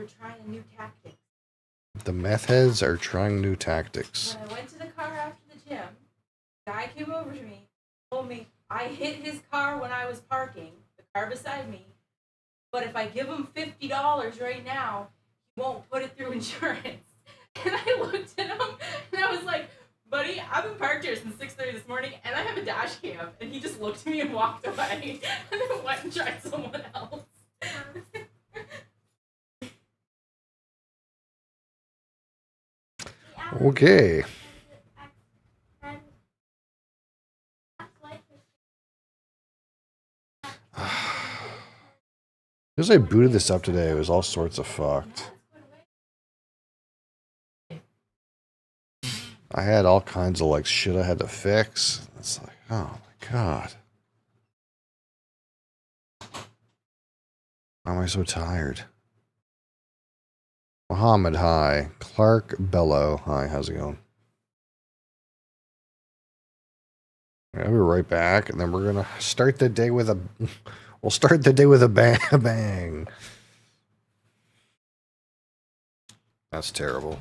We're trying new tactics. The meth heads are trying new tactics. When I went to the car after the gym, the guy came over to me, told me I hit his car when I was parking, the car beside me, but if I give him $50 right now, he won't put it through insurance. And I looked at him and I was like, buddy, I've been parked here since 6:30 this morning and I have a dash cam. And he just looked at me and walked away and then went and tried someone else. Okay. Because I booted this up today, it was all sorts of fucked. I had all kinds of like shit I had to fix. It's like, oh my god. Why am I so tired? Mohammed, hi. Clark Bello, hi, how's it going? I'll be right back, and then we're gonna start the day with a... We'll start the day with a bang. That's terrible.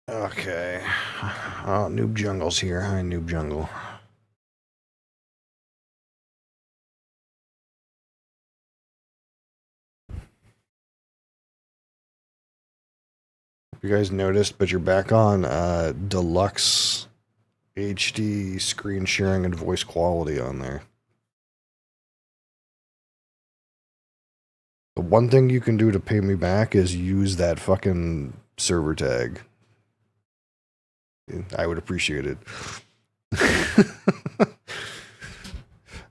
Okay. Oh, Noob Jungle's here. Hi, Noob Jungle. You guys noticed, but you're back on deluxe HD screen sharing and voice quality on there. The one thing you can do to pay me back is use that fucking server tag. I would appreciate it.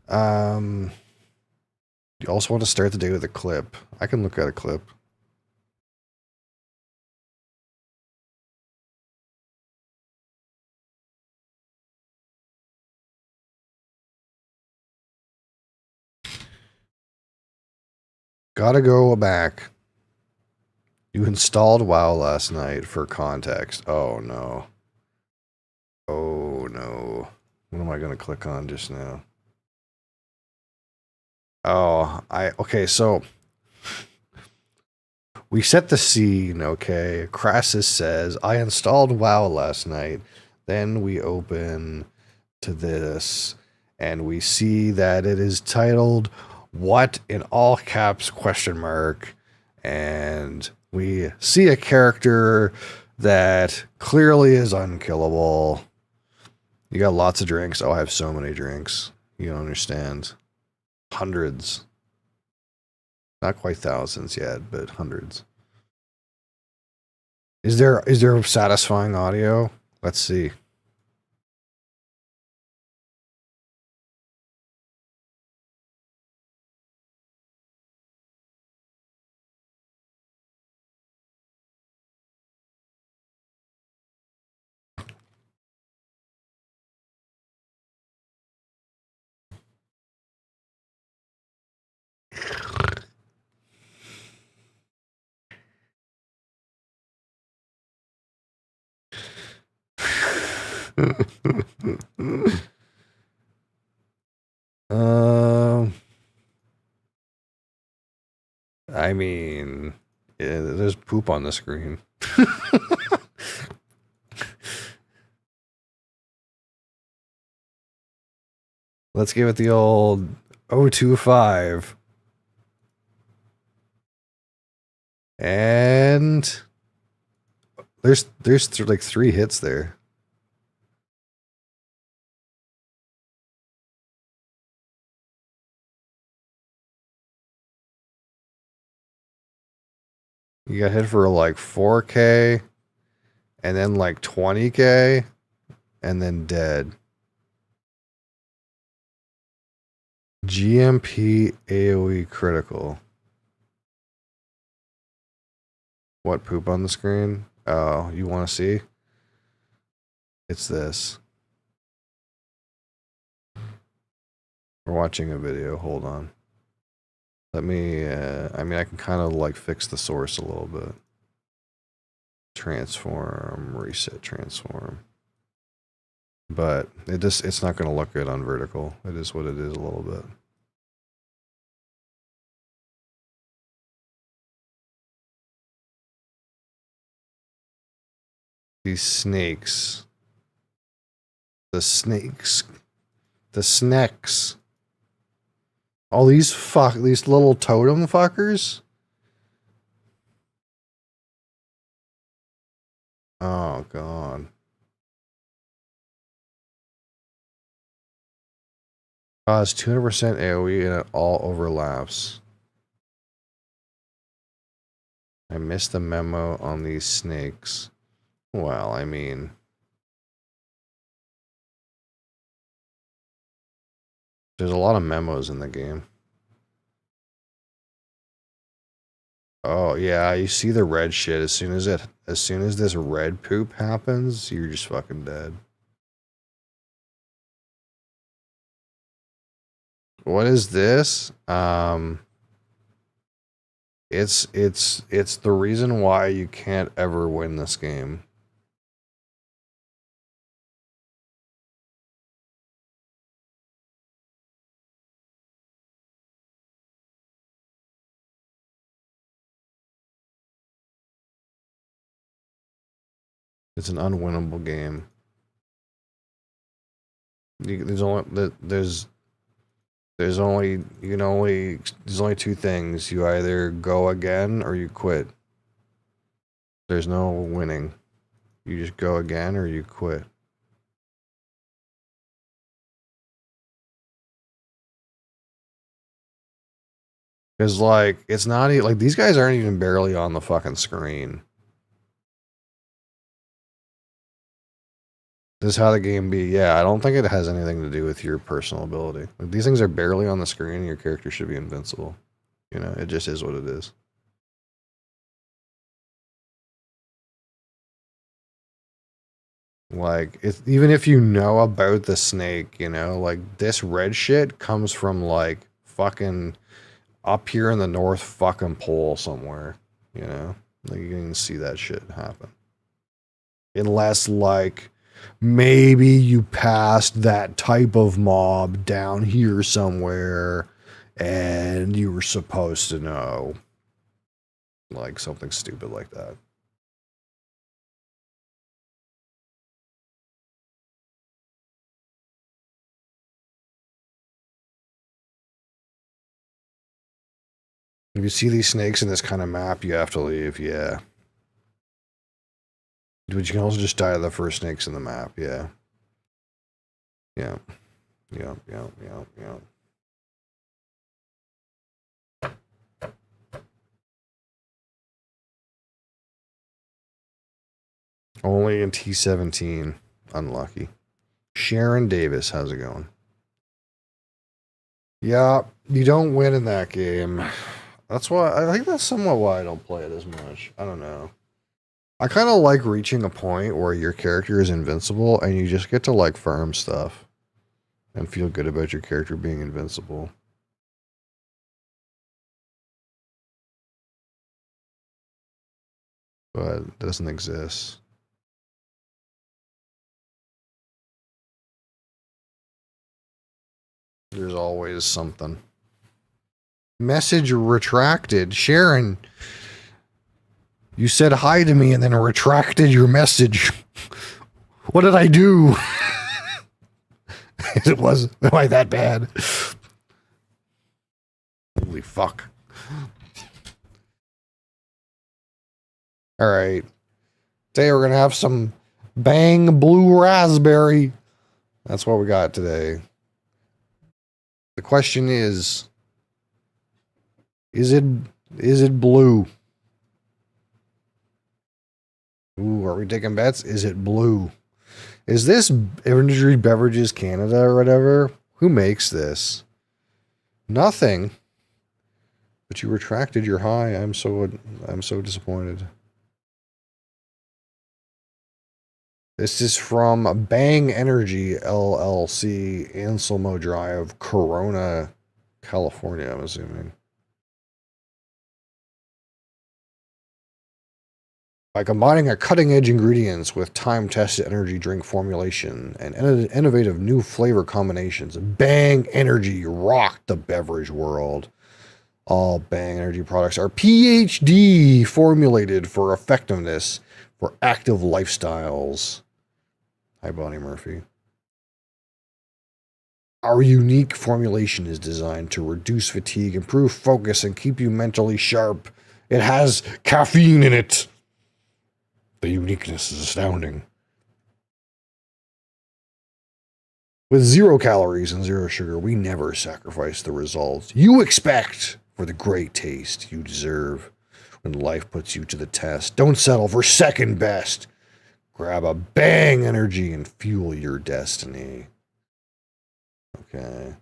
You also want to start the day with a clip. I can look at a clip. Gotta go back. You installed WoW last night for context. Oh no. Oh no. What am I gonna click on just now? Oh, okay, so we set the scene, okay? Crassus says, I installed WoW last night. Then we open to this, and we see that it is titled, What in all caps, question mark. And we see a character that clearly is unkillable. You got lots of drinks. Oh, I have so many drinks. You don't understand. Hundreds. Not quite thousands yet, but hundreds. Is there satisfying audio? Let's see. I mean, yeah, there's poop on the screen. Let's give it the old 025. And there's like 3 hits there. You got hit for like 4K, and then like 20K, and then dead. GMP AoE critical. What, poop on the screen? Oh, you want to see? It's this. We're watching a video. Hold on. Let me, I mean, I can kind of like fix the source a little bit. Transform, reset, transform. But it's not going to look good on vertical. It is what it is a little bit. These snakes. The snakes. The snakes. All these little totem fuckers. Oh god. It's 200% AoE and it all overlaps. I missed the memo on these snakes. Well, I mean, there's a lot of memos in the game. Oh yeah, you see the red shit as soon as this red poop happens, you're just fucking dead. What is this? It's the reason why you can't ever win this game. It's an unwinnable game. There's only two things. You either go again or you quit. There's no winning. You just go again or you quit. Because like it's not even like these guys aren't even barely on the fucking screen. This is how the game be. Yeah, I don't think it has anything to do with your personal ability. Like, these things are barely on the screen and your character should be invincible. You know, it just is what it is. Like, even if you know about the snake, you know, like this red shit comes from like fucking up here in the North fucking pole somewhere, you know? Like you can see that shit happen. Unless like maybe you passed that type of mob down here somewhere and you were supposed to know. Like something stupid like that. If you see these snakes in this kind of map, you have to leave, yeah. But you can also just die to the first snakes in the map, yeah. Yeah. Yeah. Only in T17. Unlucky. Sharon Davis, how's it going? Yeah, you don't win in that game. That's why I think that's somewhat why I don't play it as much. I don't know. I kind of like reaching a point where your character is invincible and you just get to like farm stuff and feel good about your character being invincible. But it doesn't exist. There's always something. Message retracted. Sharon, you said hi to me and then retracted your message. What did I do? It wasn't quite that bad. Holy fuck. All right. Today we're going to have some Bang Blue Raspberry. That's what we got today. The question is it blue? Ooh, are we taking bets? Is it blue? Is this Energy Beverages Canada or whatever? Who makes this? Nothing. But you retracted your high. I'm so disappointed. This is from Bang Energy LLC, Anselmo Drive, Corona, California, I'm assuming. By combining a cutting-edge ingredients with time-tested energy drink formulation and innovative new flavor combinations, Bang Energy rocked the beverage world. All Bang Energy products are PhD formulated for effectiveness for active lifestyles. Hi, Bonnie Murphy. Our unique formulation is designed to reduce fatigue, improve focus, and keep you mentally sharp. It has caffeine in it. The uniqueness is astounding. With 0 calories and 0 sugar, we never sacrifice the results you expect for the great taste you deserve when life puts you to the test. Don't settle for second best. Grab a Bang Energy and fuel your destiny. Okay.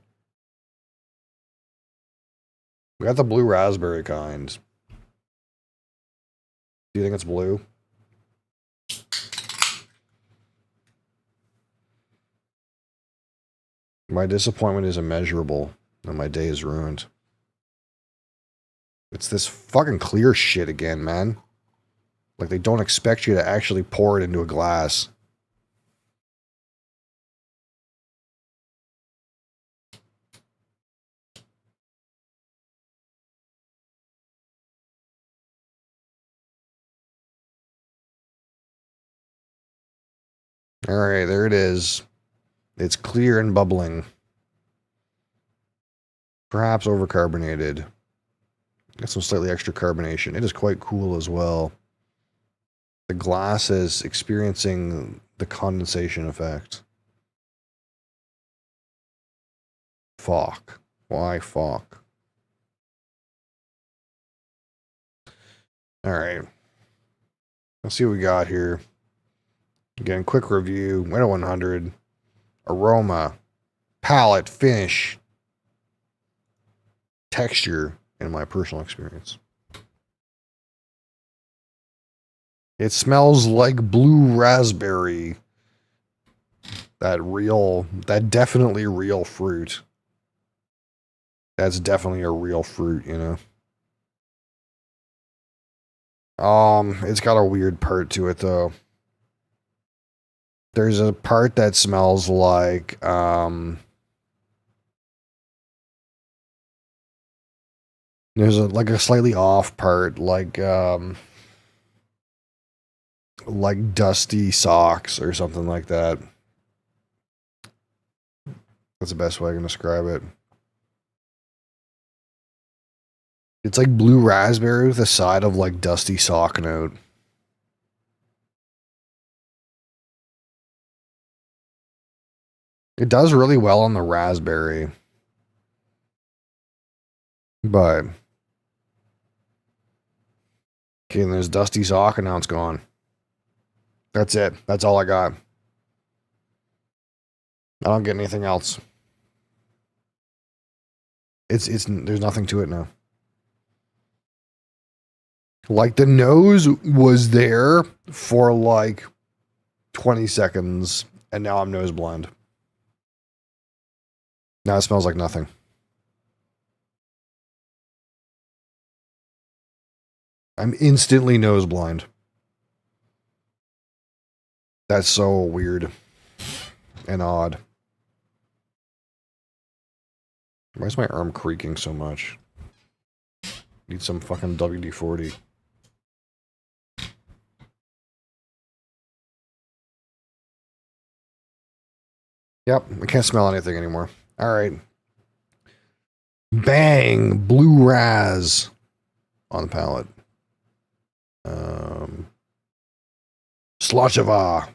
We got the blue raspberry kind. Do you think it's blue? My disappointment is immeasurable, and my day is ruined. It's this fucking clear shit again, man. Like they don't expect you to actually pour it into a glass. All right, there it is. It's clear and bubbling. Perhaps overcarbonated. Got some slightly extra carbonation. It is quite cool as well. The glass is experiencing the condensation effect. Fuck. Why fuck? All right. Let's see what we got here. Again, quick review. 100. Aroma. Palette. Finish. Texture. In my personal experience. It smells like blue raspberry. That definitely real fruit. That's definitely a real fruit, you know. It's got a weird part to it though. There's a part that smells like there's a slightly off part like dusty socks or something like that. That's the best way I can describe it. It's like blue raspberry with a side of like dusty sock note. It does really well on the raspberry. But okay, and there's dusty sock and now it's gone. That's it. That's all I got. I don't get anything else. It's there's nothing to it now. Like the nose was there for like 20 seconds and now I'm nose blind. Now it smells like nothing. I'm instantly nose blind. That's so weird and odd. Why is my arm creaking so much? Need some fucking WD-40. Yep, I can't smell anything anymore. All right. Bang! Blue Raz on the palette. Slochava.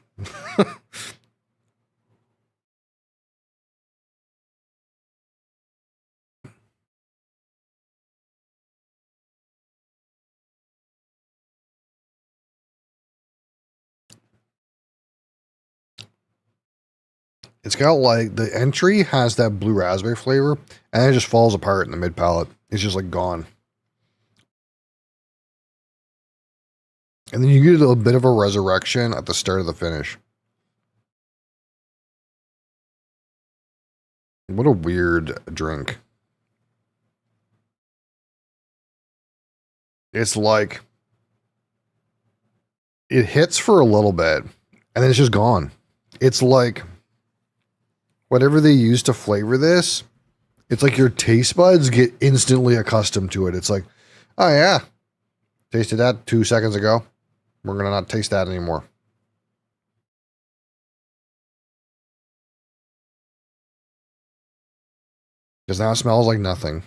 It's got like the entry has that blue raspberry flavor, and it just falls apart in the mid palate. It's just like gone. And then you get a bit of a resurrection at the start of the finish. What a weird drink. It's like it hits for a little bit and then it's just gone. It's like whatever they use to flavor this, it's like your taste buds get instantly accustomed to it. It's like, oh yeah, tasted that 2 seconds ago. We're going to not taste that anymore. Because now it smells like nothing.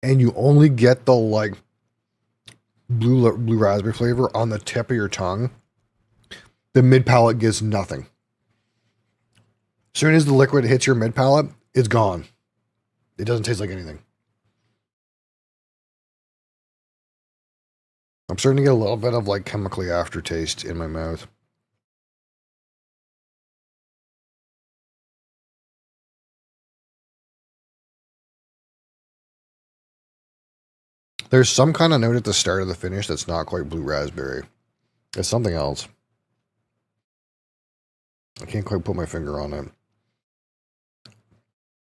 And you only get the like blue raspberry flavor on the tip of your tongue. The mid palate gets nothing. As soon as the liquid hits your mid palate, it's gone. It doesn't taste like anything. I'm starting to get a little bit of like chemically aftertaste in my mouth. There's some kind of note at the start of the finish that's not quite blue raspberry. It's something else. I can't quite put my finger on it.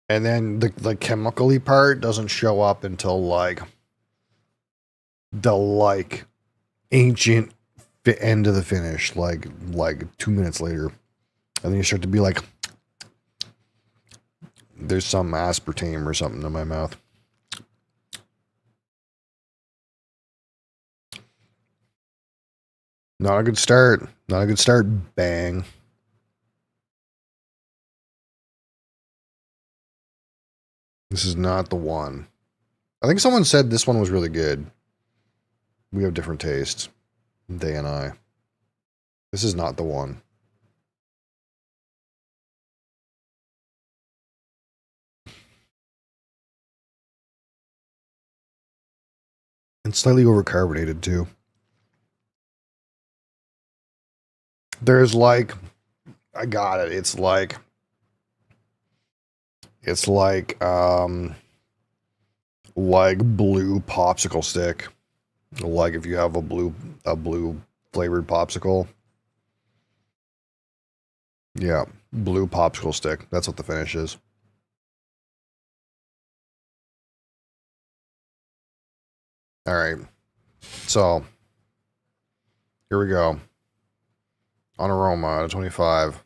And then the chemically part doesn't show up until like the like ancient end of the finish, like 2 minutes later. And then you start to be like, there's some aspartame or something in my mouth. Not a good start. Not a good start. Bang. This is not the one. I think someone said this one was really good. We have different tastes. They and I. This is not the one. And slightly overcarbonated too. There's like, I got it. It's like blue popsicle stick. Like if you have a blue flavored popsicle. Yeah, blue popsicle stick. That's what the finish is. All right. So, here we go. On aroma out of 25.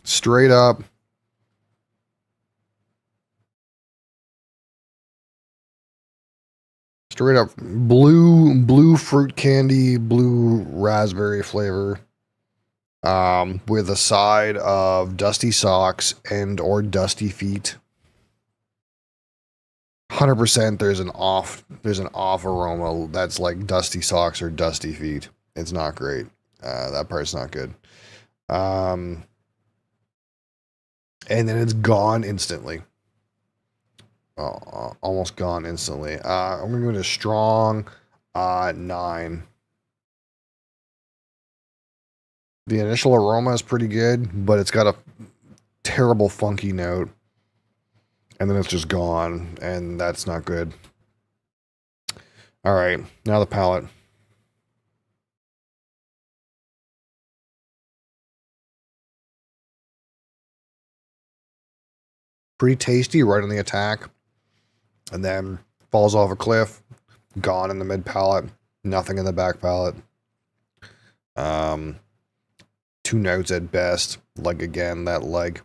Straight up. Straight up blue fruit candy, blue raspberry flavor. With a side of dusty socks and or dusty feet. 100% there's an off aroma that's like dusty socks or dusty feet. It's not great. That part's not good. And then it's gone instantly. Almost gone instantly. I'm gonna give it a strong 9. The initial aroma is pretty good, but it's got a terrible funky note. And then it's just gone, and that's not good. All right, now the palate. Pretty tasty right on the attack, and then falls off a cliff, gone in the mid palate, nothing in the back palate. 2 notes at best. Like again, that like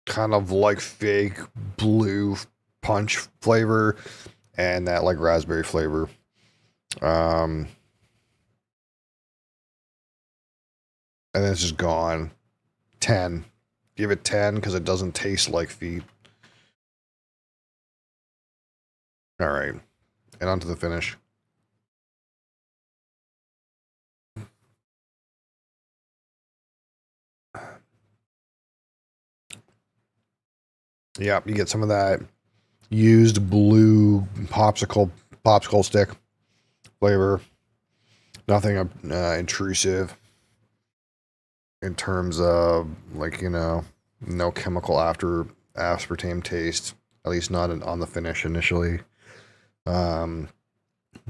kind of like fake blue punch flavor and that like raspberry flavor. And then it's just gone. 10. Give it 10 because it doesn't taste like feet. All right. And on to the finish. Yep, you get some of that used blue popsicle stick flavor. Nothing intrusive in terms of, like, no chemical aspartame taste, at least not on the finish initially. We'll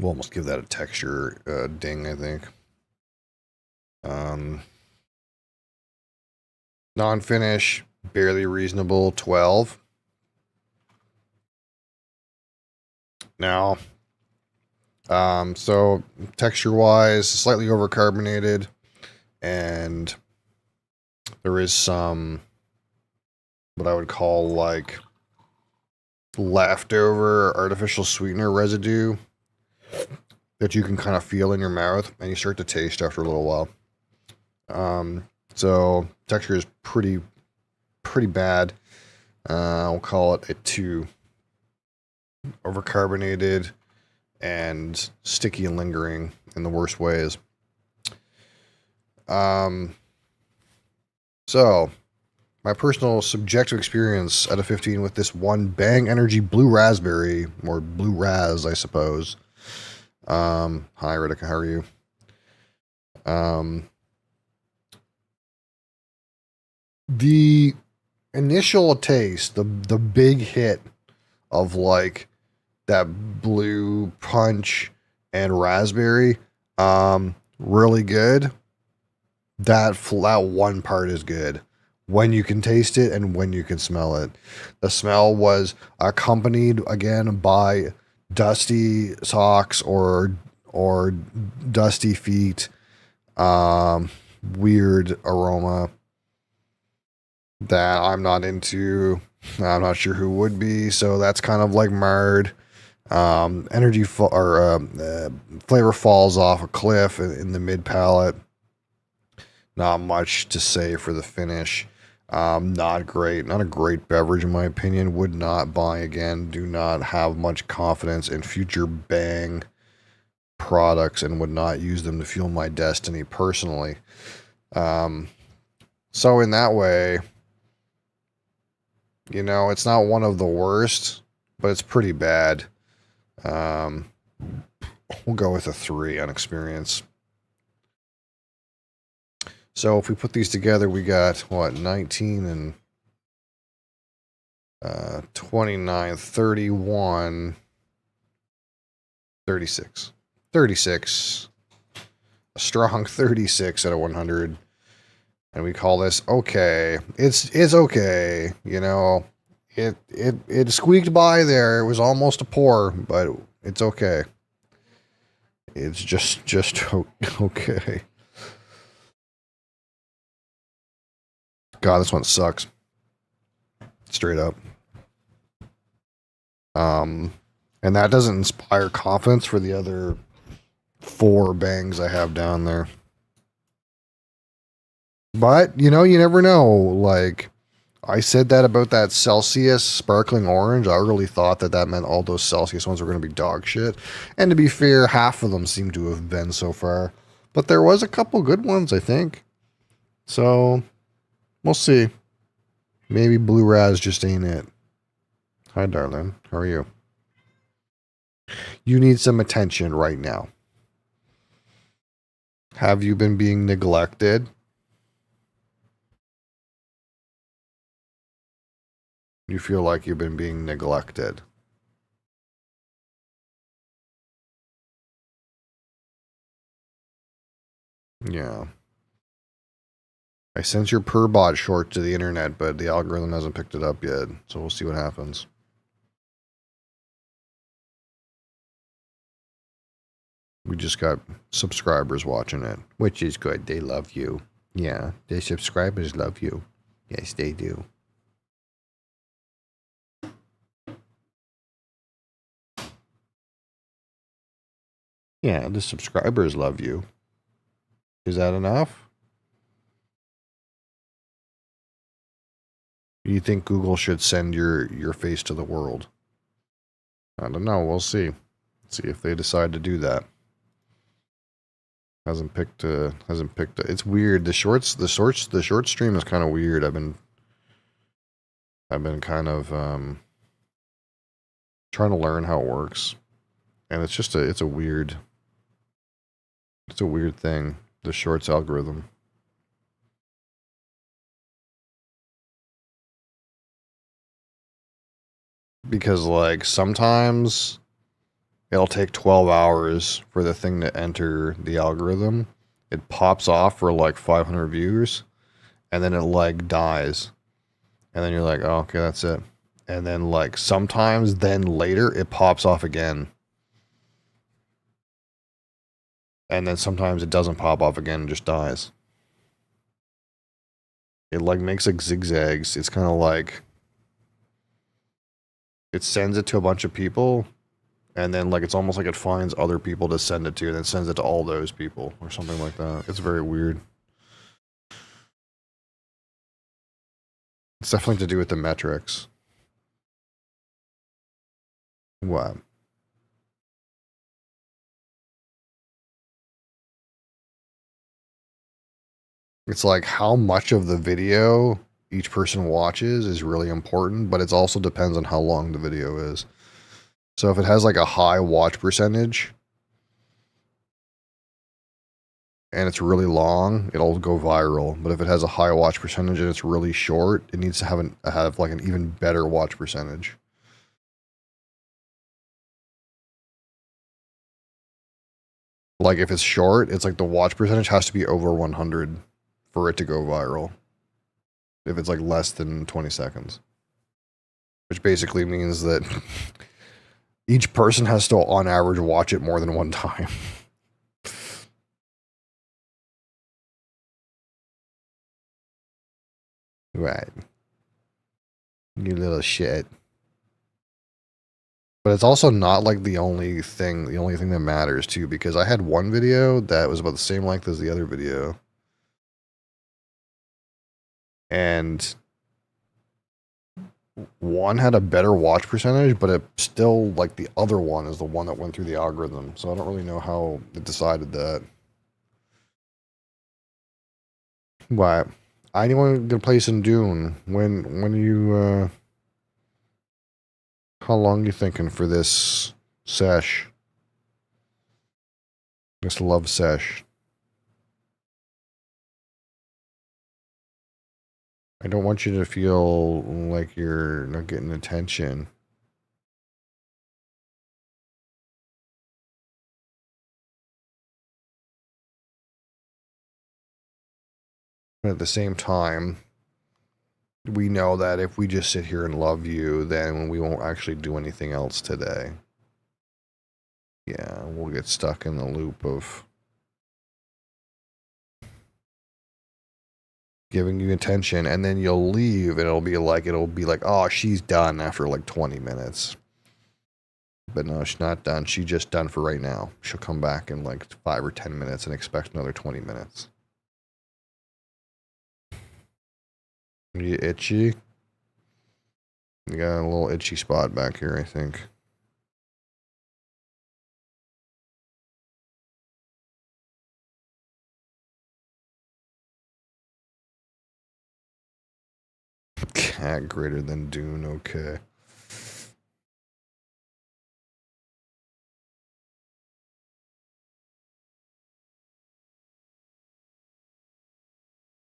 almost give that a texture ding, I think. Non-finish, barely reasonable, 12. Now, so texture-wise, slightly overcarbonated, and there is some, what I would call, like, leftover artificial sweetener residue that you can kind of feel in your mouth, and you start to taste after a little while. So texture is pretty bad. I'll call it a 2. Overcarbonated and sticky and lingering in the worst ways. So my personal subjective experience out of 15 with this one Bang Energy Blue Raspberry, or Blue Raz, I suppose. Hi, Ritika, how are you? The initial taste, the big hit of, like, that blue punch and raspberry, really good. That one part is good when you can taste it and when you can smell it. The smell was accompanied again by dusty socks or dusty feet. Weird aroma that I'm not into. I'm not sure who would be, so that's kind of like marred. Flavor falls off a cliff in the mid palate. Not much to say for the finish. Not great. Not a great beverage in my opinion. Would not buy again. Do not have much confidence in future Bang products and would not use them to fuel my destiny personally. So in that way, it's not one of the worst, but it's pretty bad. We'll go with a 3 on experience. So if we put these together, we got, 19 and 29, 31, 36. 36. A strong 36 out of 100. And we call this okay. It's okay, It squeaked by there. It was almost a pour, but it's okay. It's just okay. God, this one sucks. Straight up. And that doesn't inspire confidence for the other 4 Bangs I have down there. But, you never know. Like, I said that about that Celsius sparkling orange. I really thought that meant all those Celsius ones were going to be dog shit. And to be fair, half of them seem to have been so far. But there was a couple good ones, I think. So, we'll see. Maybe Blue Raz just ain't it. Hi, darling. How are you? You need some attention right now. Have you been being neglected? You feel like you've been being neglected. Yeah. I sent your per-bot short to the internet, but the algorithm hasn't picked it up yet, so we'll see what happens. We just got subscribers watching it, which is good. They love you. Yeah, the subscribers love you. Yes, they do. Yeah, the subscribers love you. Is that enough? You think Google should send your face to the world? I don't know. We'll see. See if they decide to do that. Hasn't picked. It's weird. The short stream is kind of weird. I've I've been kind of trying to learn how it works, and it's just it's a weird thing. The shorts algorithm. Because like sometimes it'll take 12 hours for the thing to enter the algorithm. It pops off for like 500 views, and then it like dies. And then you're like, oh, okay, that's it. And then like sometimes then later it pops off again. And then sometimes it doesn't pop off again and just dies. It like makes like zigzags. It's kind of like it sends it to a bunch of people, and then like it's almost like it finds other people to send it to, and then sends it to all those people or something like that. It's very weird. It's definitely to do with the metrics. What? It's like how much of the video each person watches is really important, but it also depends on how long the video is. So if it has like a high watch percentage and it's really long, it'll go viral. But if it has a high watch percentage and it's really short, it needs to have like an even better watch percentage. Like if it's short, it's like the watch percentage has to be over 100 for it to go viral. If it's like less than 20 seconds. Which basically means that each person has to, on average, watch it more than one time. Right. You little shit. But it's also not like the only thing that matters too, because I had one video that was about the same length as the other video. And one had a better watch percentage, but it still, like, the other one is the one that went through the algorithm. So I don't really know how it decided that. But anyone gonna play some Dune? When you how long you thinking for this sesh? This love sesh. I don't want you to feel like you're not getting attention. But at the same time, we know that if we just sit here and love you, then we won't actually do anything else today. Yeah, we'll get stuck in the loop of giving you attention, and then you'll leave, and it'll be like, oh, she's done after like 20 minutes. But no, she's not done. She's just done for right now. She'll come back in like 5 or 10 minutes and expect another 20 minutes. You itchy? You got a little itchy spot back here, I think. Cat greater than Dune, okay.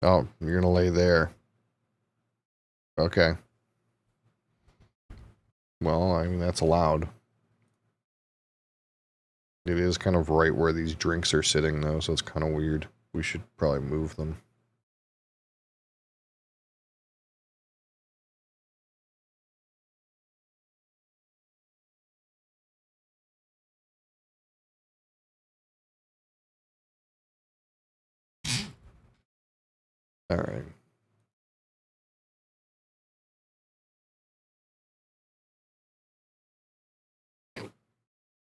Oh, you're gonna lay there. Okay. Well, I mean, that's allowed. It is kind of right where these drinks are sitting, though, so it's kind of weird. We should probably move them. All right.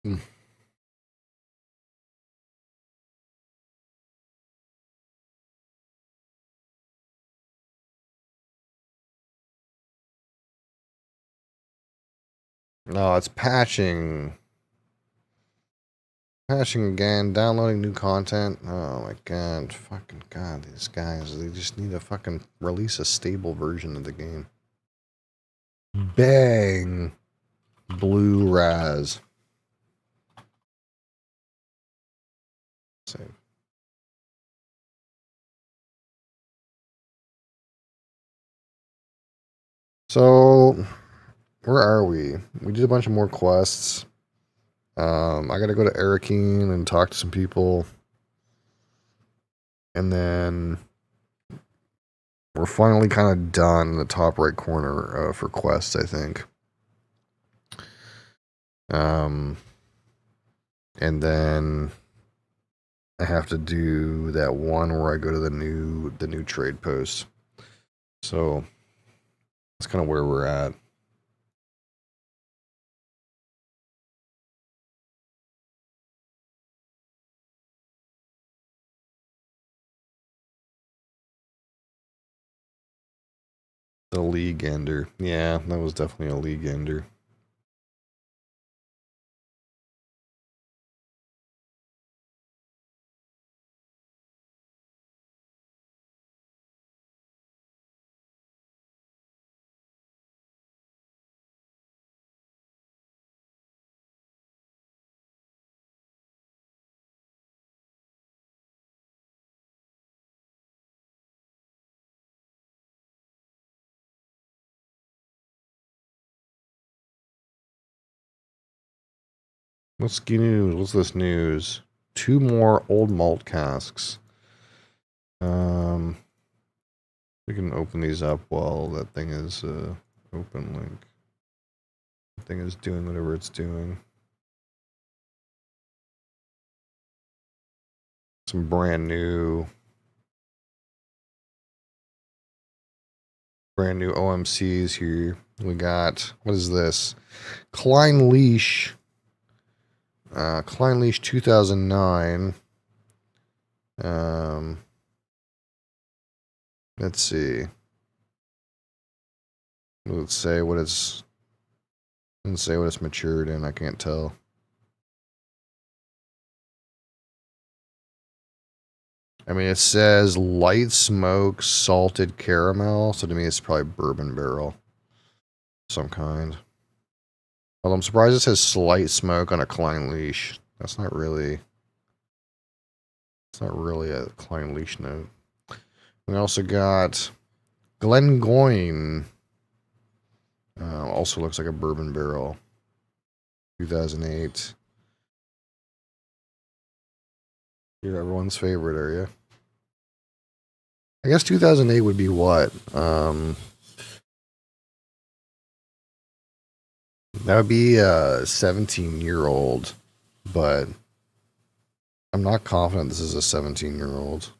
Mm. No, it's patching. Patching again, downloading new content. Oh my god, fucking god, these guys, they just need to fucking release a stable version of the game. Bang. Blue Raz. Same. So, where are we? We did a bunch of more quests. I gotta go to Arakeen and talk to some people. And then we're finally kind of done in the top right corner for quests, I think. And then I have to do that one where I go to the new trade post. So that's kind of where we're at. The league ender. Yeah, that was definitely a league ender. What's news? What's this news? 2 more old malt casks. We can open these up while that thing is open link. That thing is doing whatever it's doing. Some brand new OMCs here. We got, what is this? Klein Leash 2009. Let's see. Let's say what it's matured in. I can't tell. I mean, it says light smoke, salted caramel. So to me, it's probably bourbon barrel of some kind. Although I'm surprised it says slight smoke on a Klein Leash. It's not really a Klein Leash note. We also got Glengoyne. Also looks like a bourbon barrel. 2008. You're everyone's favorite, are you? I guess 2008 would be what? That would be a 17-year-old, but I'm not confident this is a 17-year-old.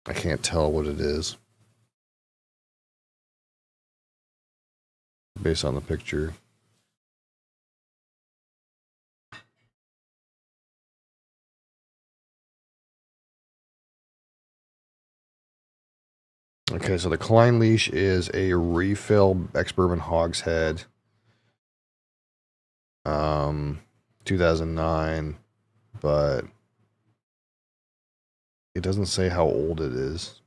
I can't tell what it is based on the picture. Okay, so the Klein Leash is a refill ex-bourbon hogshead. 2009, but it doesn't say how old it is.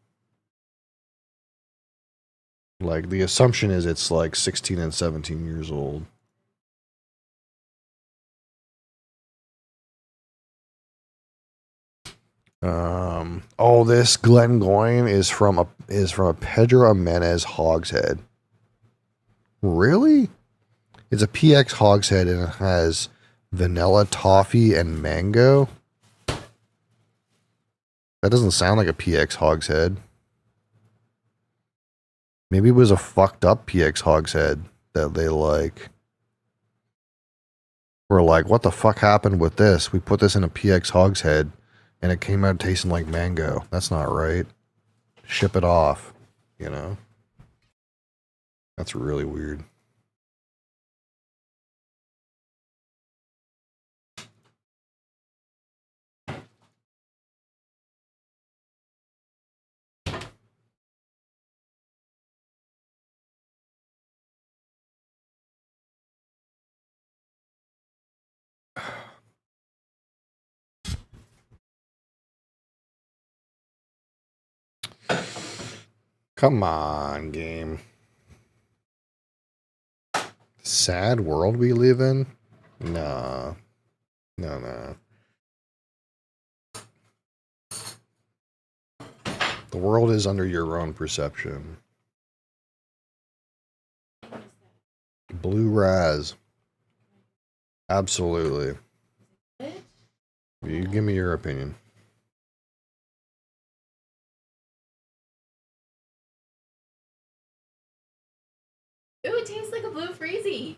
Like, the assumption is it's like 16 and 17 years old. This Glengoyne is from a Pedro Jimenez hogshead. Really? It's a PX hogshead and it has vanilla, toffee, and mango. That doesn't sound like a PX hogshead. Maybe it was a fucked up PX hogshead that they like. We're like, what the fuck happened with this? We put this in a PX hogshead and it came out tasting like mango. That's not right. Ship it off, you know? That's really weird. Come on, game. Sad world we live in? Nah. No. The world is under your own perception. Blue Raz. Absolutely. You give me your opinion. Ooh, it tastes like a blue freezy.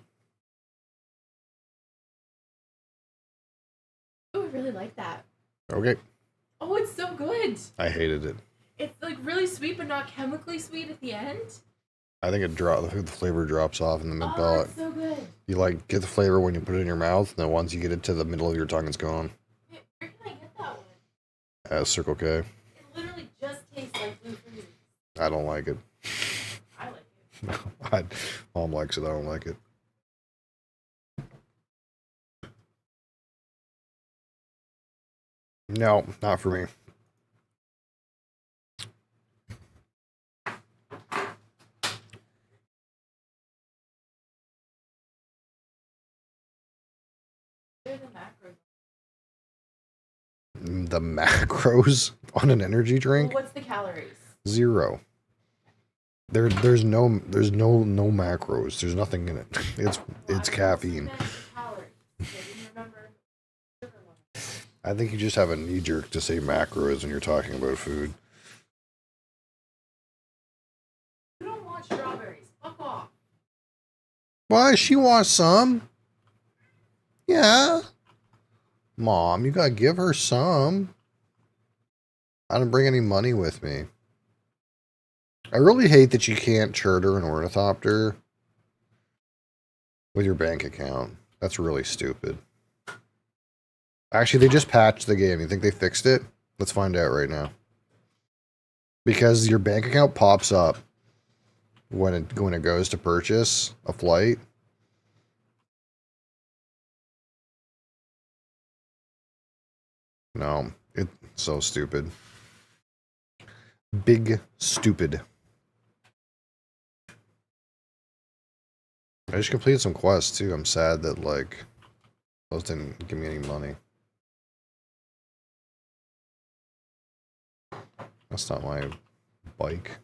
Ooh, I really like that. Okay. Oh, it's so good. I hated it. It's like really sweet, but not chemically sweet at the end. I think the flavor drops off in the mid Oh, palate. it's so good. You like get the flavor when you put it in your mouth, and then once you get it to the middle of your tongue, it's gone. Where can I get that one? As Circle K. It literally just tastes like blue freezy. I don't like it. I like it. Mom likes it. I don't like it. No, not for me. They're the macros. The macros on an energy drink? Well, what's the calories? 0. There's no macros. There's nothing in it. It's caffeine. I think you just have a knee jerk to say macros when you're talking about food. You don't want strawberries. Fuck off. Why? She wants some. Yeah. Mom, you gotta give her some. I didn't bring any money with me. I really hate that you can't charter an ornithopter with your bank account. That's really stupid. Actually, they just patched the game. You think they fixed it? Let's find out right now. Because your bank account pops up when it goes to purchase a flight. No, it's so stupid. Big stupid. I just completed some quests too. I'm sad that like those didn't give me any money. That's not my bike.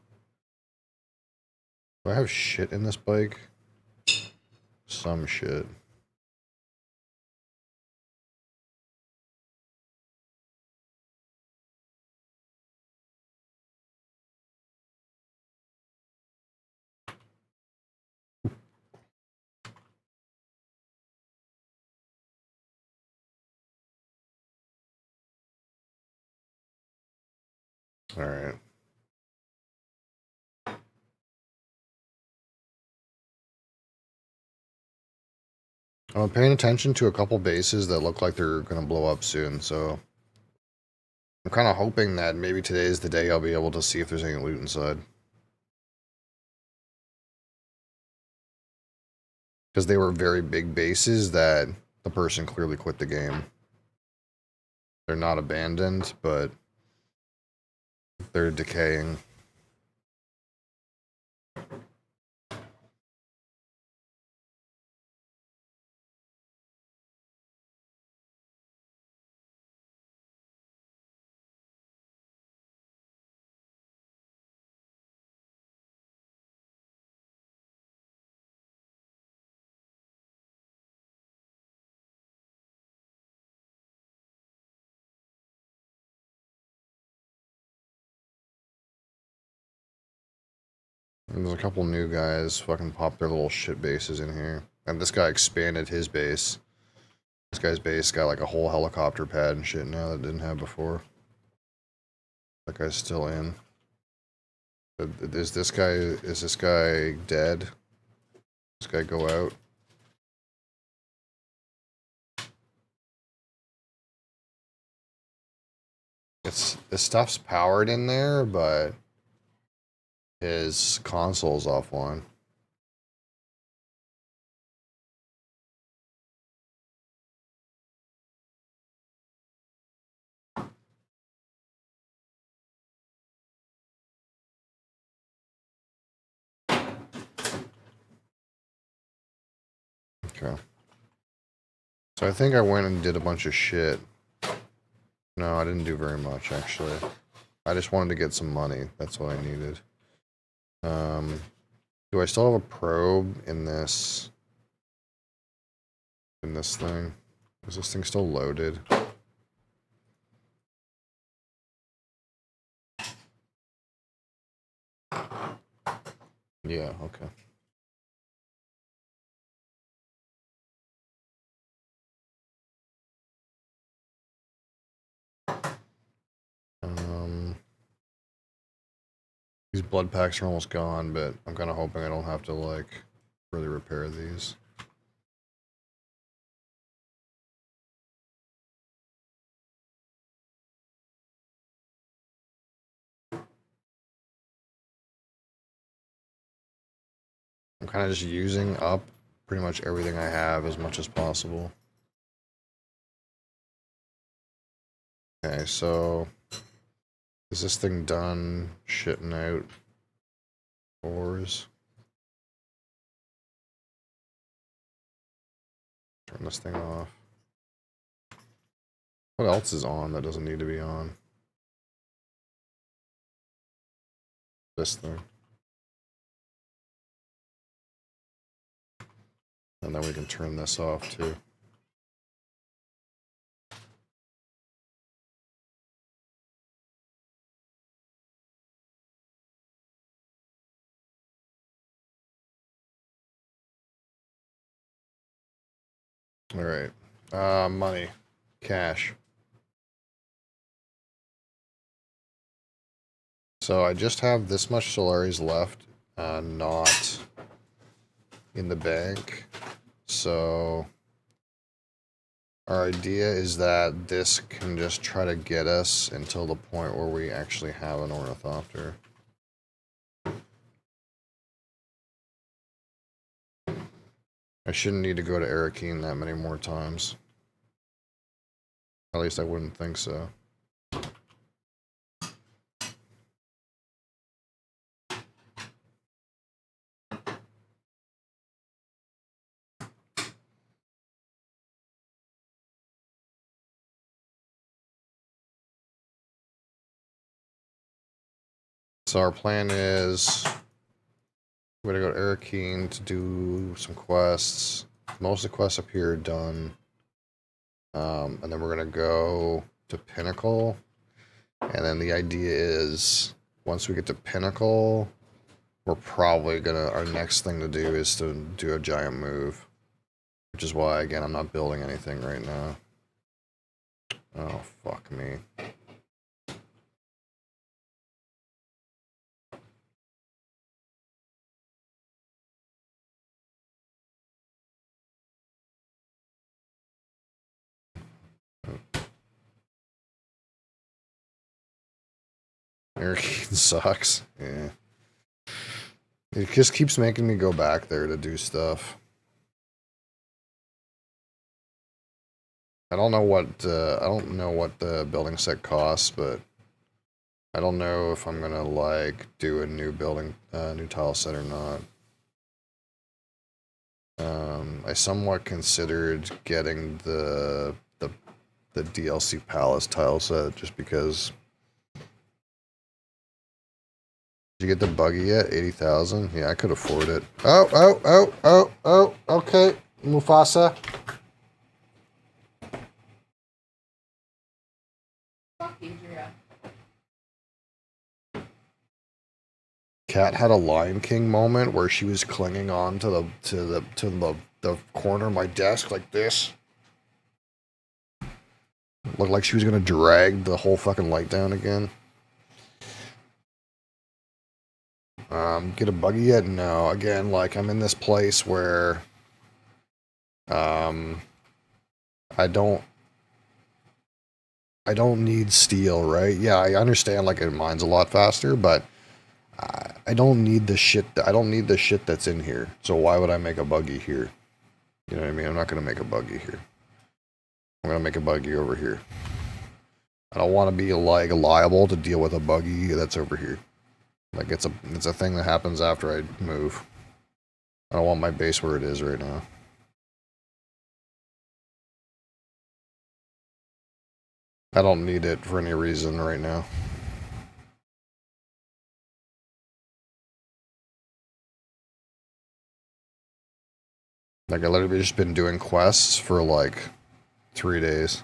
Do I have shit in this bike? Some shit. All right. I'm paying attention to a couple bases that look like they're going to blow up soon, so I'm kind of hoping that maybe today is the day I'll be able to see if there's any loot inside. Because they were very big bases that the person clearly quit the game. They're not abandoned, but they're decaying. And there's a couple new guys fucking popped their little shit bases in here. And this guy expanded his base. This guy's base got like a whole helicopter pad and shit now that it didn't have before. That guy's still in. Is this guy dead? This guy go out? This stuff's powered in there, but his console's offline. Okay. So I think I went and did a bunch of shit. No, I didn't do very much, actually. I just wanted to get some money. That's what I needed. Do I still have a probe in this thing? Is this thing still loaded? Yeah, okay. These blood packs are almost gone, but I'm kind of hoping I don't have to, like, really repair these. I'm kind of just using up pretty much everything I have as much as possible. Okay, so is this thing done shitting out ores? Turn this thing off. What else is on that doesn't need to be on? This thing. And then we can turn this off too. All right. Money. Cash. So I just have this much Solaris left, not in the bank. So our idea is that this can just try to get us until the point where we actually have an ornithopter. I shouldn't need to go to Arakeen that many more times. At least I wouldn't think so. So our plan is we're gonna go to Arakeen to do some quests. Most of the quests up here are done. And then we're gonna go to Pinnacle. And then the idea is once we get to Pinnacle, we're probably gonna, our next thing to do is to do a giant move. Which is why, again, I'm not building anything right now. Oh, fuck me. Arakeen sucks. Yeah. It just keeps making me go back there to do stuff. I don't know what the building set costs, but I don't know if I'm gonna like do a new building, new tile set or not. I somewhat considered getting the DLC Palace tile set just because. Did you get the buggy yet? 80,000? Yeah, I could afford it. Oh, okay. Mufasa. Fuck Adria. Kat had a Lion King moment where she was clinging on to the corner of my desk like this. Looked like she was gonna drag the whole fucking light down again. Get a buggy yet? No. Again, like I'm in this place where I don't need steel, right? Yeah, I understand like it mines a lot faster, but I don't need the shit I don't need the shit that's in here. So why would I make a buggy here? You know what I mean? I'm not gonna make a buggy here. I'm gonna make a buggy over here. I don't want to be like liable to deal with a buggy that's over here. Like it's a thing that happens after I move. I don't want my base where it is right now. I don't need it for any reason right now. Like, I literally just been doing quests for, like, 3 days.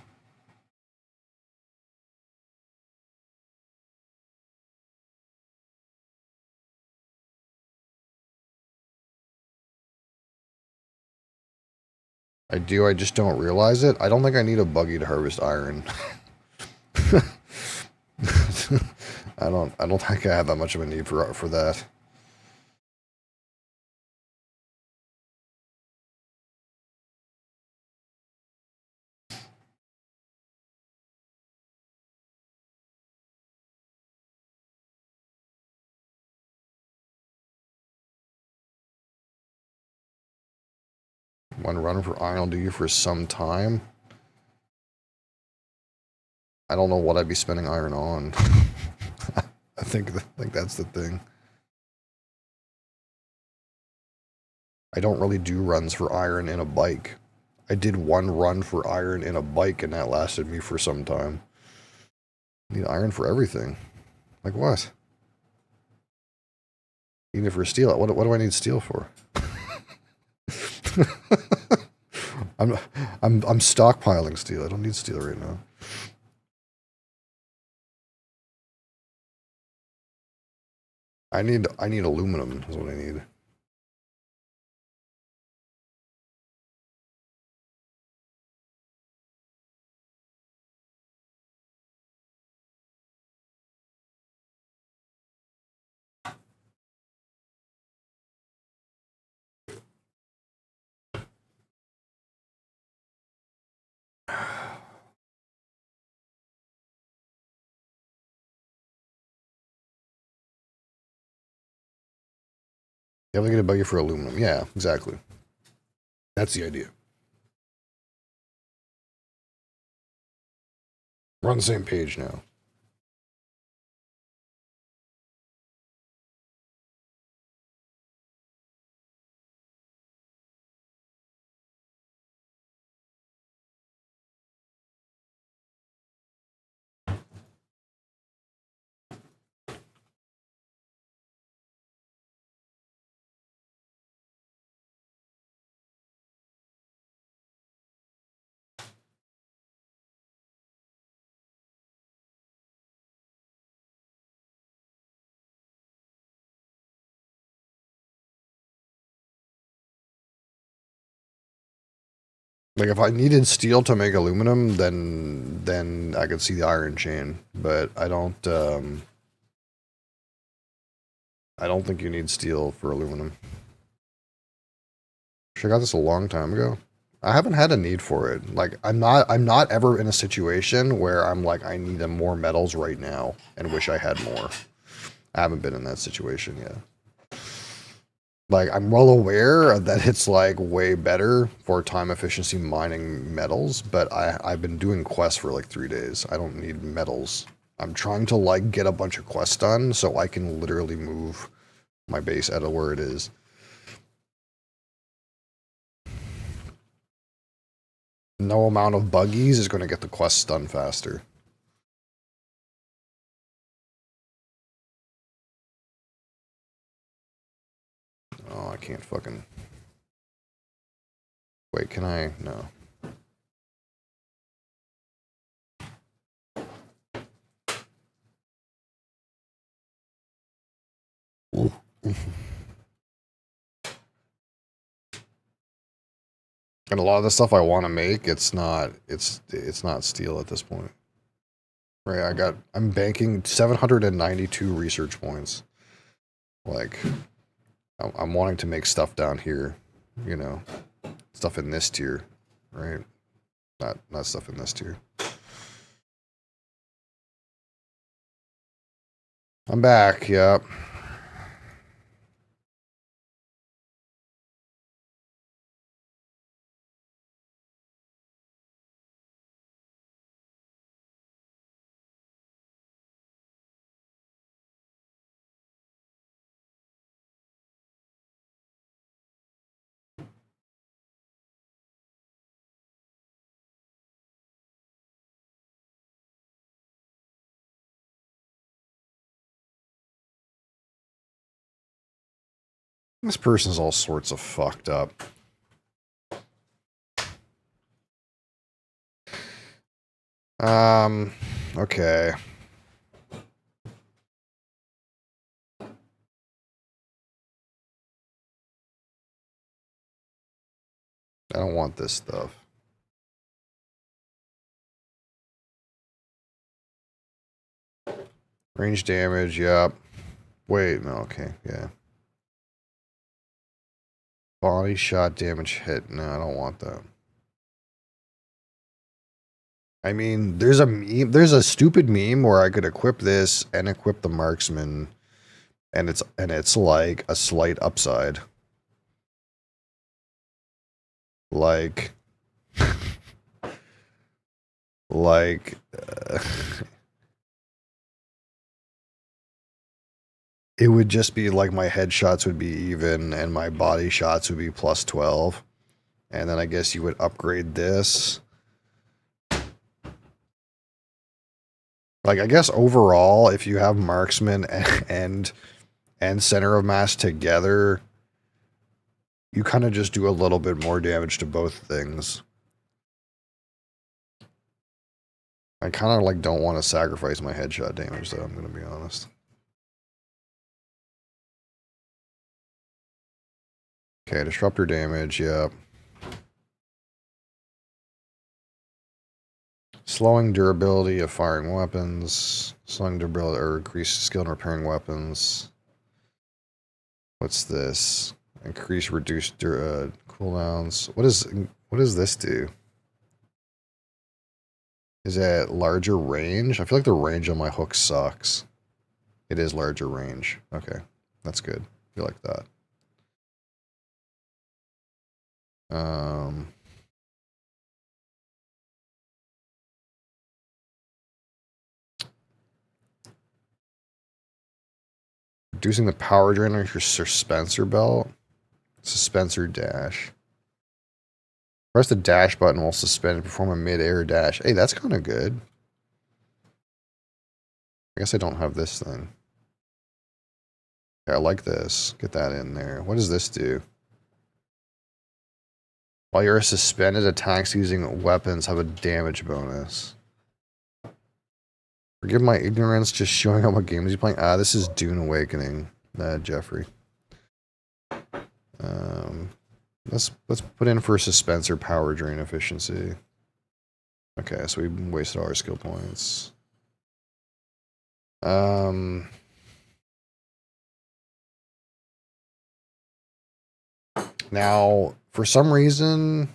I do, I just don't realize it. I don't think I need a buggy to harvest iron. I don't think I have that much of a need for that. One run for iron will do you for some time. I don't know what I'd be spending iron on. I think that's the thing. I don't really do runs for iron in a bike. I did one run for iron in a bike, and that lasted me for some time. I need iron for everything. Like what? Even for steel. What do I need steel for? I'm stockpiling steel. I don't need steel right now. I need aluminum is what I need. You have to get a buggy for aluminum. Yeah, exactly. That's the idea. We're on the same page now. Like if I needed steel to make aluminum, then I could see the iron chain. But I don't think you need steel for aluminum. Should have got this a long time ago. I haven't had a need for it. Like I'm not ever in a situation where I'm like I need more metals right now and wish I had more. I haven't been in that situation yet. Like, I'm well aware that it's, like, way better for time efficiency mining metals, but I've been doing quests for, like, 3 days. I don't need metals. I'm trying to, like, get a bunch of quests done so I can literally move my base out of where it is. No amount of buggies is going to get the quests done faster. Oh, I can't fucking... Wait, can I? No. And a lot of the stuff I want to make, it's not steel at this point. Right, I'm banking 792 research points. Like, I'm wanting to make stuff down here, you know, stuff in this tier, right? Not stuff in this tier. I'm back, yep. This person's all sorts of fucked up. Okay. I don't want this stuff. Range damage, yep. Wait, no, okay, yeah. Body shot damage hit. No, I don't want that. I mean, there's a stupid meme where I could equip this and equip the marksman, and it's like a slight upside. Like like it would just be like my headshots would be even and my body shots would be plus 12. And then I guess you would upgrade this. Like, I guess overall, if you have marksman and center of mass together, you kind of just do a little bit more damage to both things. I kind of like don't want to sacrifice my headshot damage, though, I'm going to be honest. Okay, disruptor damage, yeah. Slowing durability of firing weapons. Slowing durability or increased skill in repairing weapons. What's this? Increase reduced cooldowns. What does this do? Is it larger range? I feel like the range on my hook sucks. It is larger range. Okay, that's good. I feel like that. Reducing the power drain on your suspensor belt. Suspensor dash. Press the dash button while suspended. Perform a mid-air dash. Hey, that's kind of good. I guess I don't have this thing. Yeah, I like this. Get that in there. What does this do? While you're suspended, attacks using weapons have a damage bonus. Forgive my ignorance, just showing how what games you playing. This is Dune Awakening, Jeffrey. Let's put in for suspensor power drain efficiency. Okay, so we wasted all our skill points. Now, for some reason,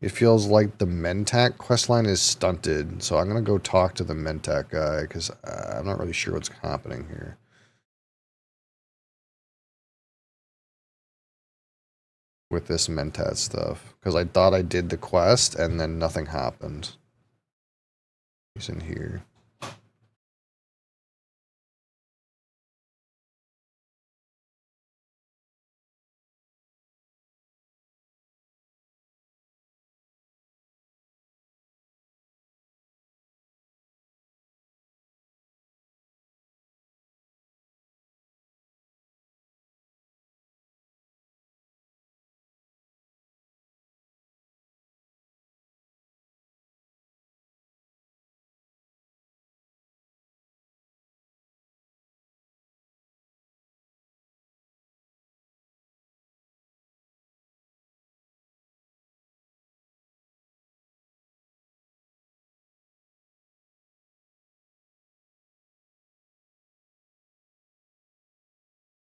it feels like the Mentat questline is stunted, so I'm gonna go talk to the Mentat guy because I'm not really sure what's happening here. With this Mentat stuff, because I thought I did the quest and then nothing happened. He's in here.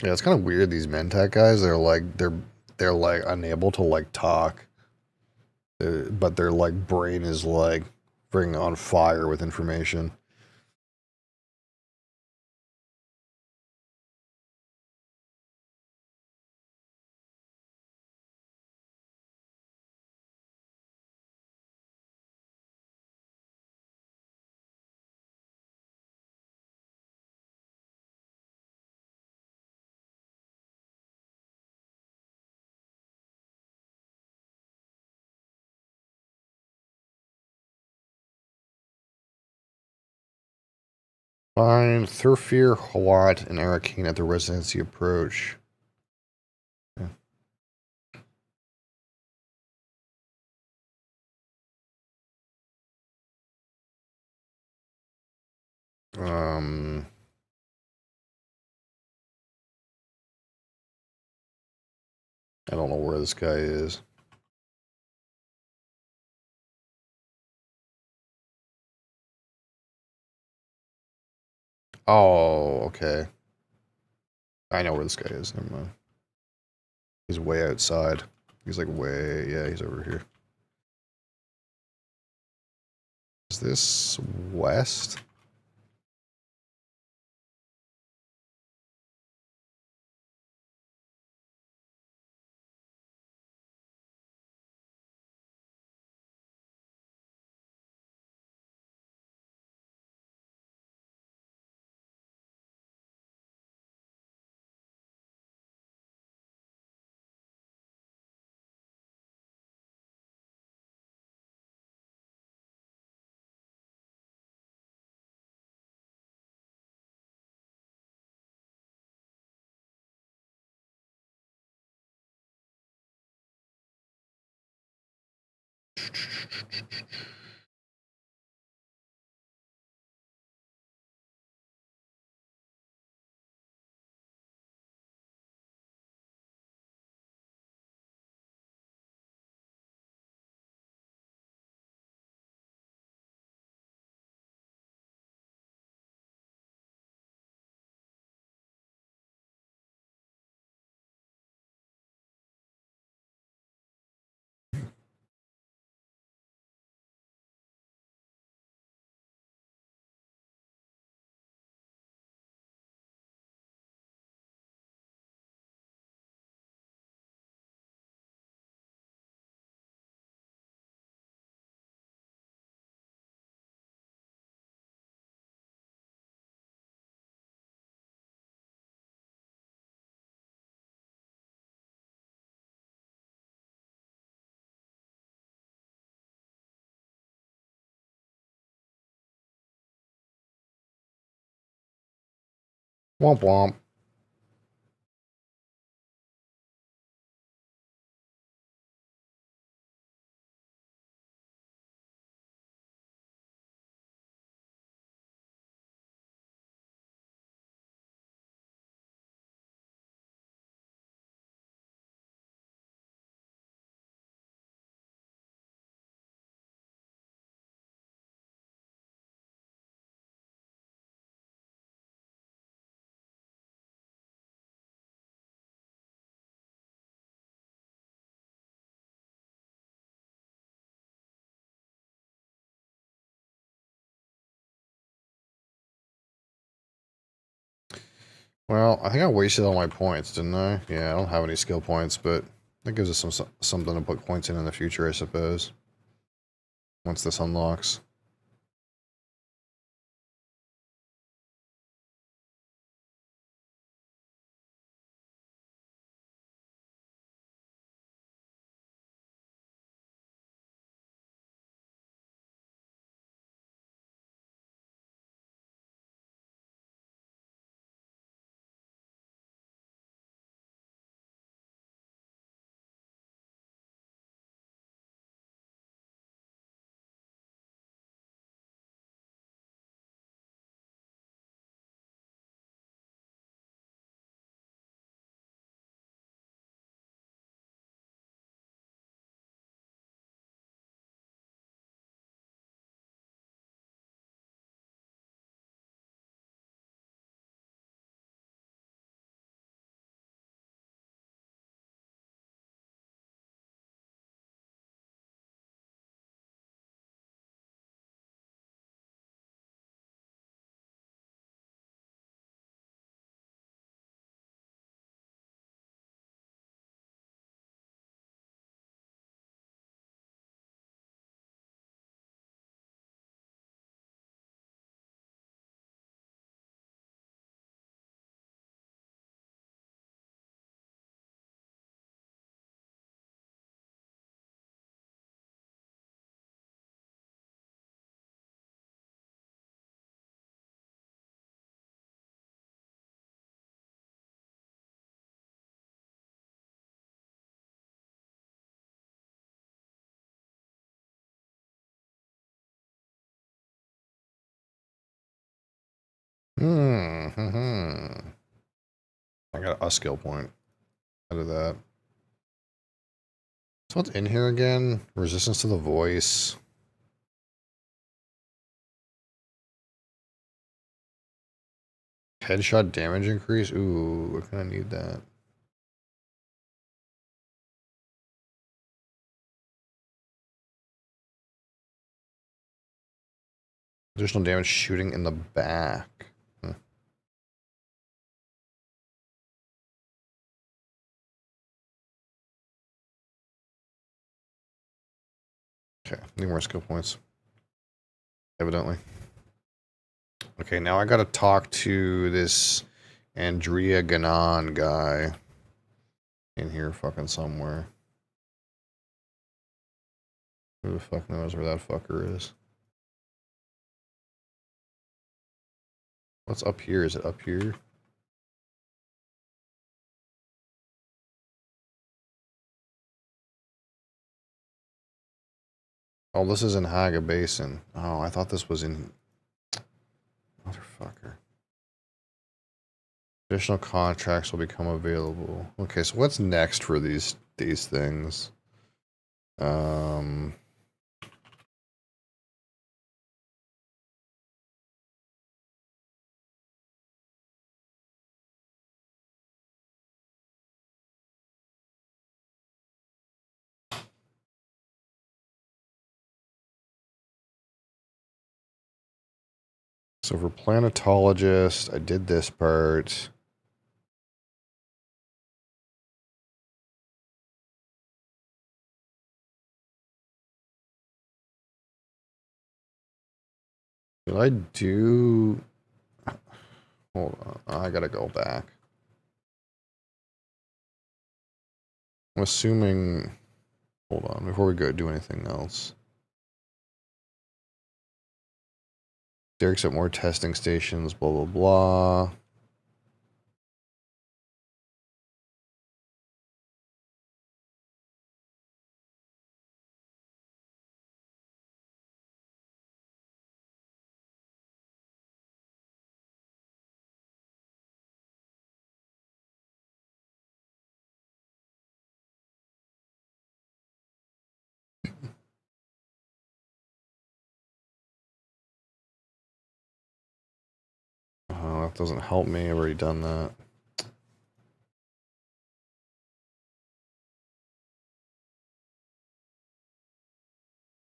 Yeah, it's kind of weird. These Mentat guys, they're like unable to like talk, but their like brain is like bring on fire with information. Find Thurfir, Hawat, and Arakeen at the residency approach. I don't know where this guy is. Oh, okay. I know where this guy is. Never mind. He's way outside. He's like way, yeah, he's over here. Is this west? Womp womp. Well, I think I wasted all my points, didn't I? Yeah, I don't have any skill points, but that gives us something to put points in the future, I suppose. Once this unlocks. I got a skill point out of that. So what's in here again? Resistance to the voice. Headshot damage increase? Ooh, I kind of need that. Additional damage shooting in the back. Okay, need more skill points. Evidently. Okay, now I gotta talk to this Andrea Ganon guy in here fucking somewhere. Who the fuck knows where that fucker is? What's up here? Is it up here? Oh, this is in Haga Basin. Oh, I thought this was in... Motherfucker. Additional contracts will become available. Okay, so what's next for these things? So for planetologist, I did this part. Did I do... Hold on, I gotta go back. I'm assuming... Hold on, before we go do anything else. Derek's at more testing stations, blah, blah, blah. Oh, that doesn't help me. I've already done that.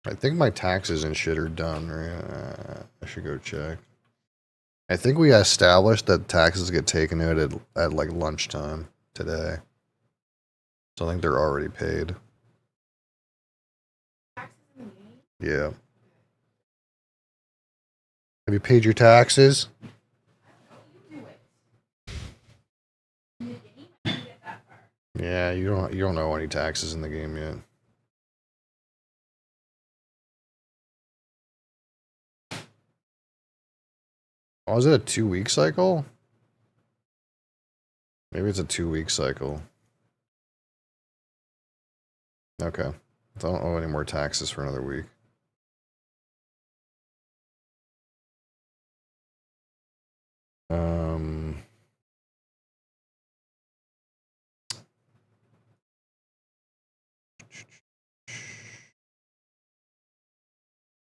I think my taxes and shit are done, right? I should go check. I think we established that taxes get taken out at like lunchtime today. So I think they're already paid. Yeah. Have you paid your taxes? Yeah, you don't owe any taxes in the game yet. Oh, is it a 2-week cycle? Maybe it's a 2-week cycle. Okay. Don't owe any more taxes for another week.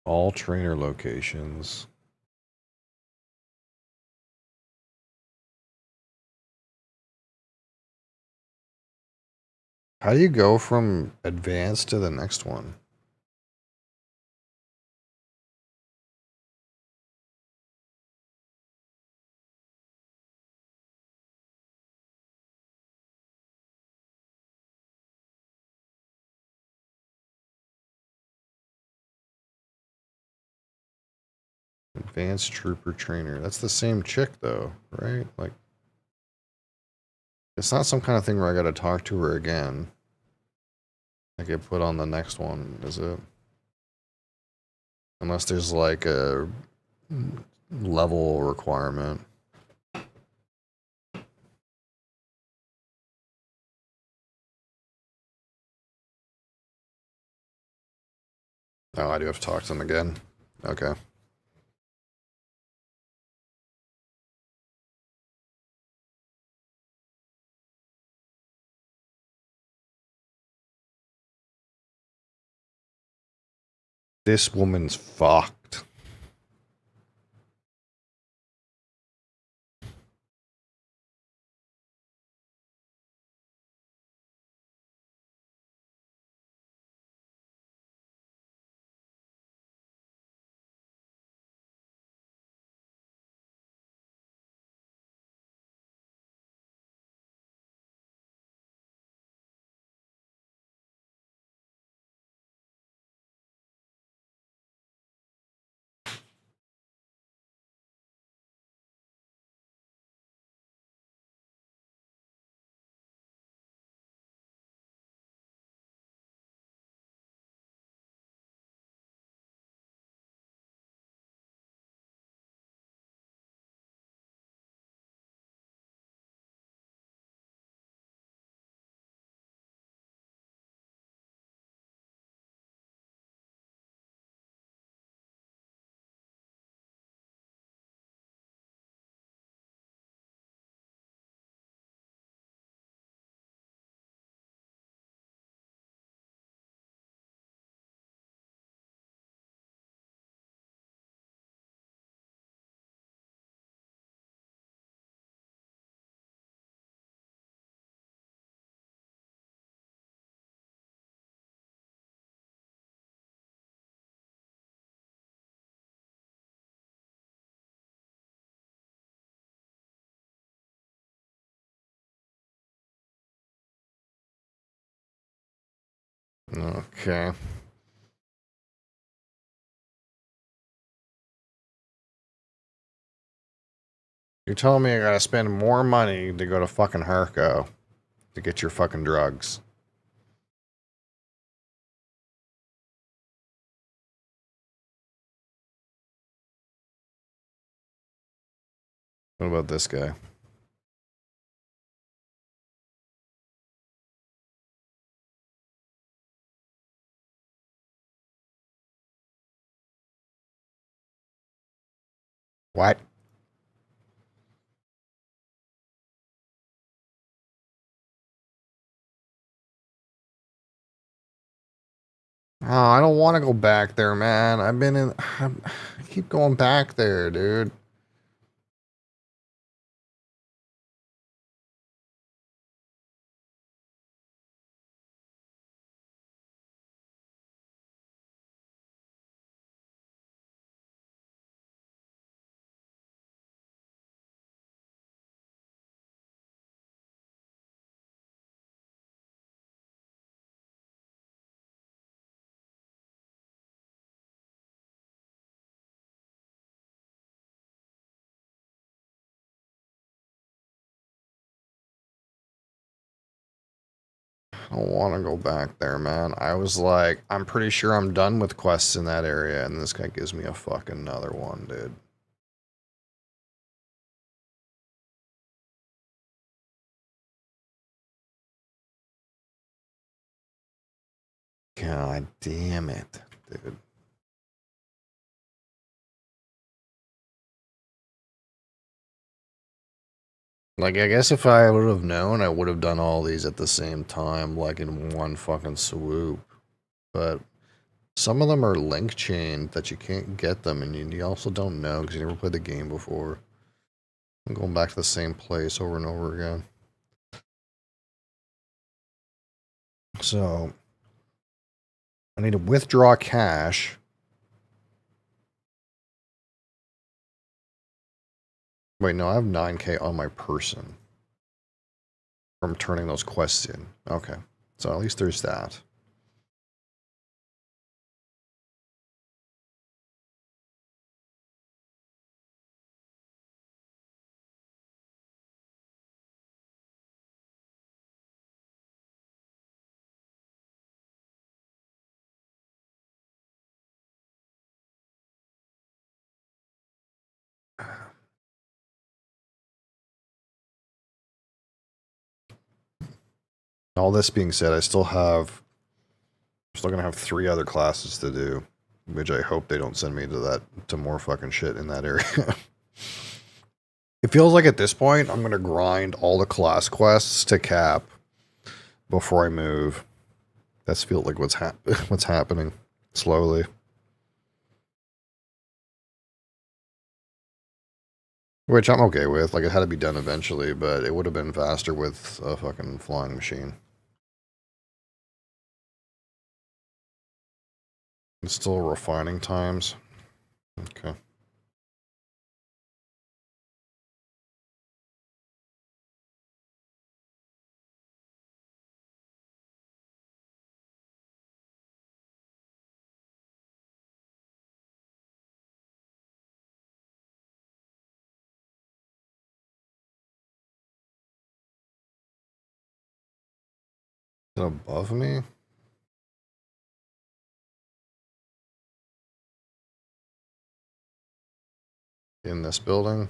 All trainer locations. How do you go from advanced to the next one? Advanced trooper trainer. That's the same chick though, right? Like, it's not some kind of thing where I gotta talk to her again. I get put on the next one, is it? Unless there's like a level requirement. Oh, I do have to talk to them again. Okay. This woman's fucked. Okay. You're telling me I gotta spend more money to go to fucking Harco to get your fucking drugs. What about this guy? What? Oh, I don't want to go back there, man. I keep going back there, dude. I don't want to go back there, man. I was like, I'm pretty sure I'm done with quests in that area, and this guy gives me a fucking another one, dude. God damn it, dude. Like, I guess if I would have known, I would have done all these at the same time, like in one fucking swoop. But some of them are link chained that you can't get them, and you also don't know because you never played the game before. I'm going back to the same place over and over again. So, I need to withdraw cash. Wait, no, I have 9K on my person from turning those quests in. Okay, so at least there's that. All this being said, I'm still gonna have 3 other classes to do, which I hope they don't send me to more fucking shit in that area. It feels like at this point I'm gonna grind all the class quests to cap before I move. That's feels like what's happening slowly. Which I'm okay with. Like, it had to be done eventually, but it would have been faster with a fucking flying machine. It's still refining times. Okay. Is it above me? In this building?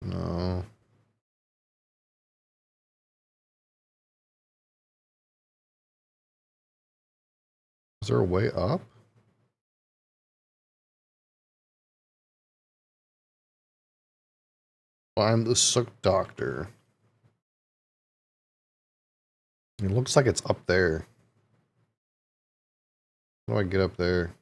No. Is there a way up? Find the Sook Doctor. It looks like it's up there. How do I get up there?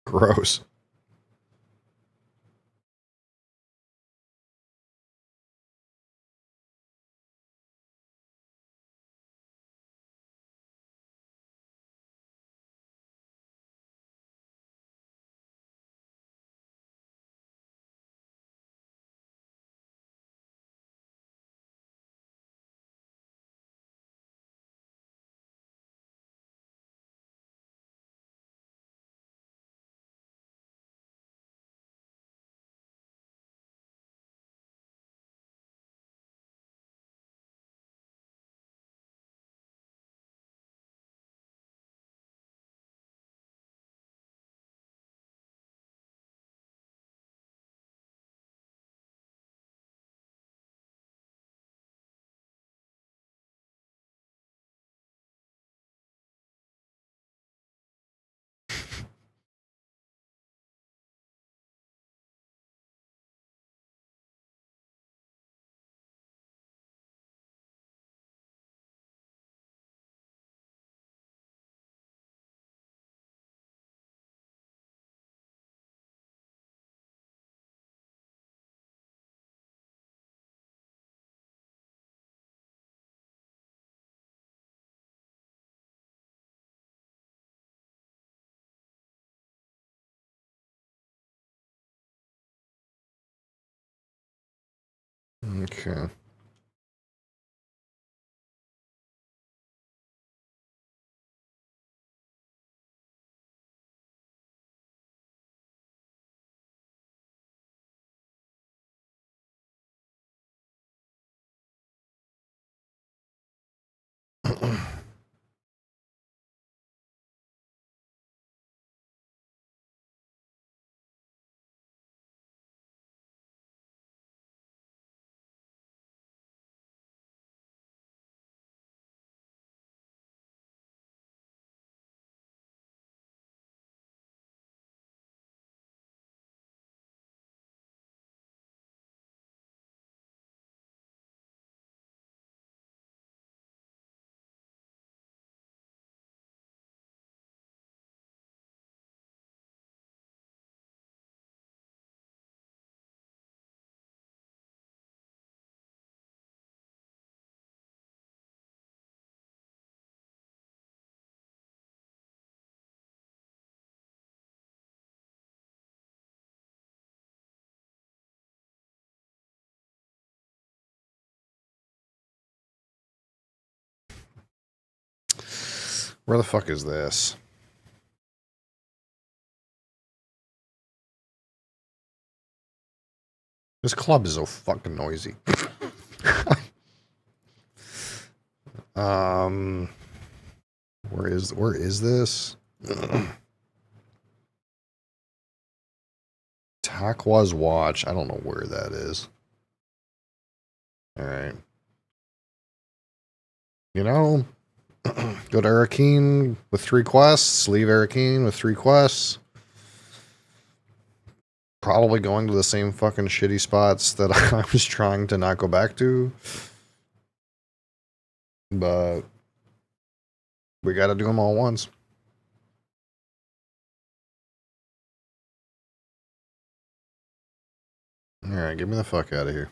Gross. Okay. Where the fuck is this? This club is so fucking noisy. Where is this? Takwa's Watch. I don't know where that is. All right. You know, go to Arakeen with 3 quests. Leave Arakeen with 3 quests. Probably going to the same fucking shitty spots that I was trying to not go back to. But we gotta do them all once. Alright, get me the fuck out of here.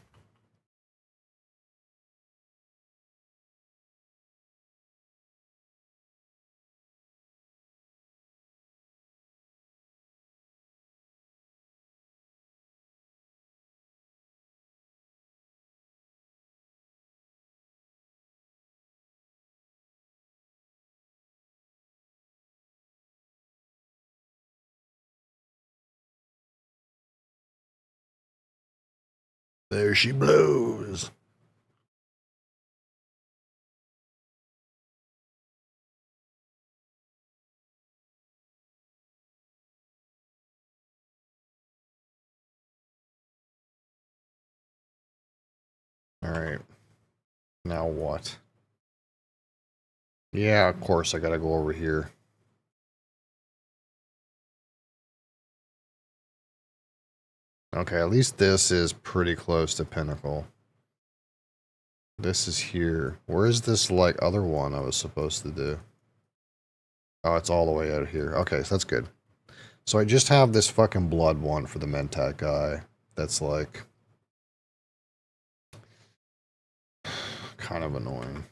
There she blows. Alright. Now what? Yeah, of course I gotta go over here. Okay, at least this is pretty close to Pinnacle. This is here. Where is this, like, other one I was supposed to do? Oh, it's all the way out here. Okay, so that's good. So I just have this fucking blood one for the Mentat guy. That's, like, kind of annoying.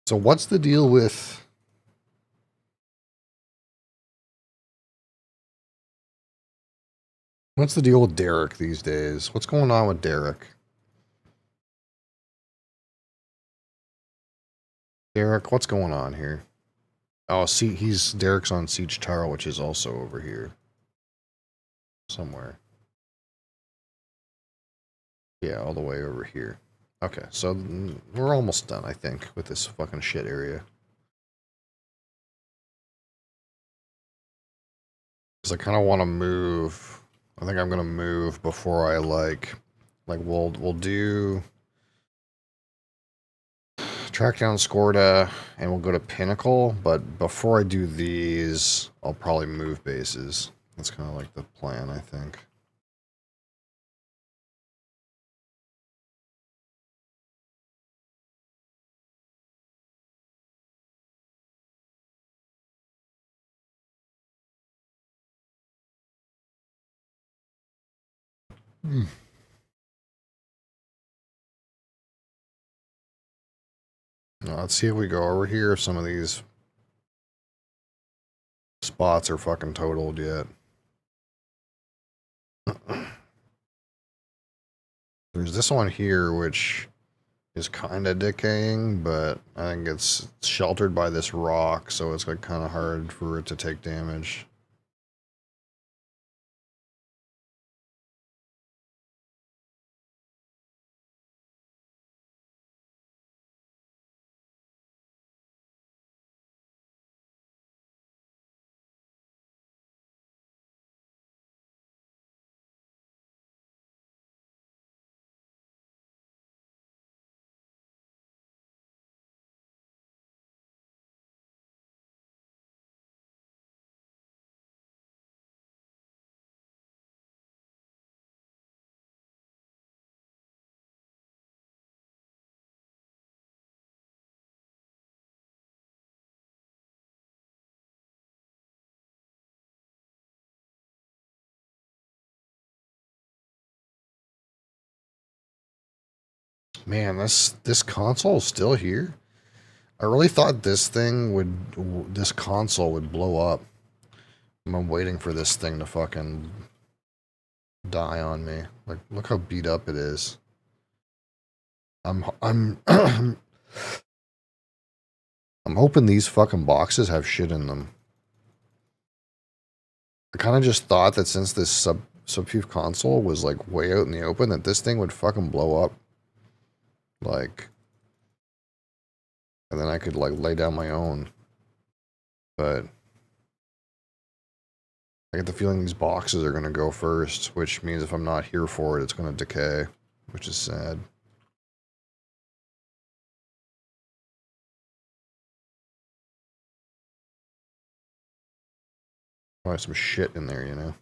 So what's the deal with... What's the deal with Derek these days? What's going on with Derek? Derek, what's going on here? Oh, see, Derek's on Siege Tower, which is also over here. Somewhere. Yeah, all the way over here. Okay, so we're almost done, I think, with this fucking shit area. Because I kind of want to move. I think I'm going to move before I, like we'll do... Track down Skorda, and we'll go to Pinnacle, but before I do these, I'll probably move bases. That's kind of like the plan, I think. Now, let's see if we go over here if some of these spots are fucking totaled yet. There's this one here, which is kind of decaying, but I think it's sheltered by this rock, so it's like kind of hard for it to take damage. Man, this console is still here. I really thought this console would blow up. I'm waiting for this thing to fucking die on me. Like, look how beat up it is. I'm I'm hoping these fucking boxes have shit in them. I kind of just thought that since this subfuse console was like way out in the open, that this thing would fucking blow up. Like, and then I could like lay down my own. But I get the feeling these boxes are going to go first, which means if I'm not here for it, it's going to decay, which is sad. Probably some shit in there, you know?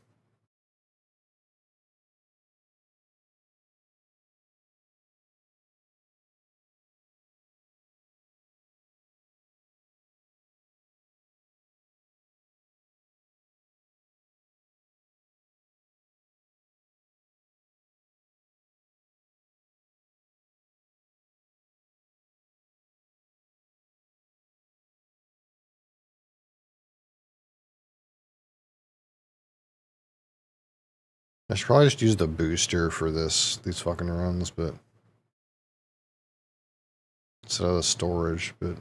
I should probably just use the booster for these fucking runs, but instead of the storage, but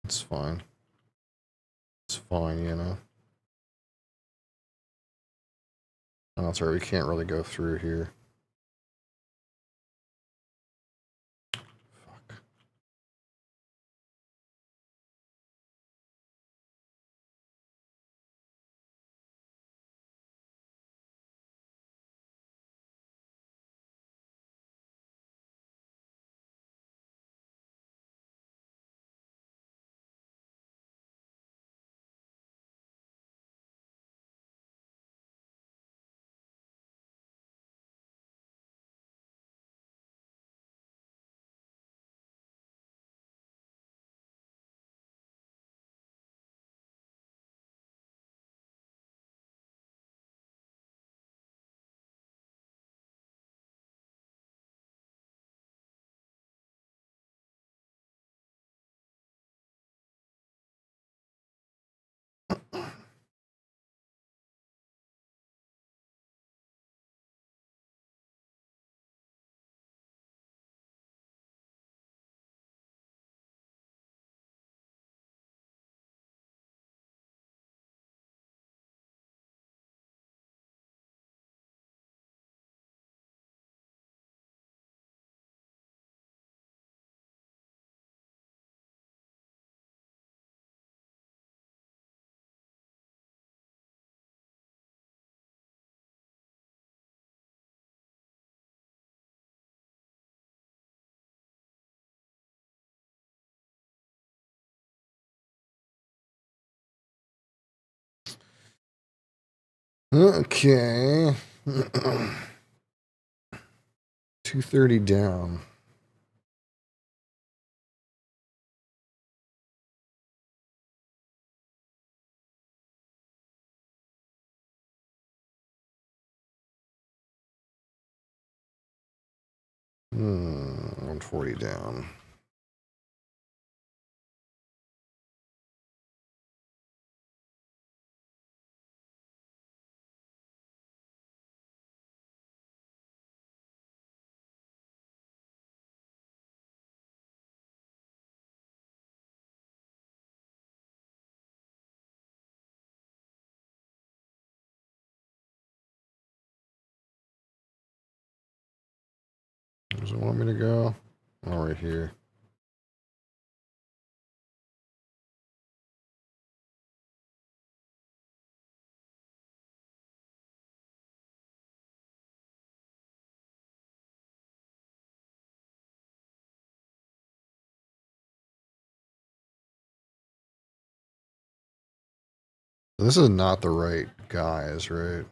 it's fine. It's fine, you know. Oh, that's right, we can't really go through here. Fuck. Okay. 230 down. Hmm, 140 down. Does it want me to go? Oh, right here. This is not the right guys, right?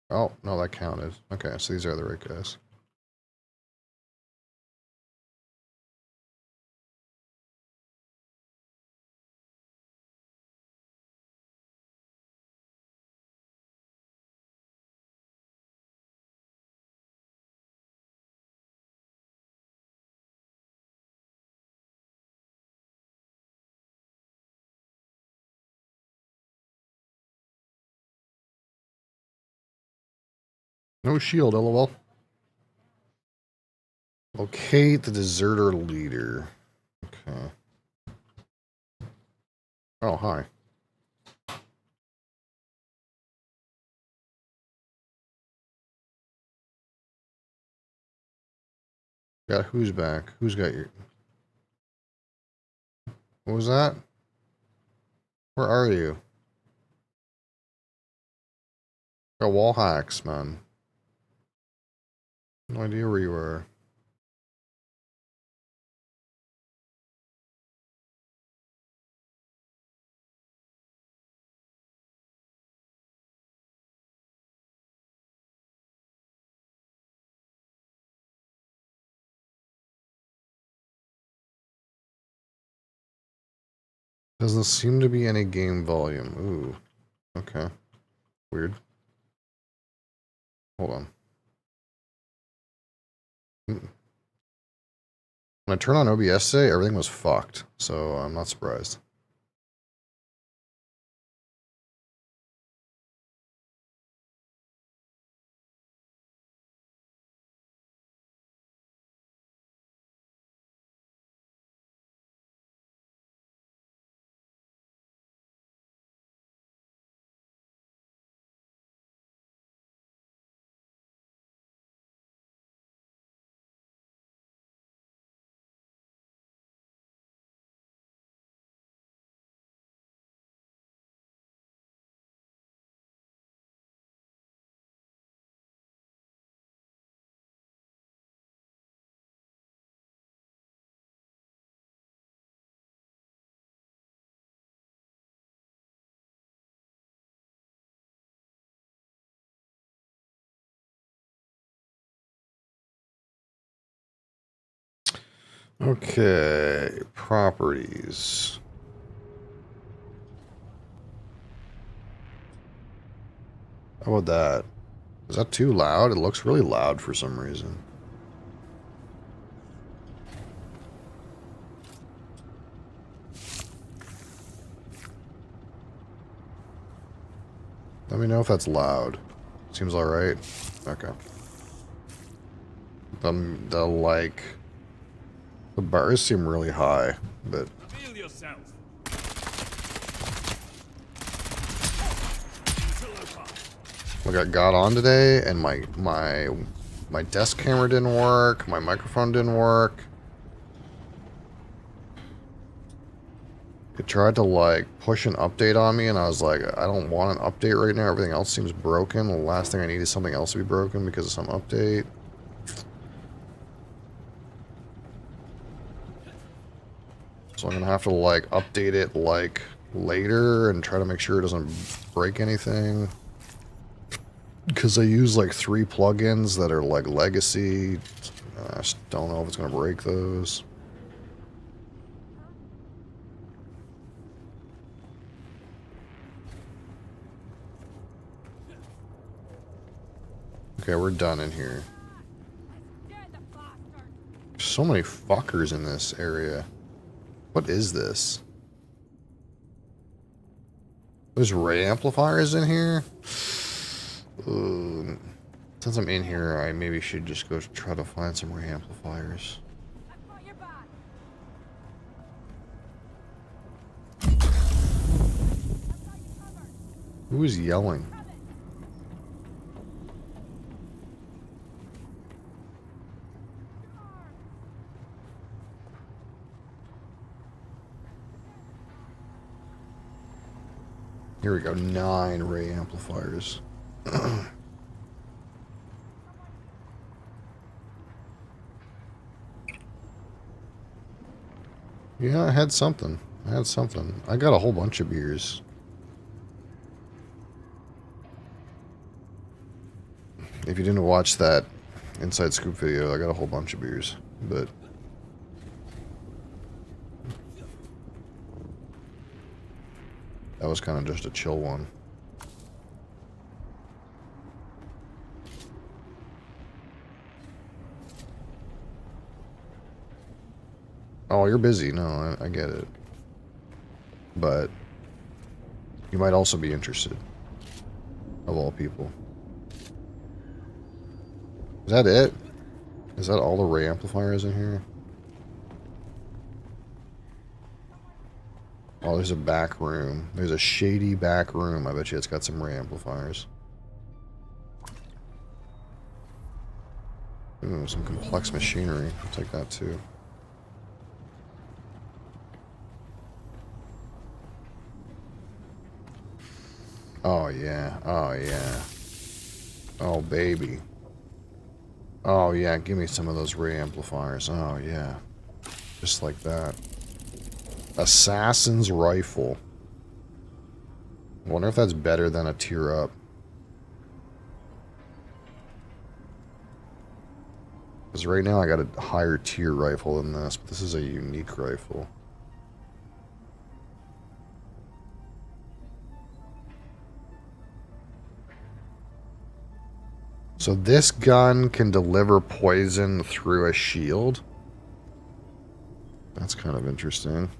Oh, no, that counted. Okay, so these are the right guys. No shield, lol. Locate the deserter leader. Okay. Oh, hi. Got who's back? Who's got your... What was that? Where are you? Got wall hacks, man. No idea where you are. Doesn't seem to be any game volume. Ooh. Okay. Weird. Hold on. When I turned on OBS today, everything was fucked. So I'm not surprised. Okay, properties. How about that? Is that too loud? It looks really loud for some reason. Let me know if that's loud. Seems alright. Okay. The bars seem really high, but... Feel yourself. Look, I got on today, and my desk camera didn't work, my microphone didn't work. It tried to, like, push an update on me, and I was like, I don't want an update right now. Everything else seems broken. The last thing I need is something else to be broken because of some update. So I'm gonna have to, like, update it, like, later and try to make sure it doesn't break anything. Because I use, like, 3 plugins that are, like, legacy. I just don't know if it's gonna break those. Okay, we're done in here. There's so many fuckers in this area. What is this? There's ray amplifiers in here? Since I'm in here, I maybe should just go try to find some ray amplifiers. Who is yelling? Here we go, 9 ray amplifiers. Yeah, I had something. I got a whole bunch of beers. If you didn't watch that Inside Scoop video, I got a whole bunch of beers. But that was kind of just a chill one. Oh, you're busy. No, I get it. But you might also be interested. Of all people. Is that it? Is that all the ray amplifiers in here? Oh, there's a back room. There's a shady back room. I bet you it's got some ray amplifiers. Some complex machinery. I'll take that too. Oh yeah. Oh yeah. Oh baby. Oh yeah, give me some of those ray amplifiers. Oh yeah. Just like that. Assassin's Rifle. I wonder if that's better than a tier up. Because right now I got a higher tier rifle than this, but this is a unique rifle. So this gun can deliver poison through a shield. That's kind of interesting.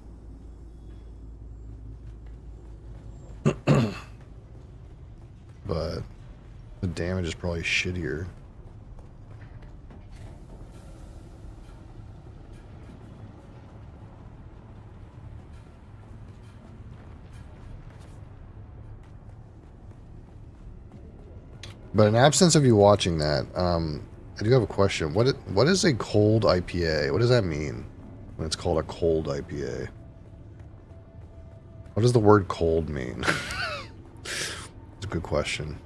But the damage is probably shittier. But in absence of you watching that, I do have a question. What is a cold IPA? What does that mean when it's called a cold IPA? What does the word cold mean? It's a good question.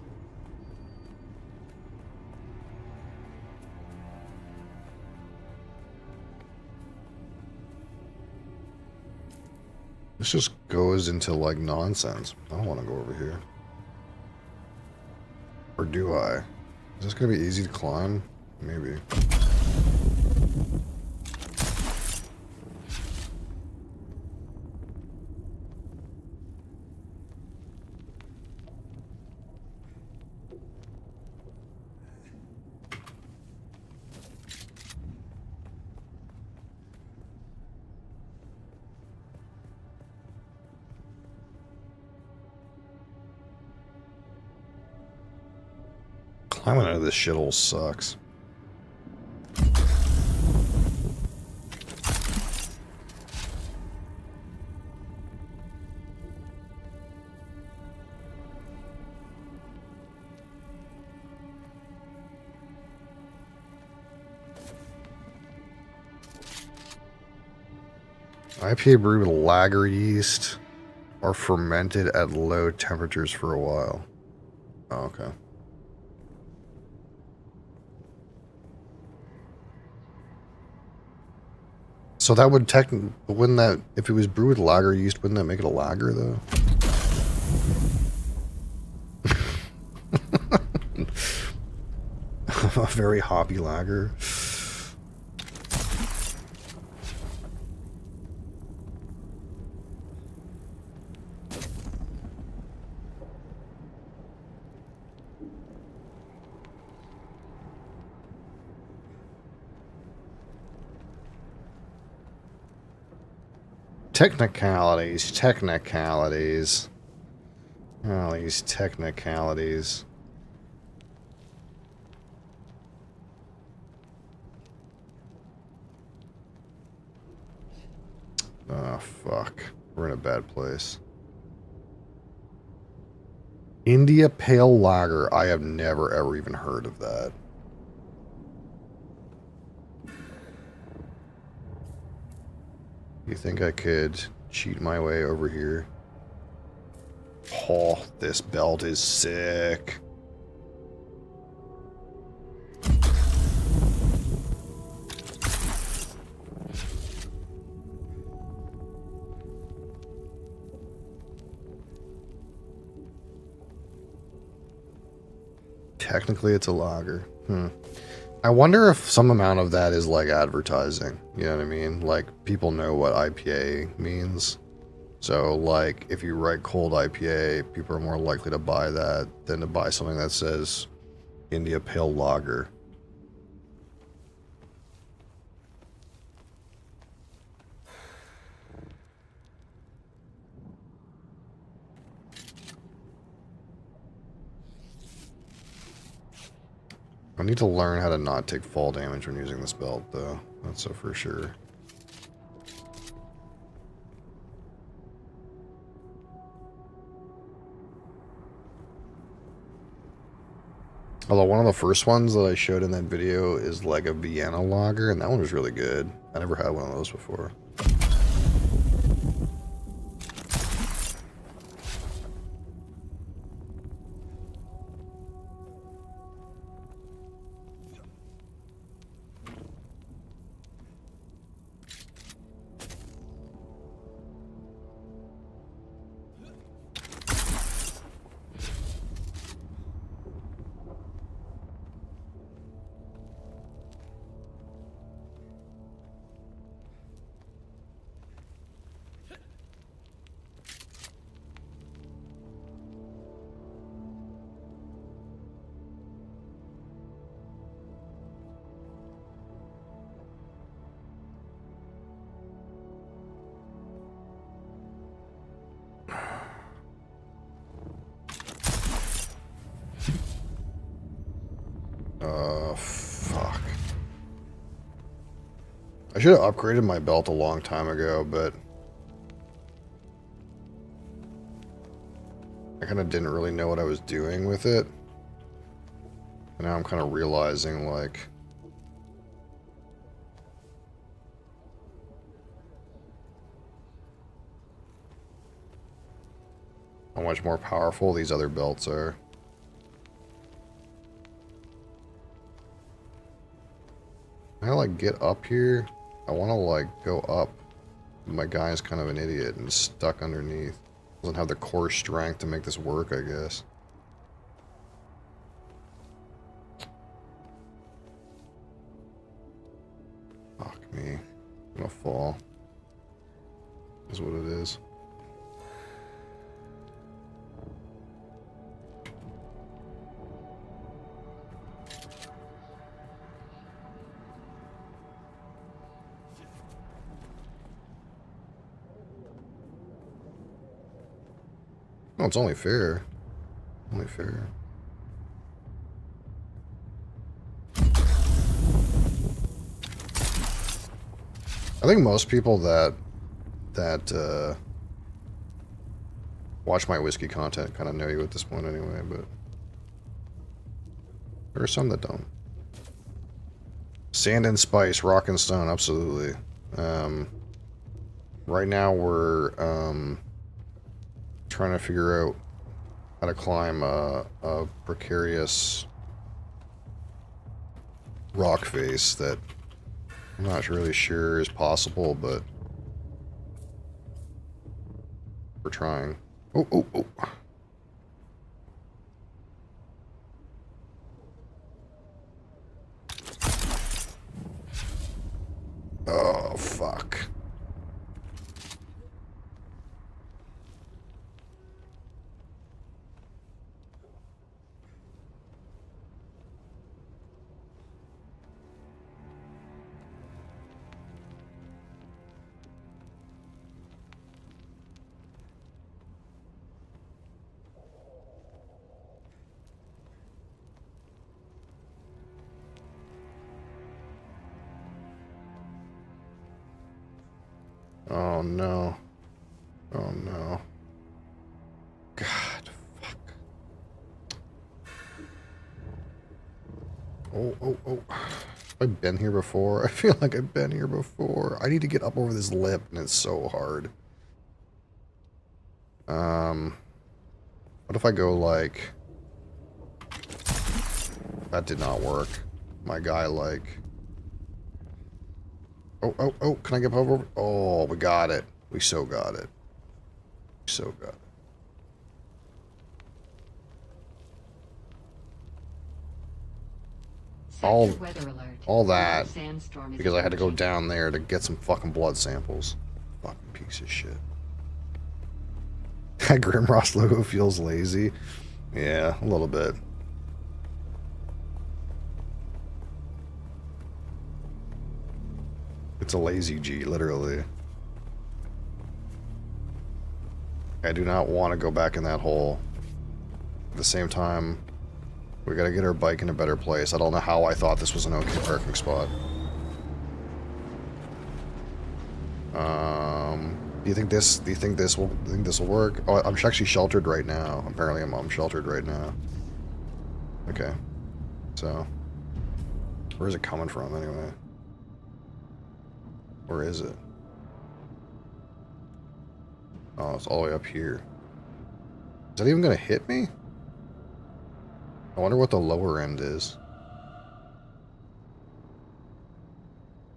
This just goes into like nonsense. I don't want to go over here. Or do I? Is this going to be easy to climb? Maybe. Climbing out of this shithole sucks. IPA brewed with lager yeast are fermented at low temperatures for a while. Oh, okay. So that would wouldn't that, if it was brewed with lager yeast, wouldn't that make it a lager though? A very hoppy lager. Technicalities. Oh, these technicalities. Oh, fuck. We're in a bad place. India Pale Lager. I have never, ever even heard of that. You think I could cheat my way over here? Oh, this belt is sick. Technically, it's a lager. I wonder if some amount of that is like advertising. You know what I mean? Like, people know what IPA means. So, like, if you write cold IPA, people are more likely to buy that than to buy something that says India Pale Lager. I need to learn how to not take fall damage when using this belt, though. That's so for sure. Although one of the first ones that I showed in that video is like a Vienna lager, and that one was really good. I never had one of those before. Fuck. I should have upgraded my belt a long time ago, but I kind of didn't really know what I was doing with it. And now I'm kind of realizing, like, how much more powerful these other belts are. Can I, like, get up here? I want to, like, go up. My guy's kind of an idiot and stuck underneath. Doesn't have the core strength to make this work, I guess. Fuck me. I'm gonna fall. Is what it is. No, it's only fair. Only fair. I think most people that watch my whiskey content kind of know you at this point anyway, but there are some that don't. Sand and spice, rock and stone, absolutely. Right now we're trying to figure out how to climb a precarious rock face that I'm not really sure is possible, but we're trying. Oh, oh, oh. Oh, fuck. Oh no. Oh no. God, fuck. Oh, oh, oh. Have I been here before? I feel like I've been here before. I need to get up over this lip, and it's so hard. What if I go like... That did not work. My guy like... Oh, oh, oh, can I get over? Oh, we got it. We so got it. We so got it. All that because I had to go down there to get some fucking blood samples. Fucking piece of shit. That Grimross logo feels lazy. Yeah, a little bit. It's a lazy G, literally. I do not want to go back in that hole. At the same time, we gotta get our bike in a better place. I don't know how I thought this was an okay parking spot. Do you think this will work? Oh, I'm actually sheltered right now. Apparently I'm sheltered right now. Okay. So, where is it coming from anyway? Where is it? Oh, it's all the way up here. Is that even going to hit me? I wonder what the lower end is.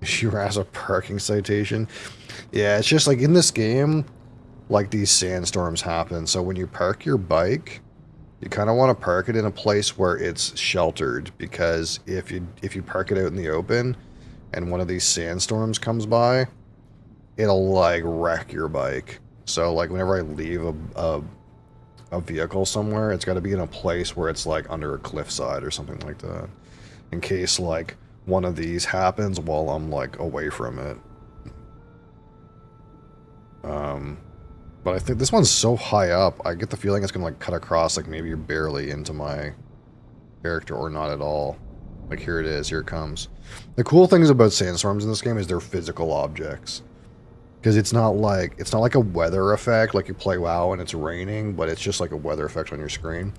You has a parking citation. Yeah, it's just like in this game, like these sandstorms happen. So when you park your bike, you kind of want to park it in a place where it's sheltered, because if you park it out in the open and one of these sandstorms comes by, it'll like wreck your bike. So like whenever I leave a vehicle somewhere, it's got to be in a place where it's like under a cliffside or something like that, in case like one of these happens while I'm like away from it. But I think this one's so high up, I get the feeling it's gonna like cut across, like maybe you're barely into my character or not at all. Like here it is, here it comes. The cool things about sandstorms in this game is they're physical objects. Because it's not like a weather effect like you play WoW and it's raining, but it's just like a weather effect on your screen.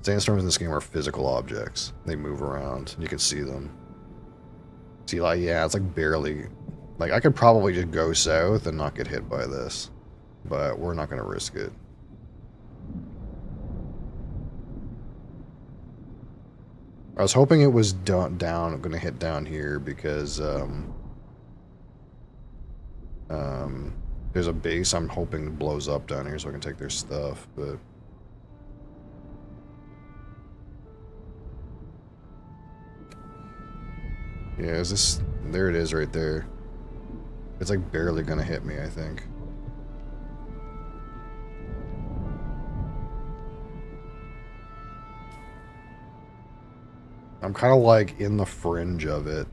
Sandstorms in this game are physical objects. They move around. You can see them. See, like, yeah, it's like barely... Like, I could probably just go south and not get hit by this. But we're not going to risk it. I was hoping it was down, going to hit down here because... there's a base I'm hoping blows up down here so I can take their stuff, but... Yeah, is this... There it is right there. It's like barely gonna hit me, I think. I'm kind of like in the fringe of it.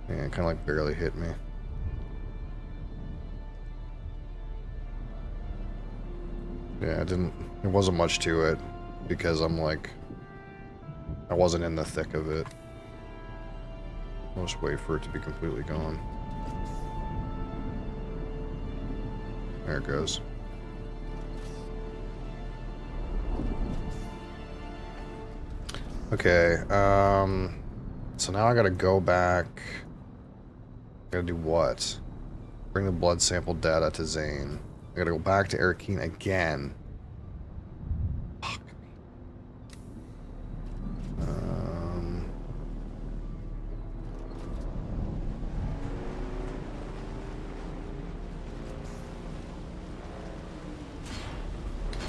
Yeah, it kind of like barely hit me. Yeah, it wasn't much to it, because I'm like, I wasn't in the thick of it. I'll just wait for it to be completely gone. There it goes. Okay, so now I gotta go back. Gotta do what? Bring the blood sample data to Zane. I gotta go back to Arakeen again. Fuck me.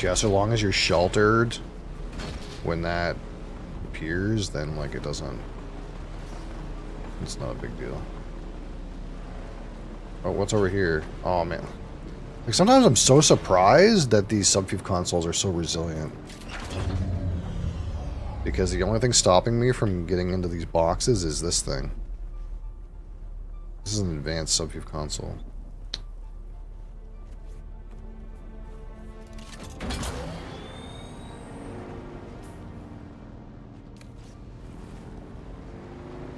Yeah, so long as you're sheltered when that appears, then like it doesn't... It's not a big deal. Oh, what's over here? Oh man. Like, sometimes I'm so surprised that these Subfuve consoles are so resilient. Because the only thing stopping me from getting into these boxes is this thing. This is an advanced Subfuve console.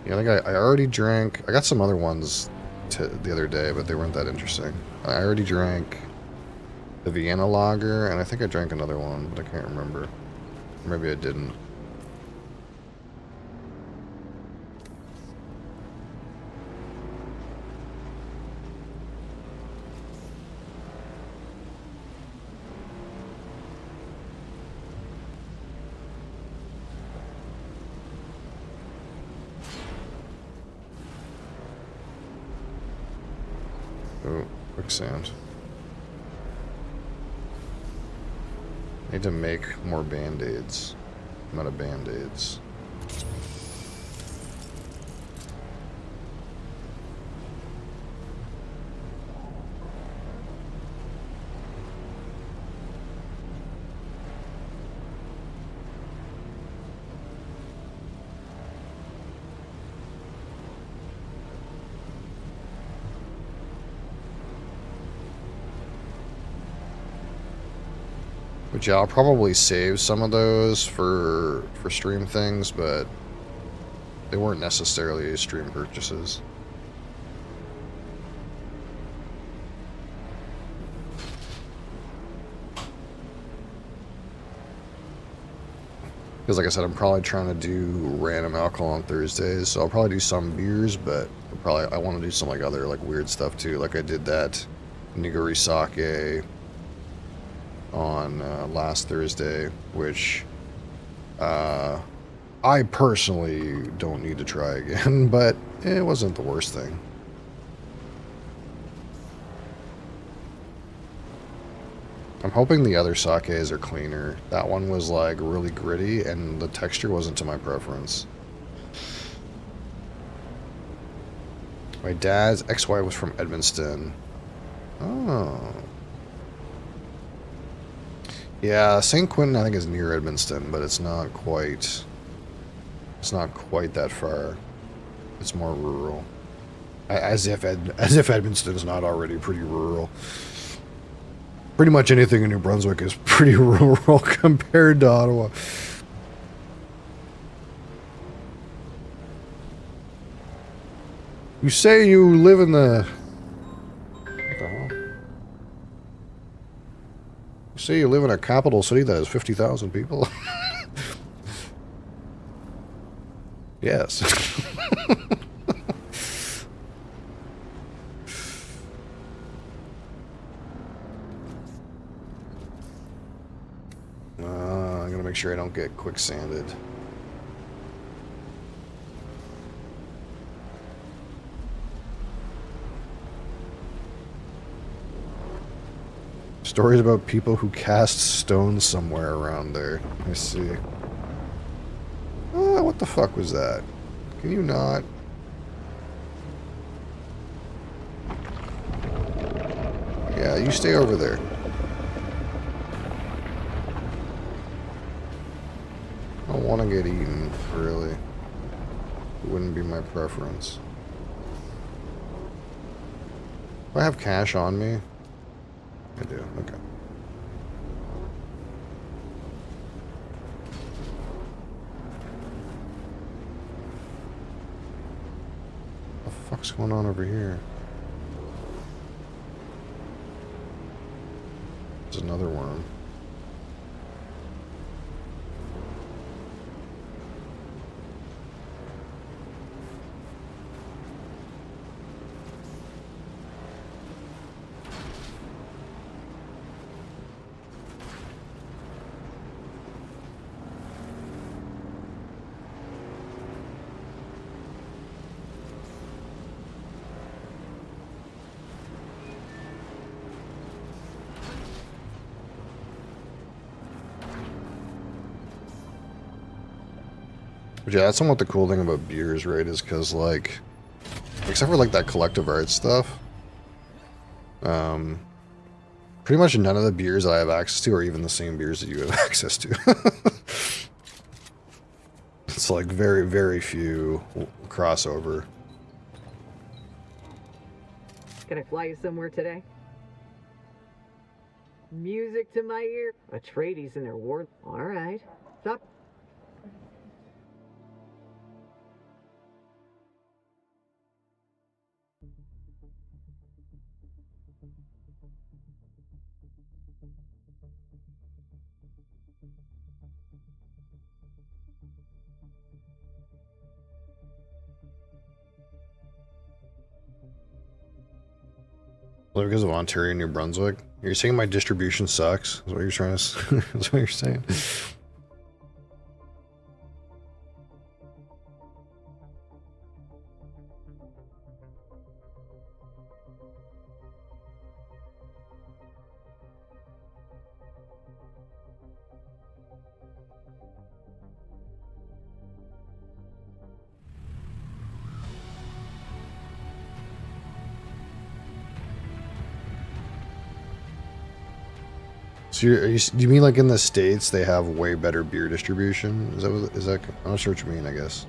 Yeah, I think I already drank... I got some other ones the other day, but they weren't that interesting. I already drank the Vienna Lager, and I think I drank another one, but I can't remember. Or maybe I didn't. Oh, quicksand. Need to make more band-aids. I'm out of band-aids. But yeah, I'll probably save some of those for stream things, but they weren't necessarily stream purchases. Because like I said, I'm probably trying to do random alcohol on Thursdays, so I'll probably do some beers, but I want to do some like other like weird stuff too. Like I did that nigiri sake on last Thursday, which I personally don't need to try again, but it wasn't the worst thing. I'm hoping the other sakes are cleaner. That one was like really gritty and the texture wasn't to my preference. My dad's ex-wife was from Edmonton. Oh. Yeah, St. Quentin I think is near Edmonton, but it's not quite that far. It's more rural. As if Edmonton is not already pretty rural. Pretty much anything in New Brunswick is pretty rural compared to Ottawa. You say you live in the... What the hell? You say you live in a capital city that has 50,000 people? Yes. I'm gonna make sure I don't get quicksanded. Stories about people who cast stones somewhere around there. I see. What the fuck was that? Can you not? Yeah, you stay over there. I don't want to get eaten, really. It wouldn't be my preference. Do I have cash on me? I do, okay. What the fuck's going on over here? There's another worm. But yeah, that's somewhat the cool thing about beers, right? Is because, like, except for, like, that collective art stuff, pretty much none of the beers that I have access to are even the same beers that you have access to. It's, like, very, very few crossover. Can I fly you somewhere today? Music to my ear? Atreides in their war. All right. Stop. Because of Ontario and New Brunswick? You're saying my distribution sucks? Is what you're trying to is what you're saying? So do you mean like in the States they have way better beer distribution? Is that I'm not sure what you mean, I guess.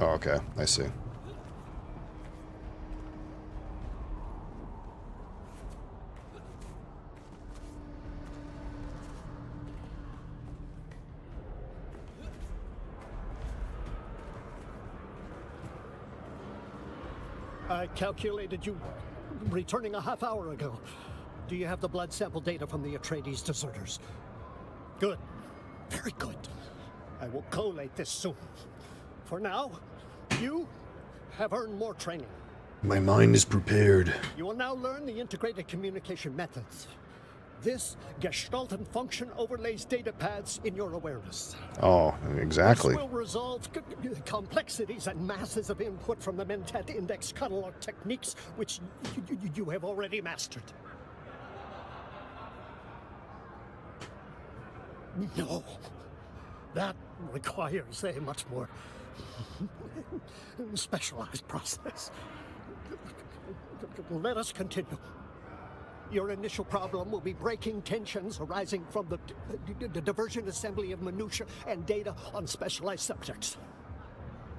Oh, okay. I see. I calculated you returning a half hour ago. Do you have the blood sample data from the Atreides deserters? Good. Very good. I will collate this soon. For now, you have earned more training. My mind is prepared. You will now learn the integrated communication methods. This Gestalt and function overlays data pads in your awareness. Oh, exactly. This will resolve complexities and masses of input from the Mentat index catalog techniques, which you have already mastered. No, that requires a much more specialized process. Let us continue. Your initial problem will be breaking tensions arising from the diversion assembly of minutiae and data on specialized subjects.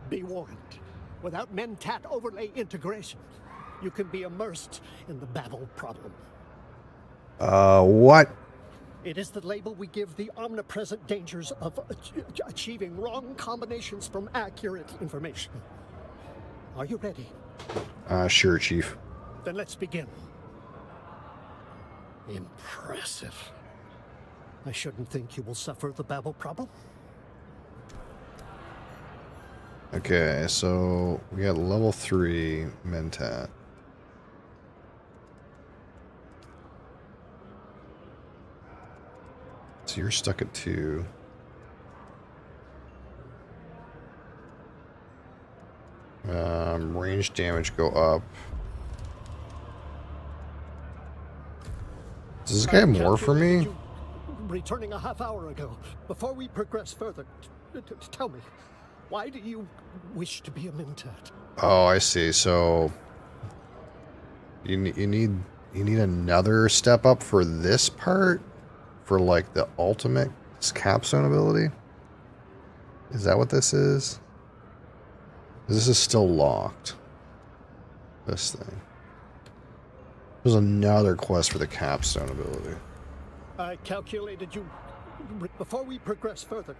Be warned, without Mentat overlay integration, you can be immersed in the Babel problem. What? It is the label we give the omnipresent dangers of achieving wrong combinations from accurate information. Are you ready? Sure, Chief. Then let's begin. Impressive. I shouldn't think you will suffer the Babel problem. Okay, so we got level 3 Mentat. So you're stuck at 2. Range damage go up. Does this guy have more for me? Returning a half hour ago. Before we progress further, tell me, why do you wish to be a Mentat? Oh, I see. So you need another step up for this part, for like the ultimate capstone ability. Is that what this is? This is still locked. This thing. There's another quest for the capstone ability. I calculated you. Before we progress further,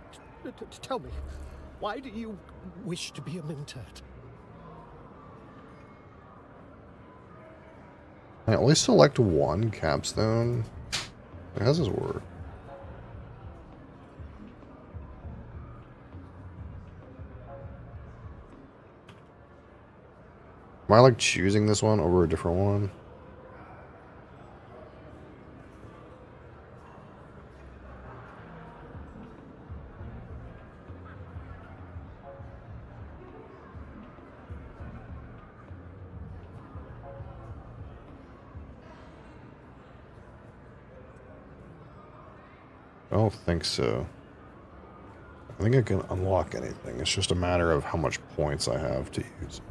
tell me, why do you wish to be a Mentat? I only select one capstone. How does this work? Am I like choosing this one over a different one? I don't think so. I think I can unlock anything. It's just a matter of how much points I have to use.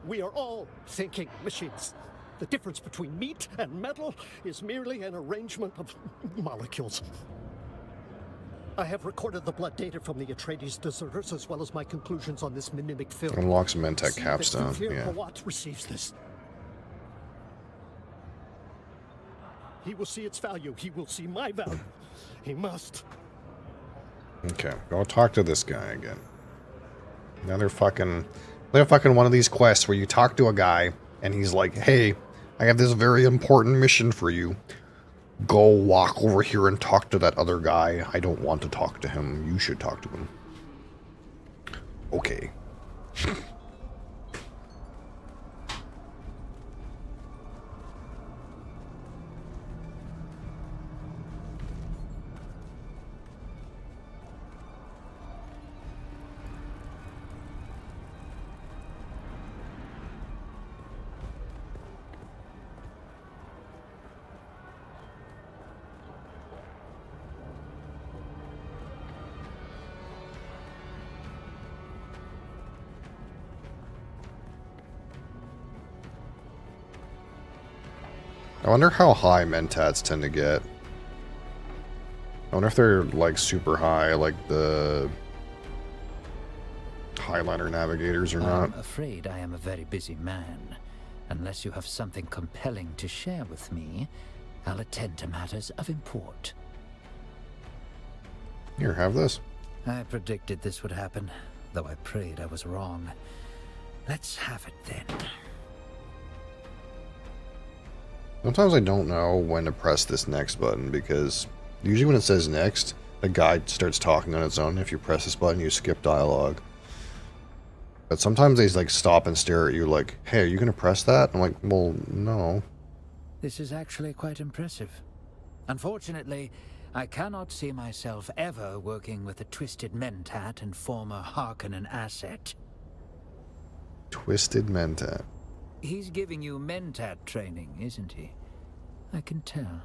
We are all thinking machines. The difference between meat and metal is merely an arrangement of molecules. I have recorded the blood data from the Atreides deserters, as well as my conclusions on this mnemic film. Unlocks Mentat capstone. Yeah. What receives this? He will see its value. He will see my value. He must. Okay, go talk to this guy again. Another fucking one of these quests where you talk to a guy and he's like, "Hey, I have this very important mission for you. Go walk over here and talk to that other guy. I don't want to talk to him. You should talk to him." Okay. I wonder how high Mentats tend to get. I wonder if they're like super high, like the Highlander navigators or not. I'm afraid I am a very busy man. Unless you have something compelling to share with me, I'll attend to matters of import. Here, have this. I predicted this would happen, though I prayed I was wrong. Let's have it then. Sometimes I don't know when to press this next button, because usually when it says next, the guide starts talking on its own. If you press this button, you skip dialogue. But sometimes they like stop and stare at you like, hey, are you going to press that? I'm like, well, no. This is actually quite impressive. Unfortunately, I cannot see myself ever working with a twisted Mentat and former Harkonnen asset. Twisted Mentat. He's giving you Mentat training, isn't he? I can tell.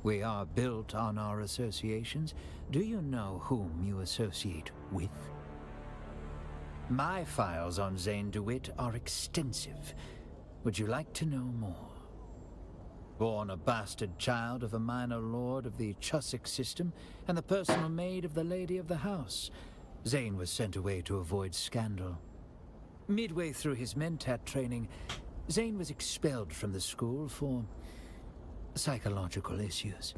We are built on our associations. Do you know whom you associate with? My files on Zane DeWitt are extensive. Would you like to know more? Born a bastard child of a minor lord of the Chussock system and the personal maid of the lady of the house, Zane was sent away to avoid scandal. Midway through his Mentat training, Zane was expelled from the school for psychological issues.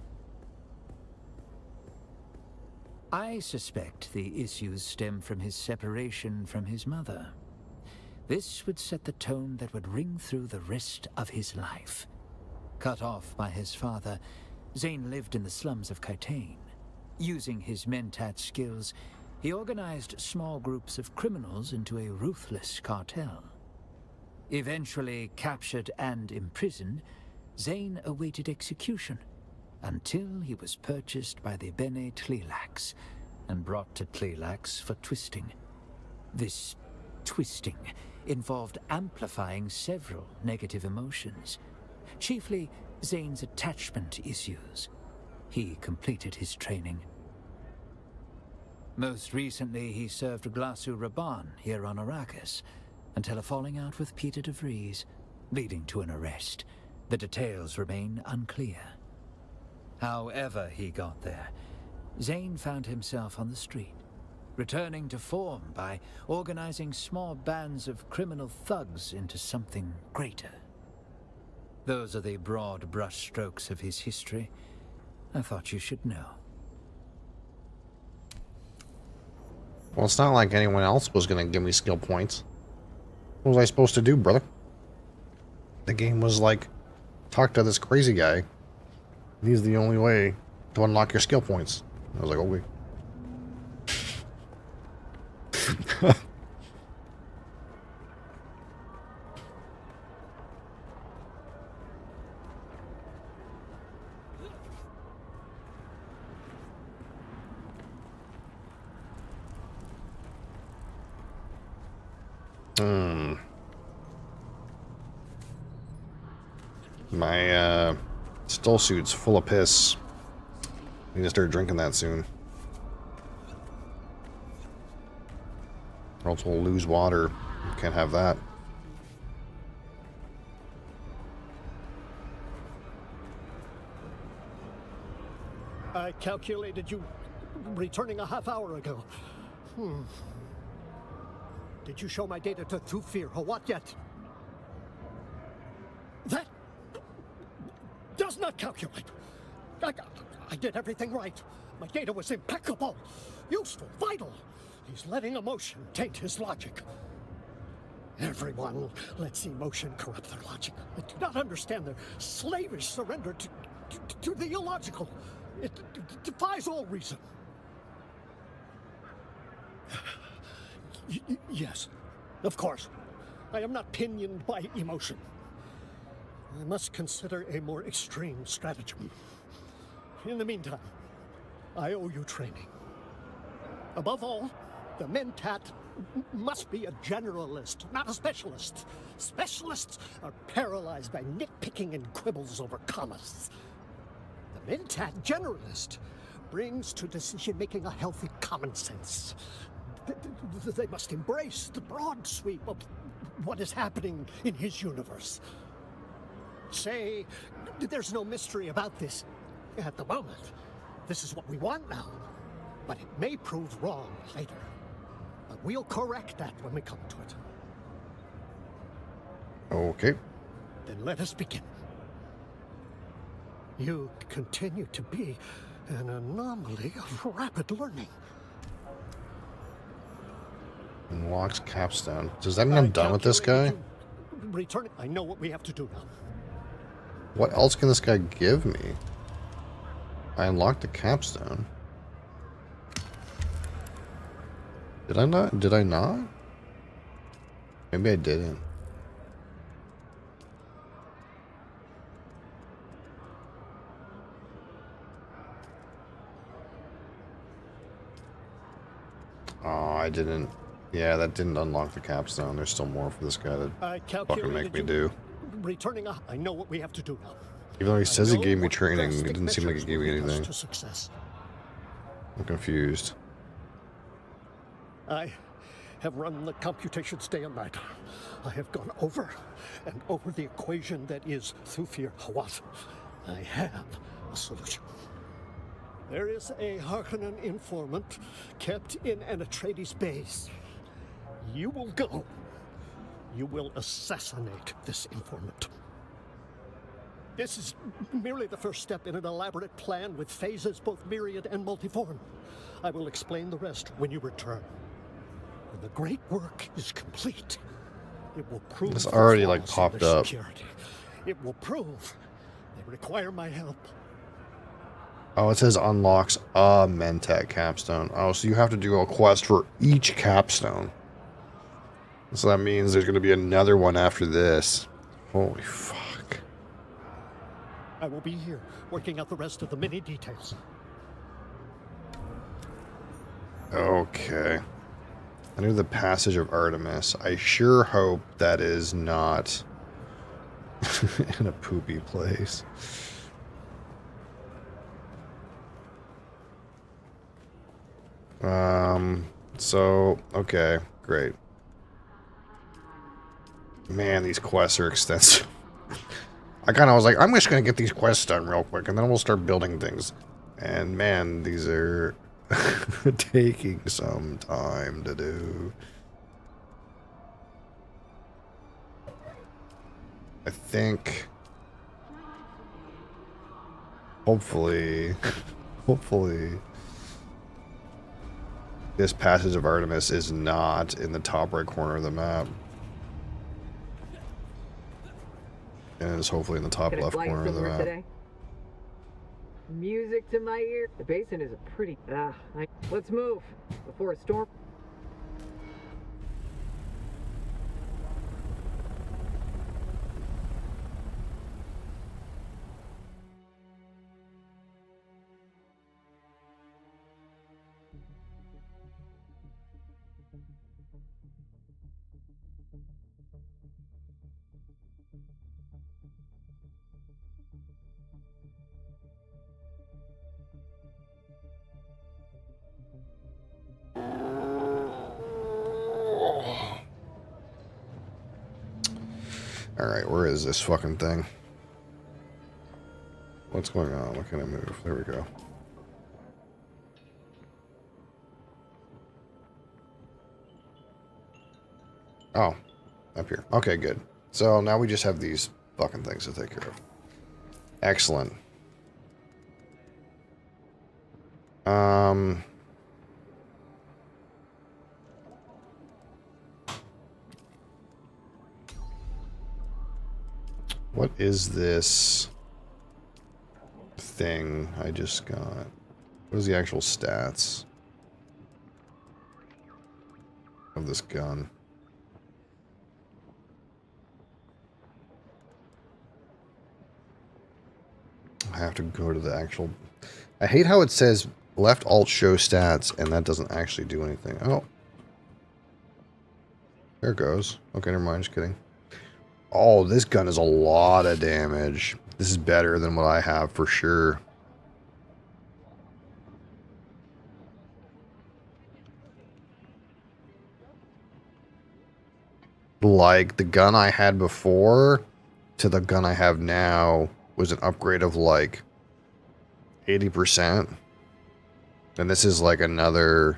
I suspect the issues stem from his separation from his mother. This would set the tone that would ring through the rest of his life. Cut off by his father, Zane lived in the slums of Kitane. Using his Mentat skills, he organized small groups of criminals into a ruthless cartel. Eventually captured and imprisoned, Zane awaited execution until he was purchased by the Bene Tleilax and brought to Tleilax for twisting. This twisting involved amplifying several negative emotions, chiefly Zane's attachment issues. He completed his training. Most recently, he served Glasu Raban here on Arrakis, until a falling out with Peter de Vries, leading to an arrest. The details remain unclear. However he got there, Zane found himself on the street, returning to form by organizing small bands of criminal thugs into something greater. Those are the broad brushstrokes of his history. I thought you should know. Well, it's not like anyone else was going to give me skill points. What was I supposed to do, brother? The game was like, talk to this crazy guy. He's the only way to unlock your skill points. I was like, okay. My still suit's full of piss. I need to start drinking that soon. Or else we'll lose water. Can't have that. I calculated you returning a half hour ago. Did you show my data to Thufir or what yet? That does not calculate. I did everything right. My data was impeccable, useful, vital. He's letting emotion taint his logic. Everyone lets emotion corrupt their logic. I do not understand their slavish surrender to the illogical. It defies all reason. Yes, of course. I am not pinioned by emotion. I must consider a more extreme stratagem. In the meantime, I owe you training. Above all, the Mentat must be a generalist, not a specialist. Specialists are paralyzed by nitpicking and quibbles over commas. The Mentat generalist brings to decision-making a healthy common sense. They must embrace the broad sweep of what is happening in his universe. Say, there's no mystery about this at the moment. This is what we want now, but it may prove wrong later. But we'll correct that when we come to it. Okay. Then let us begin. You continue to be An anomaly of rapid learning. Unlocks capstone. Does that mean I'm done with this guy? Return. I know what we have to do now. What else can this guy give me? I unlocked the capstone. Did I not? Did I not? Maybe I didn't. Oh, I didn't. Yeah, that didn't unlock the capstone. There's still more for this guy to fucking make me do. Returning. I know what we have to do now. Even though he says he gave me training, it didn't seem like he gave me anything. To success. I'm confused. I have run the computations day and night. I have gone over and over the equation that is Thufir Hawat. I have a solution. There is a Harkonnen informant kept in an Atreides base. You will go. You will assassinate this informant. This is merely the first step in an elaborate plan with phases both myriad and multiform. I will explain the rest when you return. When the great work is complete, it will prove it's already like flaws in popped their up. security. It will prove they require my help. Oh, it says unlocks a Mentat capstone. Oh, so you have to do a quest for each capstone. So that means there's going to be another one after this. Holy fuck. I will be here, working out the rest of the many details. Okay. Under the Passage of Artemis. I sure hope that is not in a poopy place. So, okay, great. Man, these quests are extensive. I kind of was like, I'm just going to get these quests done real quick, and then we'll start building things. And man, these are taking some time to do. I think... Hopefully... this Passage of Artemis is not in the top right corner of the map. And it's hopefully in the top left corner of the map. Today? Music to my ear. The basin is a pretty... let's move before a storm... Alright, where is this fucking thing? What's going on? What can I move? There we go. Oh, up here. Okay, good. So now we just have these fucking things to take care of. Excellent. What is this thing I just got? What is the actual stats of this gun? I have to go to the actual... I hate how it says left alt show stats and that doesn't actually do anything. Oh. There it goes. Okay, never mind, just kidding. Oh, this gun is a lot of damage. This is better than what I have for sure. Like, the gun I had before to the gun I have now was an upgrade of like 80%. And this is like another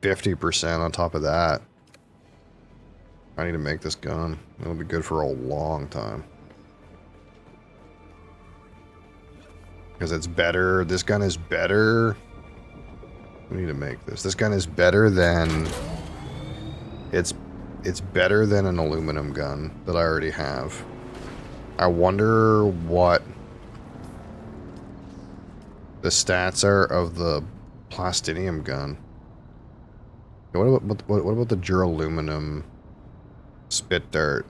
50% on top of that. I need to make this gun. It'll be good for a long time. Because it's better. This gun is better. We need to make this. This gun is better than... It's better than an aluminum gun that I already have. I wonder what the stats are of the plastinium gun. What about the duraluminum spit dart?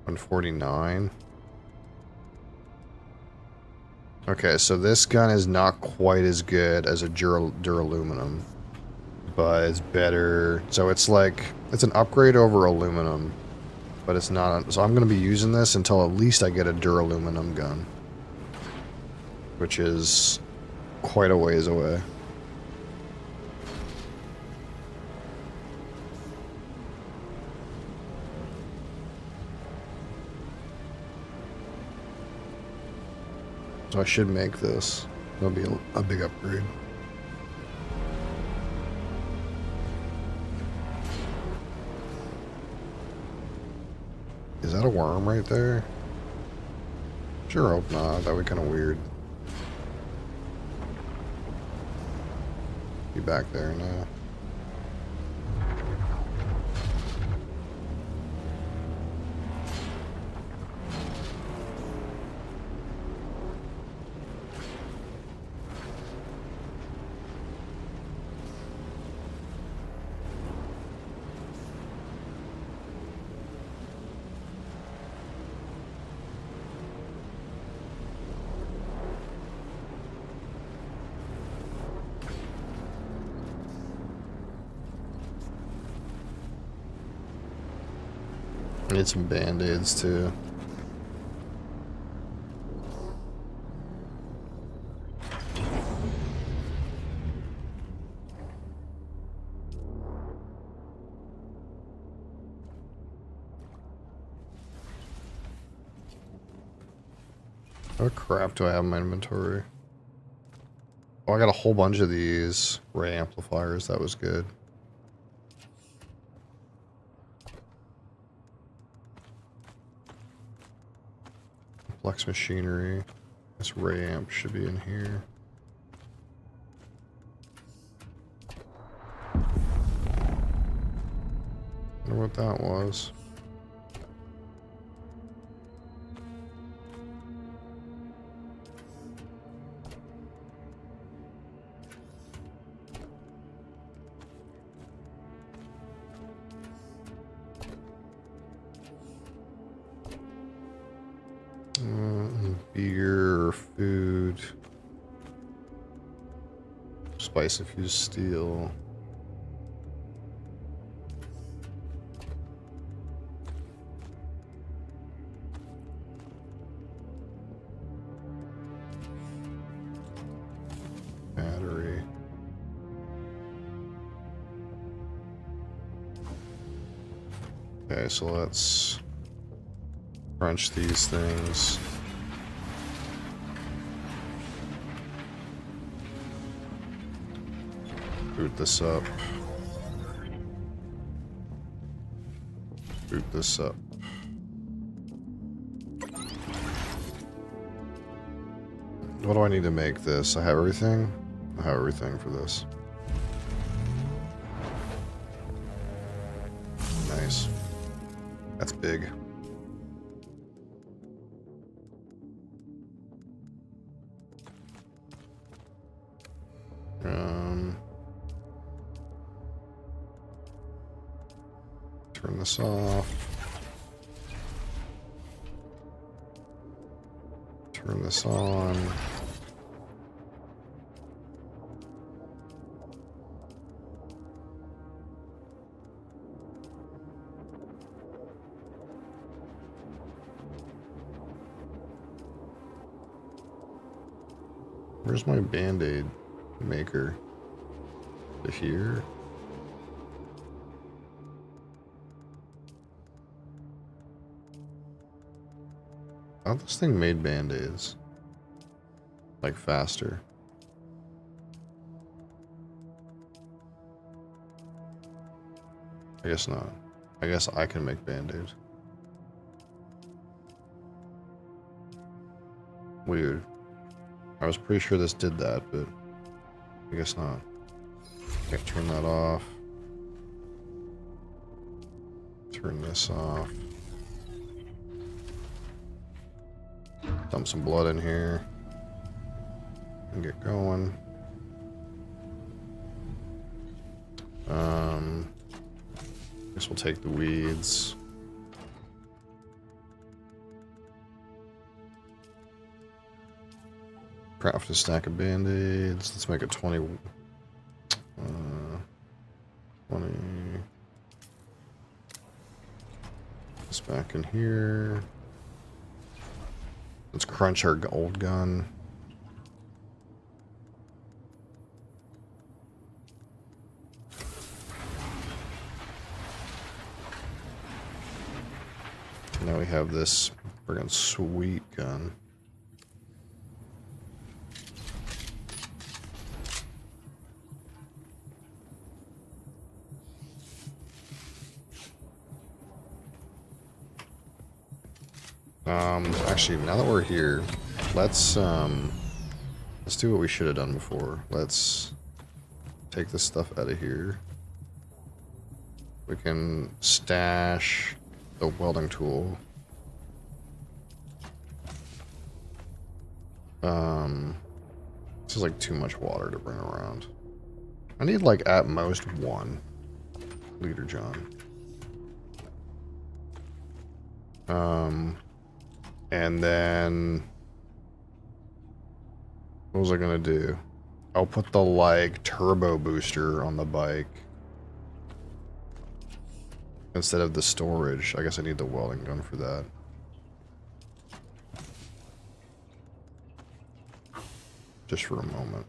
149. Okay, so this gun is not quite as good as a duraluminum, but it's better. So it's like, it's an upgrade over aluminum, but it's not. So I'm going to be using this until at least I get a duraluminum gun, which is quite a ways away. So I should make this. That'll be a big upgrade. Is that a worm right there? Sure hope not. That would be kind of weird. Be back there now. Need some band-aids too. What crap do I have in my inventory? Oh, I got a whole bunch of these ray amplifiers. That was good. Flex machinery. This ray amp should be in here. Wonder what that was. Beer or food. Spice infused steel. Battery. Okay, so let's crunch these things. Boot this up. Boot this up. What do I need to make this? I have everything? I have everything for this. Nice. That's big. Turn this off. Turn this on. Where's my Band-Aid maker? To here? I thought this thing made Band-Aids. Like faster. I guess not. I guess I can make Band-Aids. Weird. I was pretty sure this did that, but I guess not. Okay, turn that off. Turn this off. Dump some blood in here. And get going. Guess we'll take the weeds. Craft a stack of band-aids. Let's make it 20. 20. This back in here. Let's crunch our old gun. Now we have this friggin' sweet gun. Actually, now that we're here, let's do what we should have done before. Let's take this stuff out of here. We can stash the welding tool. This is like too much water to bring around. I need like at most 1 liter, John. And then what was I gonna do? I'll put the like turbo booster on the bike instead of the storage. I guess I need the welding gun for that. Just for a moment.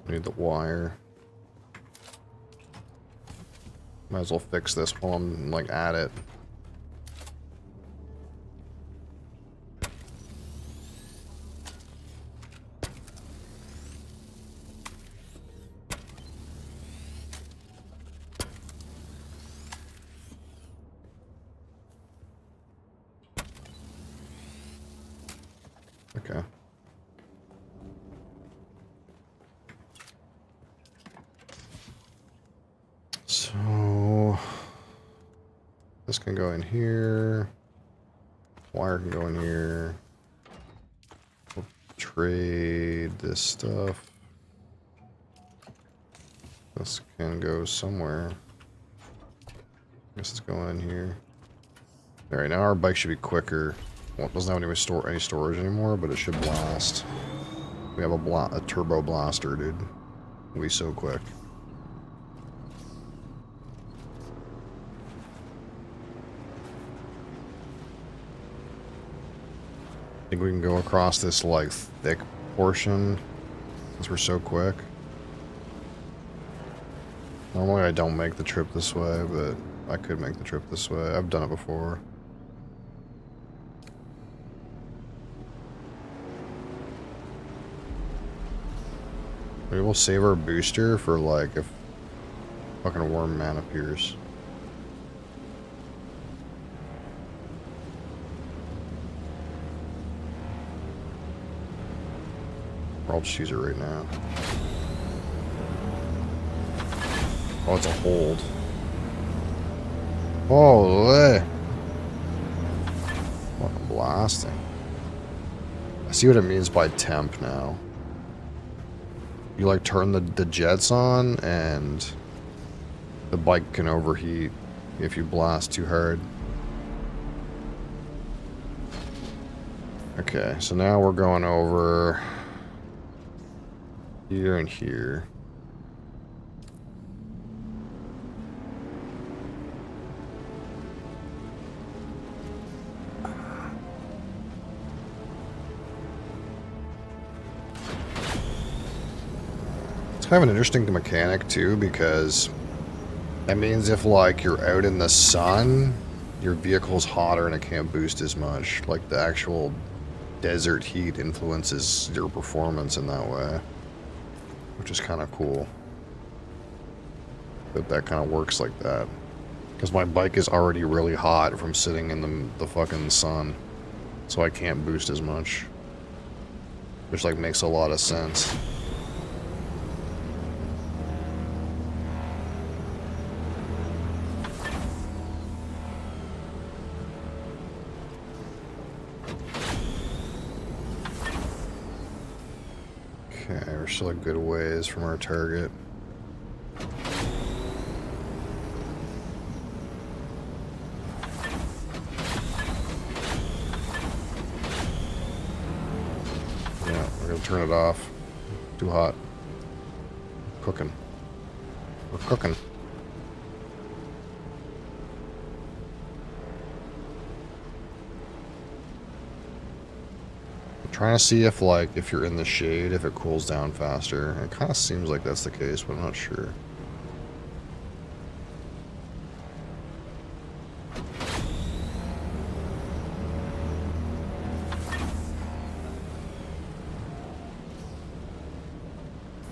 Need the wire. Might as well fix this while I'm like at it. Okay. So this can go in here. Wire can go in here. We'll trade this stuff. This can go somewhere. I guess it's going in here. Alright, now our bike should be quicker. Well, it doesn't have any storage anymore, but it should blast. We have a turbo blaster, dude. It'll be so quick. I think we can go across this like thick portion since we're so quick. Normally I don't make the trip this way, but I could make the trip this way. I've done it before. Maybe we'll save our booster for like if fucking worm man appears. Or I'll just use it right now. Oh, it's a hold. Holy! Fucking blasting. I see what it means by temp now. You like turn the jets on and the bike can overheat if you blast too hard. Okay, so now we're going over here and here. It's kind of an interesting mechanic too, because That means if, like, you're out in the sun, your vehicle's hotter and it can't boost as much. Like, the actual desert heat influences your performance in that way. Which is kind of cool. That kind of works like that. Because my bike is already really hot from sitting in the fucking sun. So I can't boost as much. Which, like, makes a lot of sense. Okay, we're still a good ways from our target. Yeah, we're gonna turn it off. Too hot. Cooking. We're cooking. Trying to see if, like, if you're in the shade, if it cools down faster. It kind of seems like that's the case, but I'm not sure.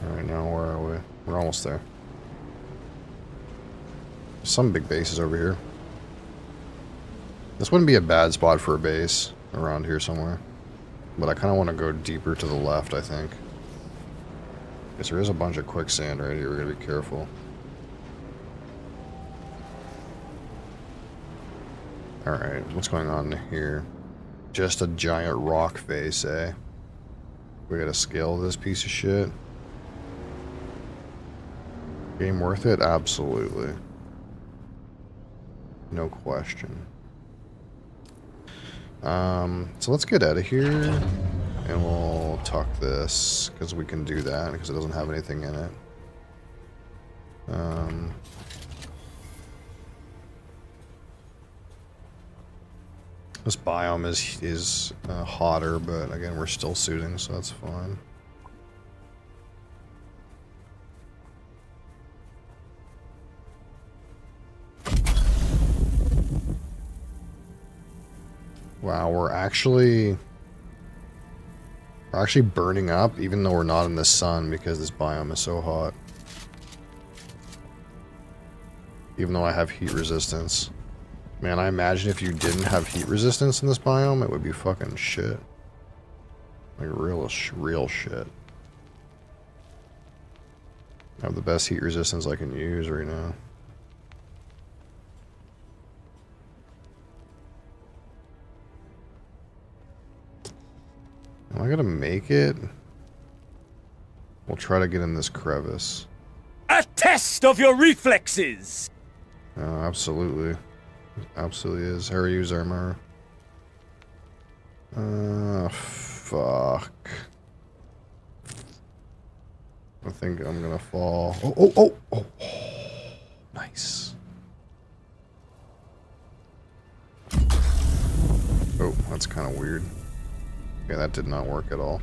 Alright, now where are we? We're almost there. There's some big bases over here. This wouldn't be a bad spot for a base around here somewhere. But I kind of want to go deeper to the left, I think. Because there is a bunch of quicksand right here. We're going to be careful. Alright, what's going on here? Just a giant rock face, eh? We gotta scale this piece of shit. Game worth it? Absolutely. No question. So let's get out of here, and we'll tuck this, because we can do that, because it doesn't have anything in it. This biome is hotter, but again, we're still suiting, so that's fine. Wow, we're actually burning up, even though we're not in the sun, because this biome is so hot. Even though I have heat resistance. Man, I imagine if you didn't have heat resistance in this biome, it would be fucking shit. Like real shit. I have the best heat resistance I can use right now. Am I gonna make it? We'll try to get in this crevice. A test of your reflexes! Oh, absolutely. Absolutely is. How are you, Zarmar? Fuck. I think I'm gonna fall. Oh. Nice. Oh, that's kind of weird. Okay, that did not work at all.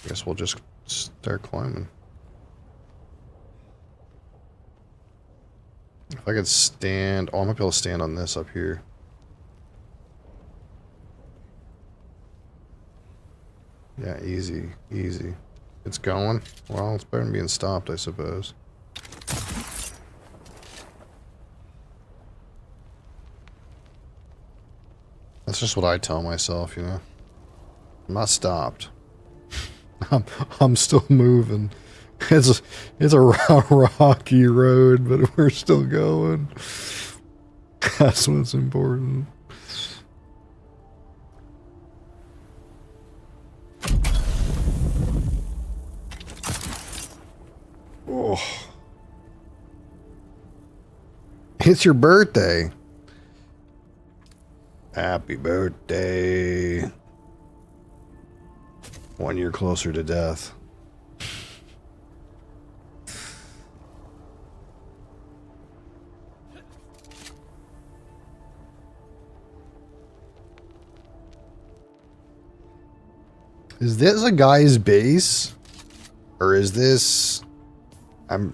Guess we'll just start climbing. If I could stand... Oh, I might be able to stand on this up here. Yeah, easy. Easy. It's going. Well, it's better than being stopped, I suppose. That's just what I tell myself, you know. I'm not stopped. I'm still moving. It's a rocky road, but we're still going. That's what's important. Oh. It's your birthday. Happy birthday. 1 year closer to death. Is this a guy's base? Or is this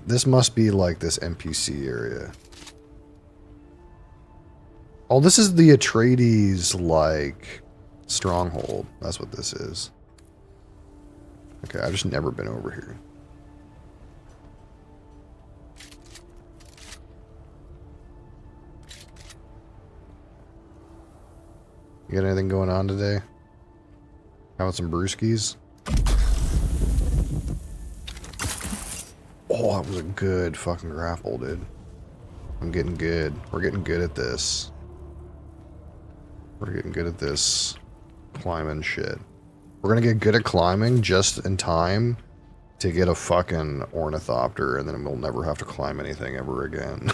This must be like this NPC area. Oh, this is the Atreides, like, stronghold. That's what this is. Okay, I've just never been over here. You got anything going on today? Having some brewskis? Oh, that was a good fucking grapple, dude. I'm getting good. We're getting good at this. We're getting good at this climbing shit. We're gonna get good at climbing just in time to get a fucking ornithopter, and then we'll never have to climb anything ever again.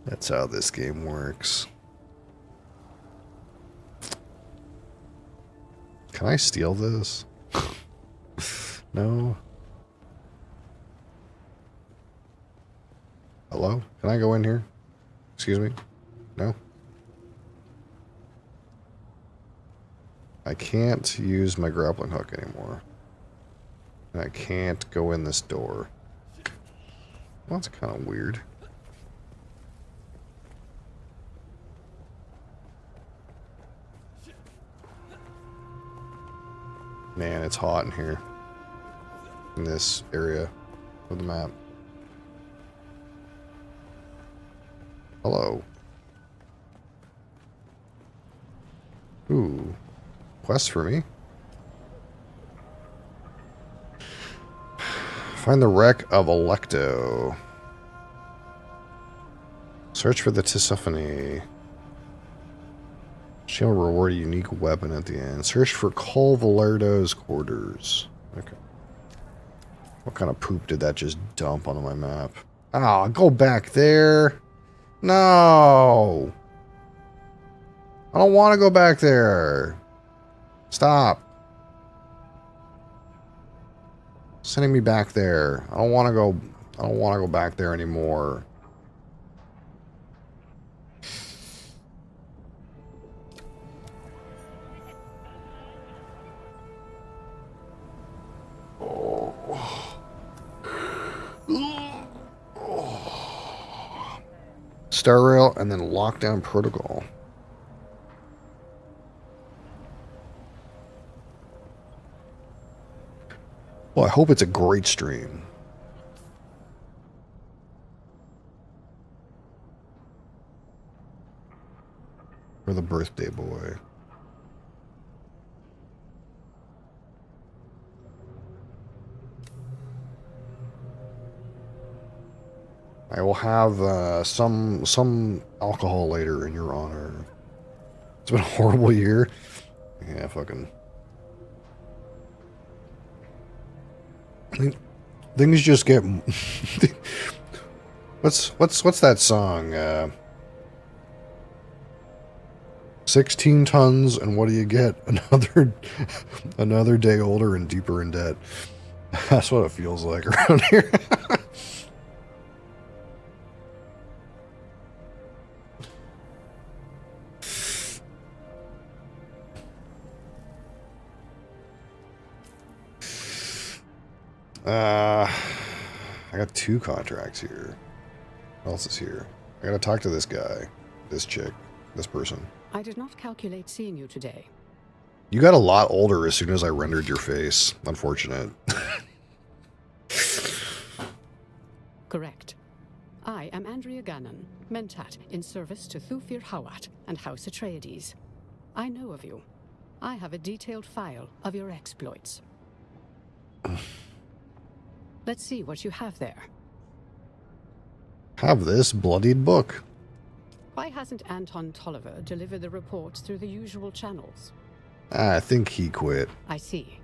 That's how this game works. Can I steal this? No. Hello? Can I go in here? Excuse me? No? I can't use my grappling hook anymore. And I can't go in this door. Well, that's kind of weird. Man, it's hot in here. In this area of the map. Hello. Ooh. Quest for me? Find the wreck of Alecto. Search for the Tisiphone. She'll reward a unique weapon at the end. Search for Col Valerdo's quarters. Okay. What kind of poop did that just dump onto my map? Ah, go back there. No. I don't want to go back there. Stop. Sending me back there. I don't want to go back there anymore. Star Rail and then Lockdown Protocol. Well, I hope it's a great stream. For the birthday boy. I will have some alcohol later in your honor. It's been a horrible year. Yeah, fucking. Things just get. What's that song? 16 tons, and what do you get? Another day older and deeper in debt. That's what it feels like around here. I got 2 contracts here. What else is here? I gotta talk to this guy, this chick, this person. I did not calculate seeing you today. You got a lot older as soon as I rendered your face. Unfortunate. Correct. I am Andrea Gannon, Mentat, in service to Thufir Hawat and House Atreides. I know of you. I have a detailed file of your exploits. Let's see what you have there. Have this bloodied book. Why hasn't Anton Tolliver delivered the reports through the usual channels? I think he quit. I see.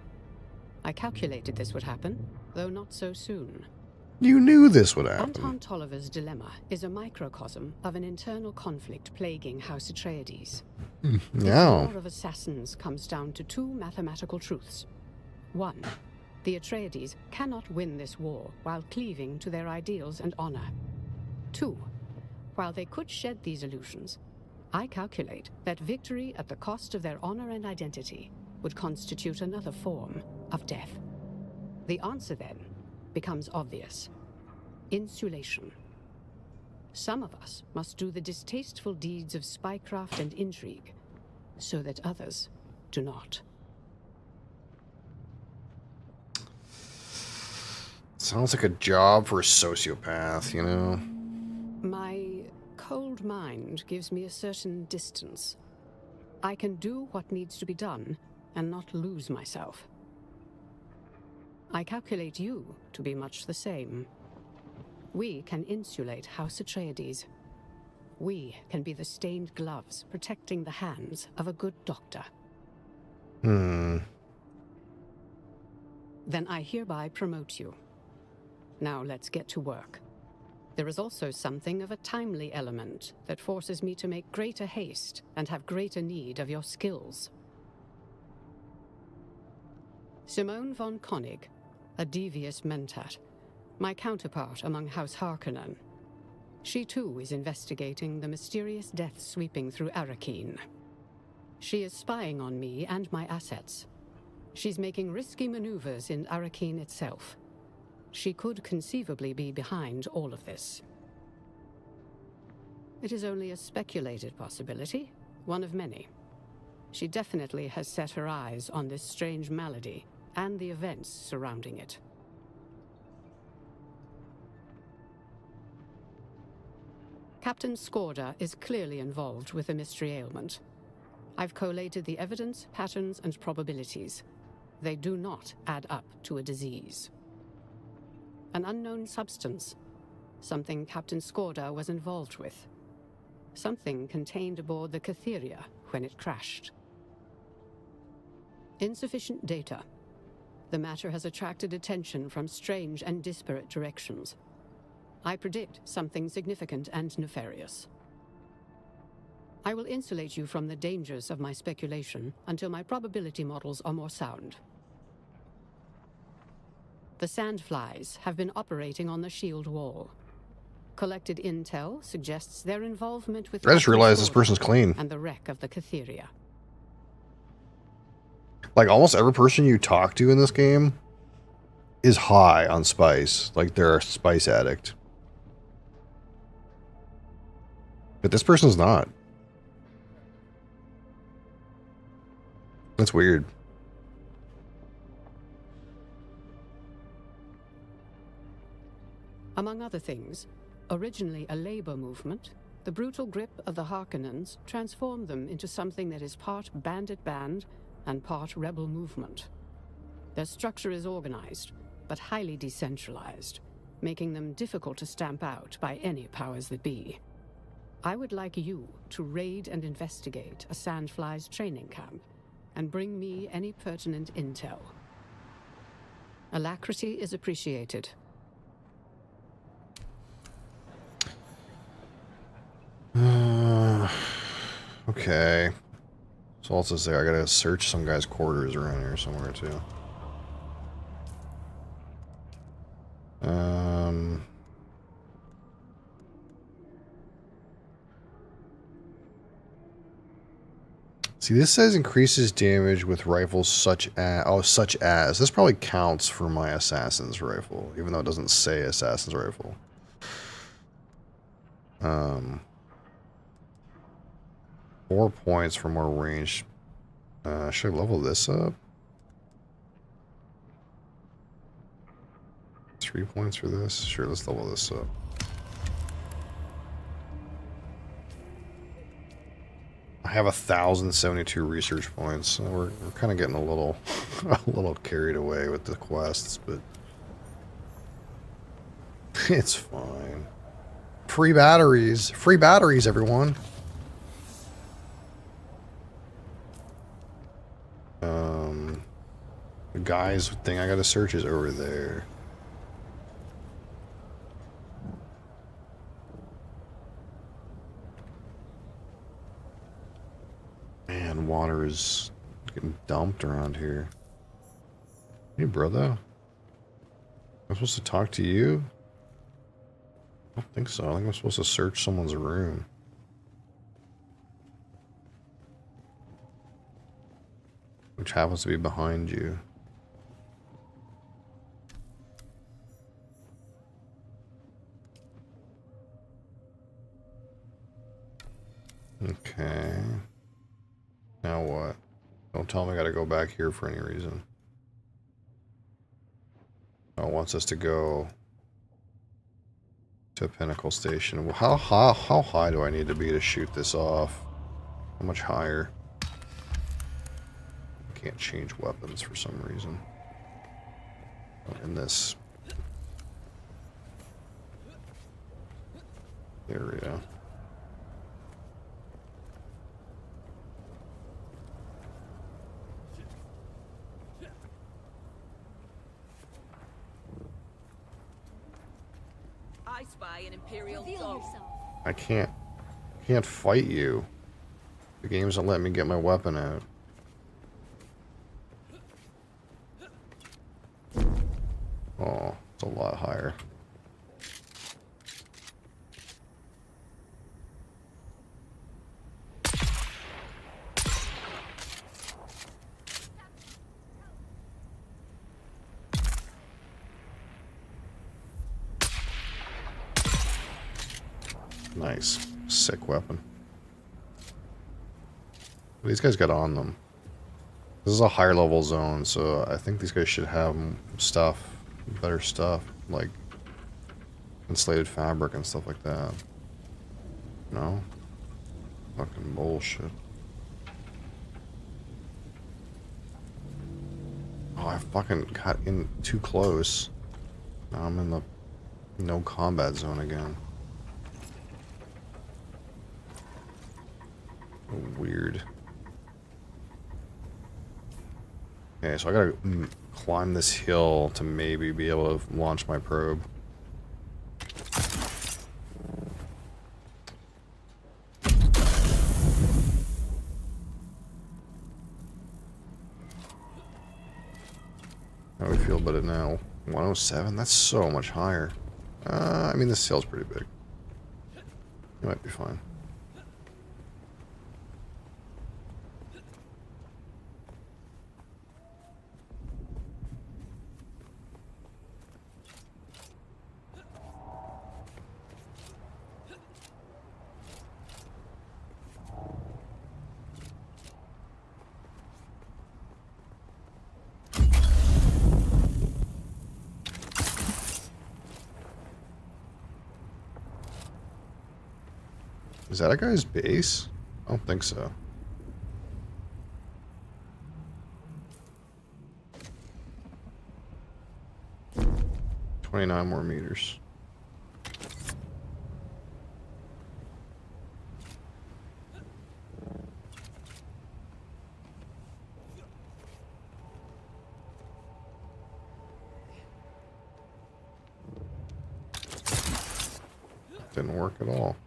I calculated this would happen, though not so soon. You knew this would happen. Anton Tolliver's dilemma is a microcosm of an internal conflict plaguing House Atreides. Yeah. The war of assassins comes down to 2 mathematical truths. 1. The Atreides cannot win this war while cleaving to their ideals and honor. 2. While they could shed these illusions, I calculate that victory at the cost of their honor and identity would constitute another form of death. The answer then becomes obvious. Insulation. Some of us must do the distasteful deeds of spycraft and intrigue, so that others do not. Sounds like a job for a sociopath, you know? My cold mind gives me a certain distance. I can do what needs to be done and not lose myself. I calculate you to be much the same. We can insulate House Atreides. We can be the stained gloves protecting the hands of a good doctor. Hmm. Then I hereby promote you. Now let's get to work. There is also something of a timely element that forces me to make greater haste and have greater need of your skills. Simone von Koenig, a devious Mentat, my counterpart among House Harkonnen. She too is investigating the mysterious death sweeping through Arrakeen. She is spying on me and my assets. She's making risky maneuvers in Arrakeen itself. She could conceivably be behind all of this. It is only a speculated possibility, one of many. She definitely has set her eyes on this strange malady and the events surrounding it. Captain Skorda is clearly involved with the mystery ailment. I've collated the evidence, patterns, and probabilities. They do not add up to a disease. An unknown substance. Something Captain Skorda was involved with. Something contained aboard the Catheria when it crashed. Insufficient data. The matter has attracted attention from strange and disparate directions. I predict something significant and nefarious. I will insulate you from the dangers of my speculation until my probability models are more sound. The Sandflies have been operating on the shield wall. Collected intel suggests their involvement with I just realized this person's clean. and the wreck of the Catheria. Like, almost every person you talk to in this game is high on spice. Like, they're a spice addict. But this person's not. That's weird. Among other things, originally a labor movement, the brutal grip of the Harkonnens transformed them into something that is part bandit band and part rebel movement. Their structure is organized, but highly decentralized, making them difficult to stamp out by any powers that be. I would like you to raid and investigate a Sandflies training camp and bring me any pertinent intel. Alacrity is appreciated. Okay. So also say I gotta search some guy's quarters around here somewhere too. See, this says increases damage with rifles such as. This probably counts for my assassin's rifle, even though it doesn't say assassin's rifle. 4 points for more range. Should I level this up? 3 points for this? Sure, let's level this up. I have 1,072 research points. So we're kind of getting a little carried away with the quests, but it's fine. Free batteries, everyone. The guy's thing I gotta search is over there. Man, water is getting dumped around here. Hey, brother. I'm supposed to talk to you? I don't think so. I think I'm supposed to search someone's room. Which happens to be behind you. Okay. Now what? Don't tell me I gotta go back here for any reason. Oh, it wants us to go to Pinnacle Station. Well, how high do I need to be to shoot this off? How much higher? I can't change weapons for some reason. Oh, in this area. I spy an Imperial dog. I can't fight you. The game doesn't let me get my weapon out. Oh, it's a lot higher. Nice. Sick weapon. These guys got on them. This is a higher level zone, so I think these guys should have stuff, better stuff, like insulated fabric and stuff like that. No? Fucking bullshit. Oh, I fucking got in too close. Now I'm in the no combat zone again. Weird. Okay, so I gotta climb this hill to maybe be able to launch my probe. How do we feel about it now? 107? That's so much higher. I mean, this hill's pretty big. It might be fine. Is that a guy's base? I don't think so. "29 more meters. Didn't work at all.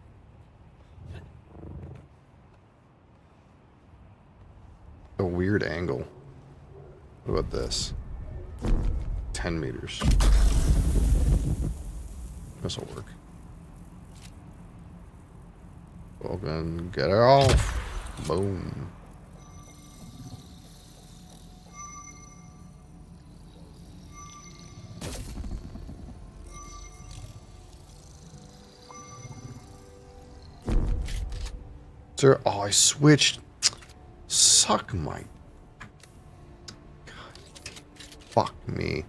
A weird angle. What about this? 10 meters. This'll work. Well then, get her off. Boom. Sir, oh, I switched. Suck my... God. Fuck me.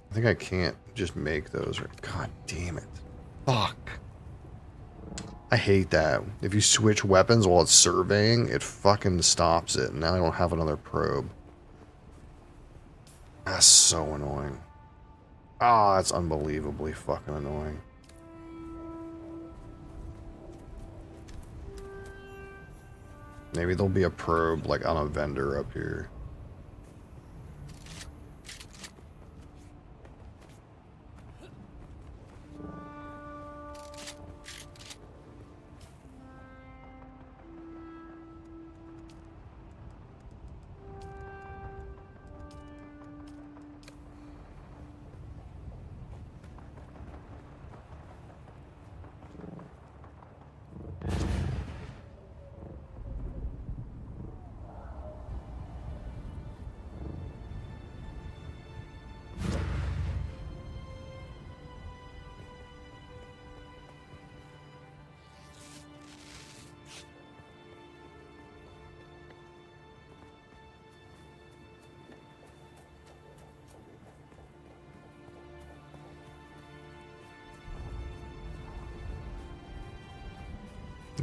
I think I can't just make those. God damn it. Fuck. I hate that. If you switch weapons while it's surveying, it fucking stops it. Now I don't have another probe. That's so annoying. Ah, that's unbelievably fucking annoying. Maybe there'll be a probe like on a vendor up here.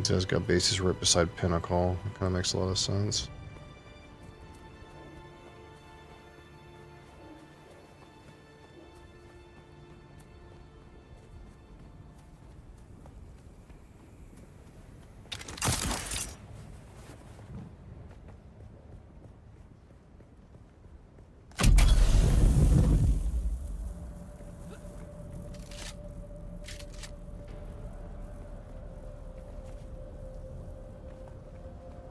It says got bases right beside Pinnacle. It kind of makes a lot of sense.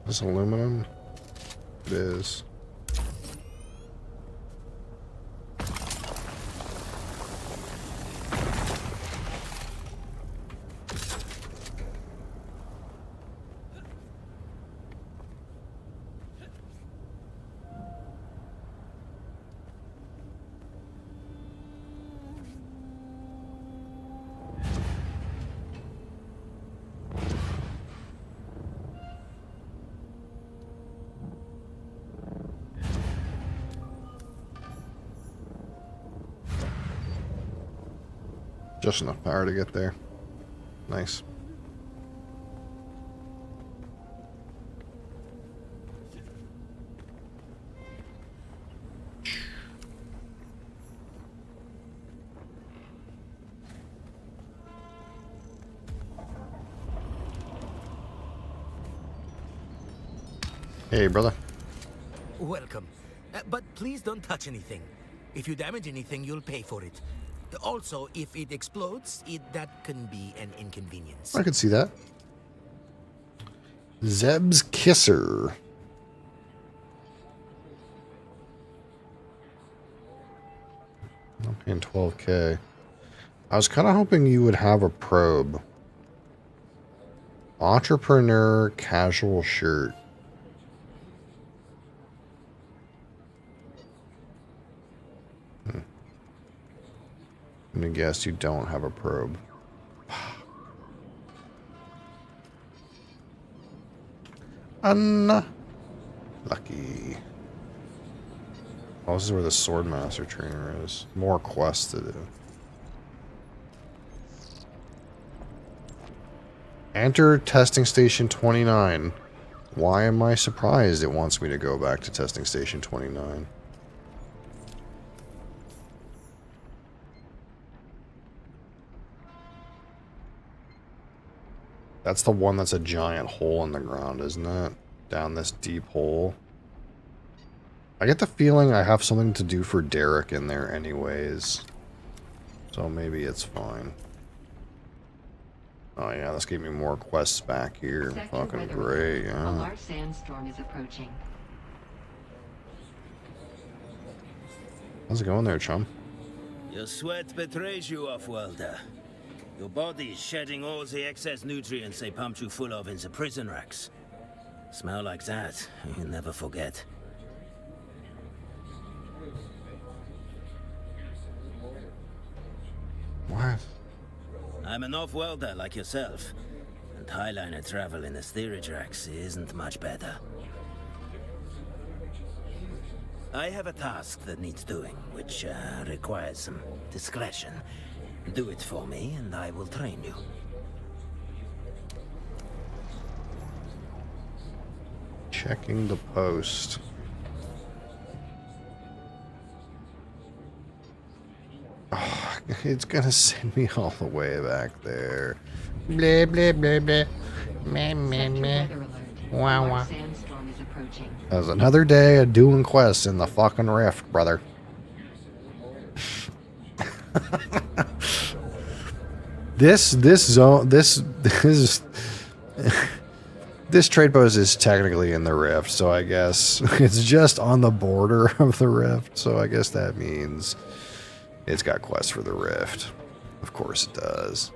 This aluminum? It is. Just enough power to get there. Nice. Hey, brother. Welcome. But please don't touch anything. If you damage anything, you'll pay for it. Also, if it explodes, that can be an inconvenience. I could see that. Zeb's Kisser. I'm paying $12K. I was kind of hoping you would have a probe. Entrepreneur casual shirt. I'm gonna guess you don't have a probe. Unlucky. Oh, this is where the Swordmaster trainer is. More quests to do. Enter testing station 29. Why am I surprised it wants me to go back to testing station 29? That's the one that's a giant hole in the ground, isn't it? Down this deep hole. I get the feeling I have something to do for Derek in there anyways. So maybe it's fine. Oh yeah, this gave me more quests back here. Fucking great, yeah. A large sandstorm is approaching. How's it going there, chum? Your sweat betrays you, off-worlder. Your body's shedding all the excess nutrients they pumped you full of in the prison racks. Smell like that, you'll never forget. What? I'm an off-worlder like yourself, and Highliner travel in the steerage racks isn't much better. I have a task that needs doing, which requires some discretion. Do it for me, and I will train you. Checking the post. Oh, it's gonna send me all the way back there. Blah, blah, blah, blah. Meh, meh, meh. Wow, wow. That was another day of doing quests in the fucking rift, brother. This trade post is technically in the rift, so I guess it's just on the border of the rift, so I guess that means it's got quests for the rift. Of course it does.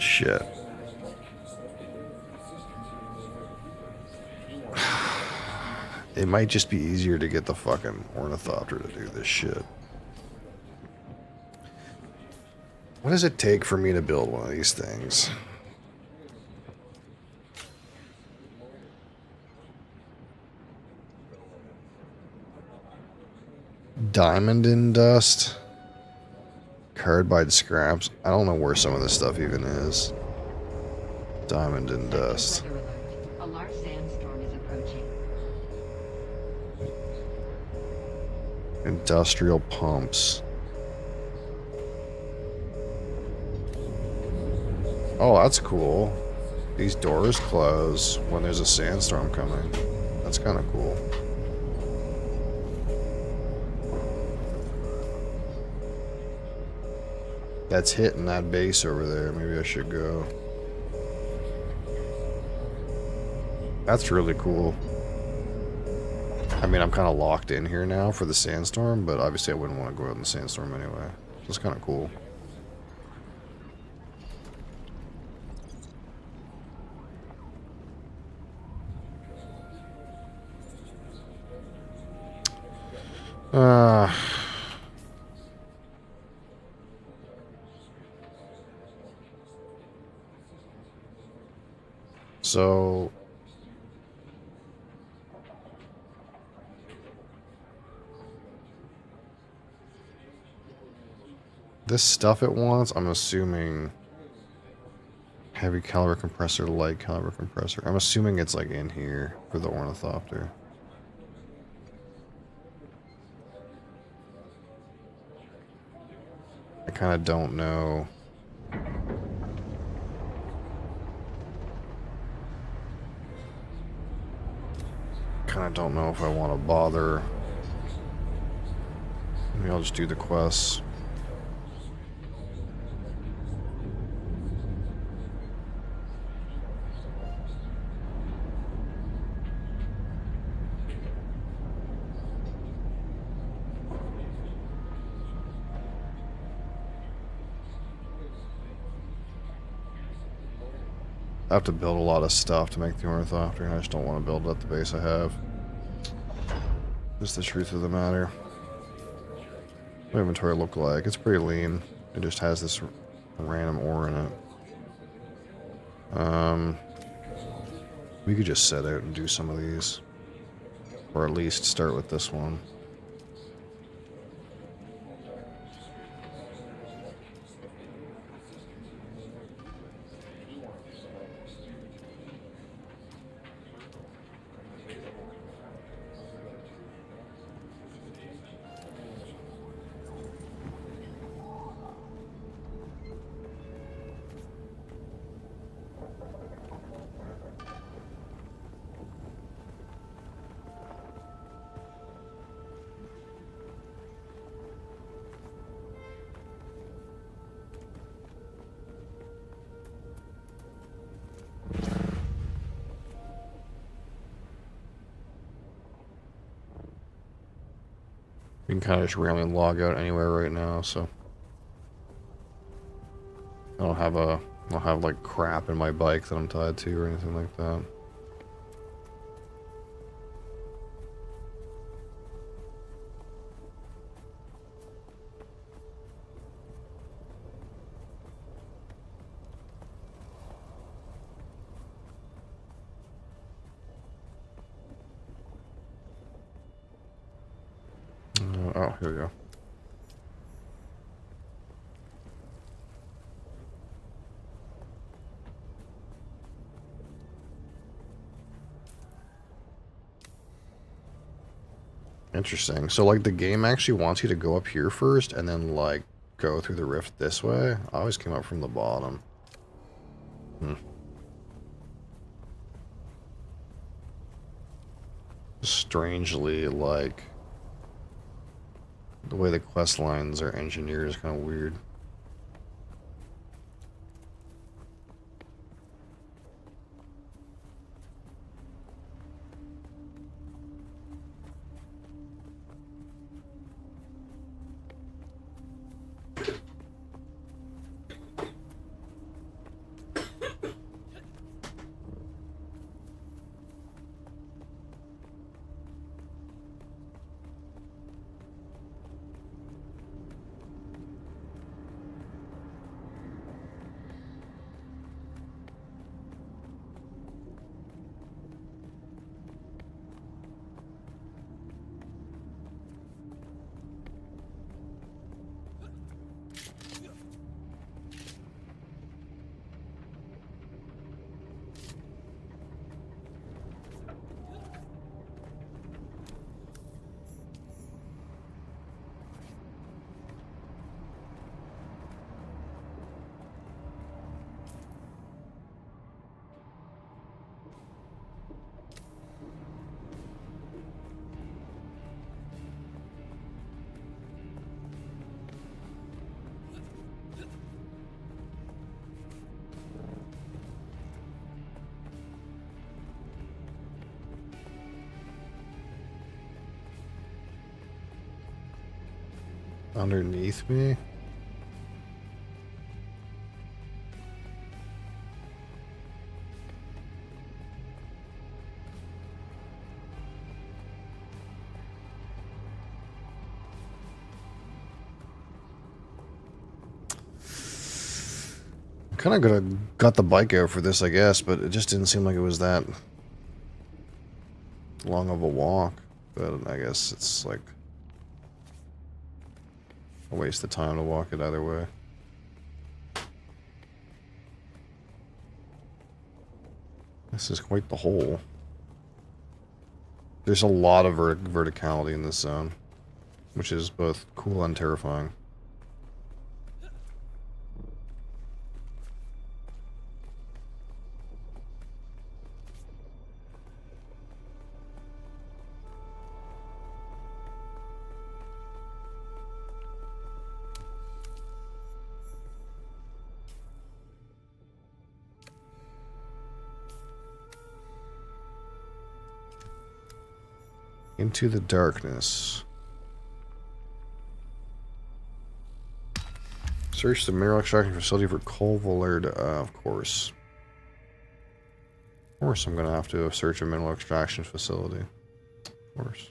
Shit. It might just be easier to get the fucking ornithopter to do this shit. What does it take for me to build one of these things? Diamond in dust? cardboard scraps. I don't know where some of this stuff even is. Diamond and dust. Weather alert. A large sandstorm is approaching. Industrial pumps. Oh, that's cool. These doors close when there's a sandstorm coming. That's kind of cool. That's hitting that base over there. Maybe I should go. That's really cool. I mean, I'm kind of locked in here now for the sandstorm, but obviously I wouldn't want to go out in the sandstorm anyway. It's kind of cool. So this stuff it wants, I'm assuming heavy caliber compressor, light caliber compressor. I'm assuming it's like in here for the ornithopter. I kind of don't know. Kind of don't know if I want to bother. Maybe I'll just do the quests. I have to build a lot of stuff to make the ornithopter, and I just don't want to build at the base I have. Just the truth of the matter. What my inventory look like? It's pretty lean. It just has this random ore in it. We could just set out and do some of these. Or at least start with this one. You can kind of just randomly log out anywhere right now, so I don't have like crap in my bike that I'm tied to or anything like that. Oh, here we go. Interesting. So, like, the game actually wants you to go up here first and then, like, go through the rift this way? I always came up from the bottom. Strangely, like, the way the quest lines are engineered is kind of weird. Underneath me? Kind of could have got the bike out for this, I guess, but it just didn't seem like it was that long of a walk. But I guess it's like a waste of time to walk it either way. This is quite the hole. There's a lot of verticality in this zone, which is both cool and terrifying. Into the darkness. Search the mineral extraction facility for coal volard. Of course. Of course I'm going to have to search a mineral extraction facility. Of course.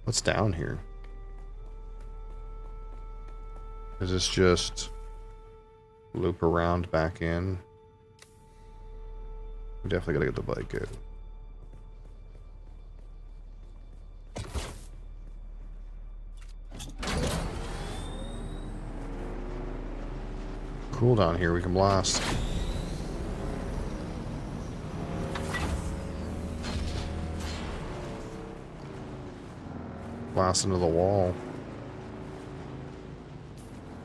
What's down here? Is this just loop around back in? We definitely got to get the bike out. Cool down here, we can blast. Blast into the wall.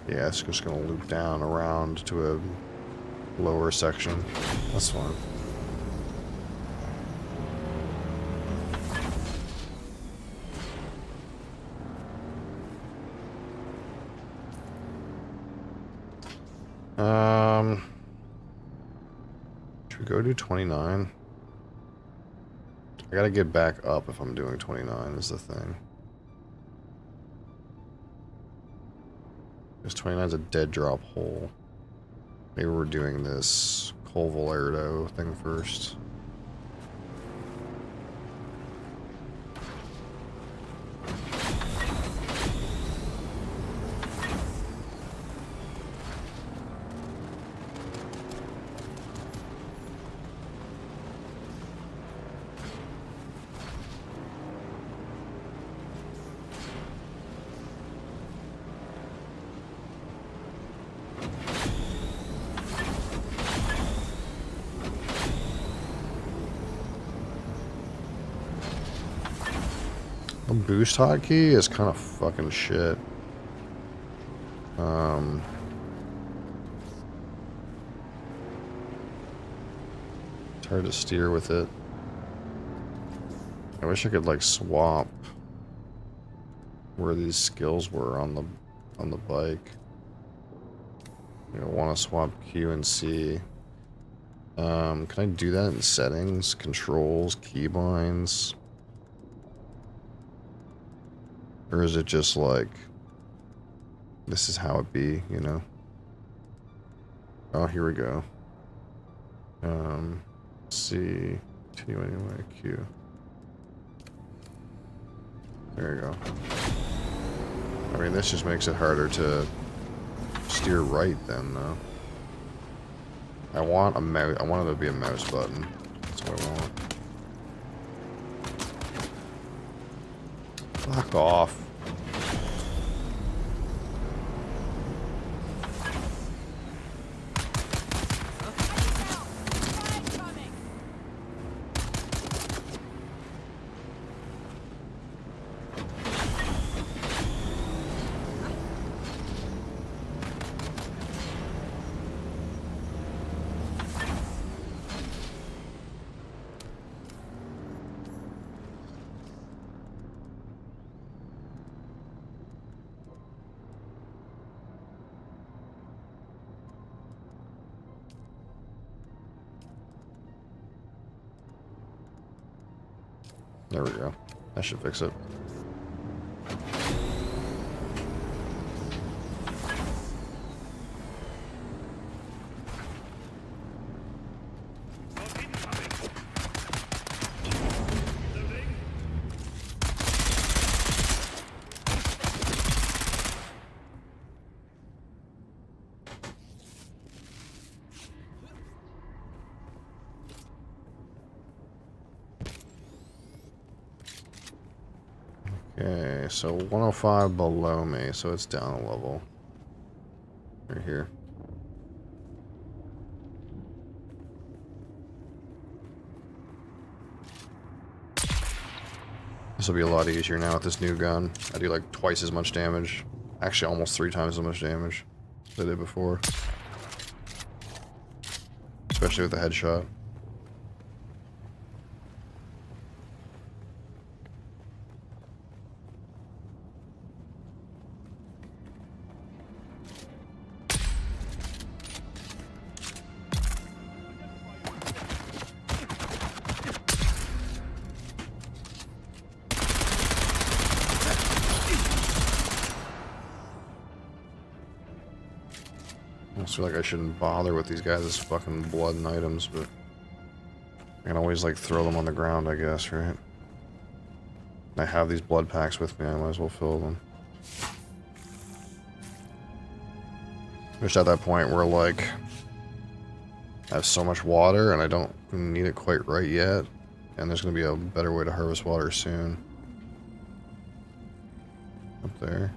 Yeah, it's just gonna loop down around to a lower section. That's fine. Should we go do 29? I gotta get back up if I'm doing 29 is the thing. Because 29 is a dead drop hole. Maybe we're doing this Col Volardo thing first. The boost hotkey is kind of fucking shit. It's hard to steer with it. I wish I could like swap where these skills were on the bike. You know, want to swap Q and C. Can I do that in settings, controls, keybinds? Or is it just like, this is how it be, you know? Oh, here we go. C, T anyway, Q. There you go. I mean, this just makes it harder to steer right then, though. I want a mouse. I want it to be a mouse button. That's what I want. Fuck off. There we go. That should fix it. Okay, so 105 below me, so it's down a level. Right here. This will be a lot easier now with this new gun. I do like twice as much damage. Actually, almost 3 times as much damage as I did before. Especially with the headshot. I feel like I shouldn't bother with these guys' fucking blood and items, but I can always like throw them on the ground, I guess, right? I have these blood packs with me, I might as well fill them. Just at that point where like I have so much water and I don't need it quite right yet, and there's gonna be a better way to harvest water soon. Up there.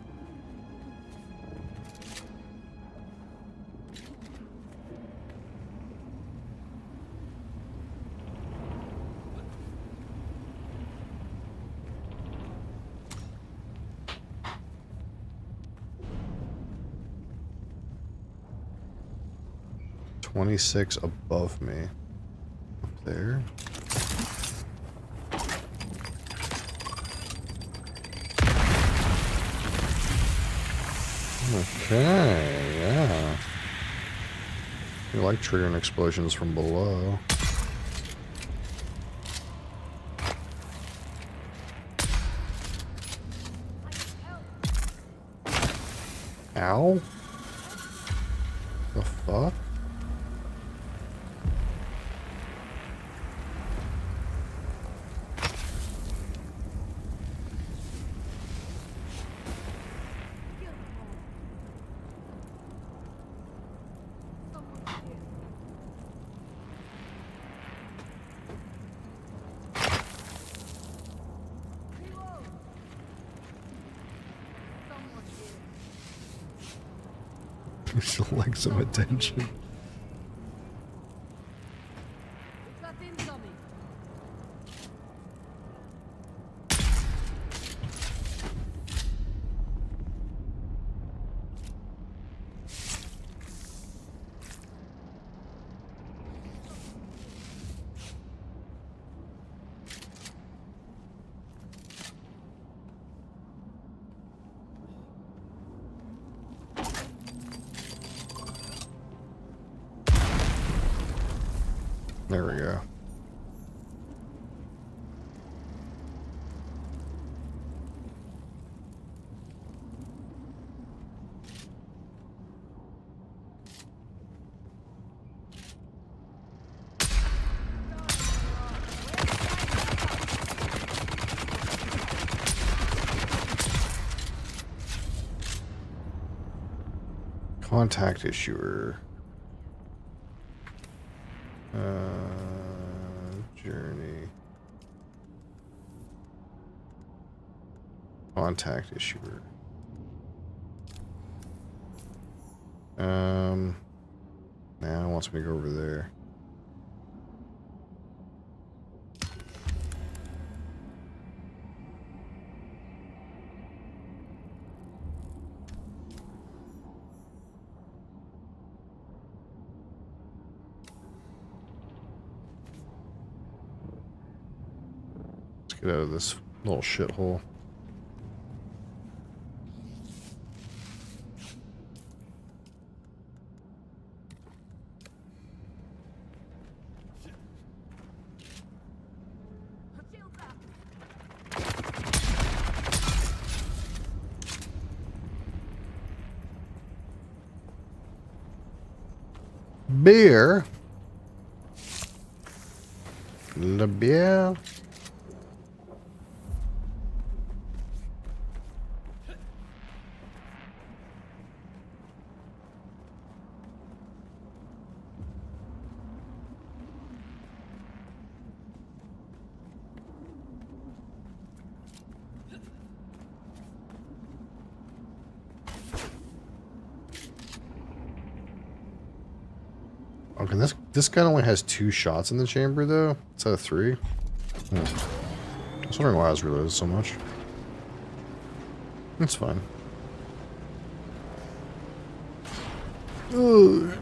$26 above me. Up there. Okay, yeah. You like triggering explosions from below. Ow? The fuck? You still like some attention. There we go. Contact issuer. Journey. Contact issuer. Now it wants me to go over there. Get out of this little shithole. Beer. Le beer. And this gun only has 2 shots in the chamber, though? Instead of 3? I was wondering why I was reloaded so much. It's fine. Ugh.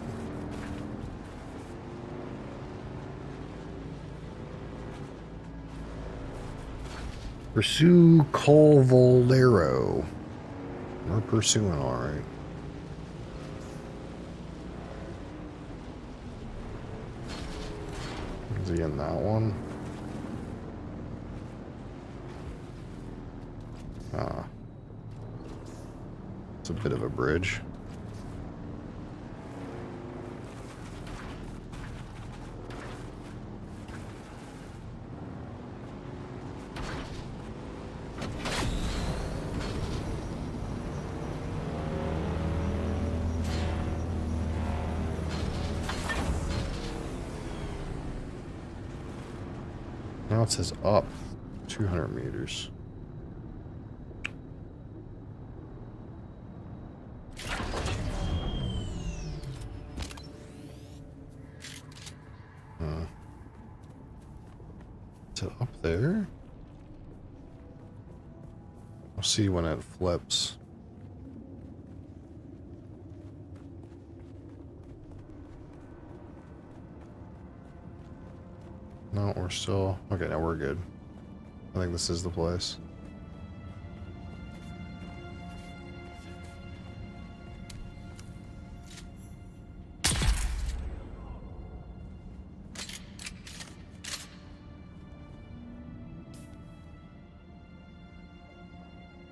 Pursue Colvolero. We're pursuing, alright. Is he in that one? Ah. It's a bit of a bridge. Now it says up 200 meters. Is it up there? I'll see when it flips. No, we're still... Okay, now we're good. I think this is the place.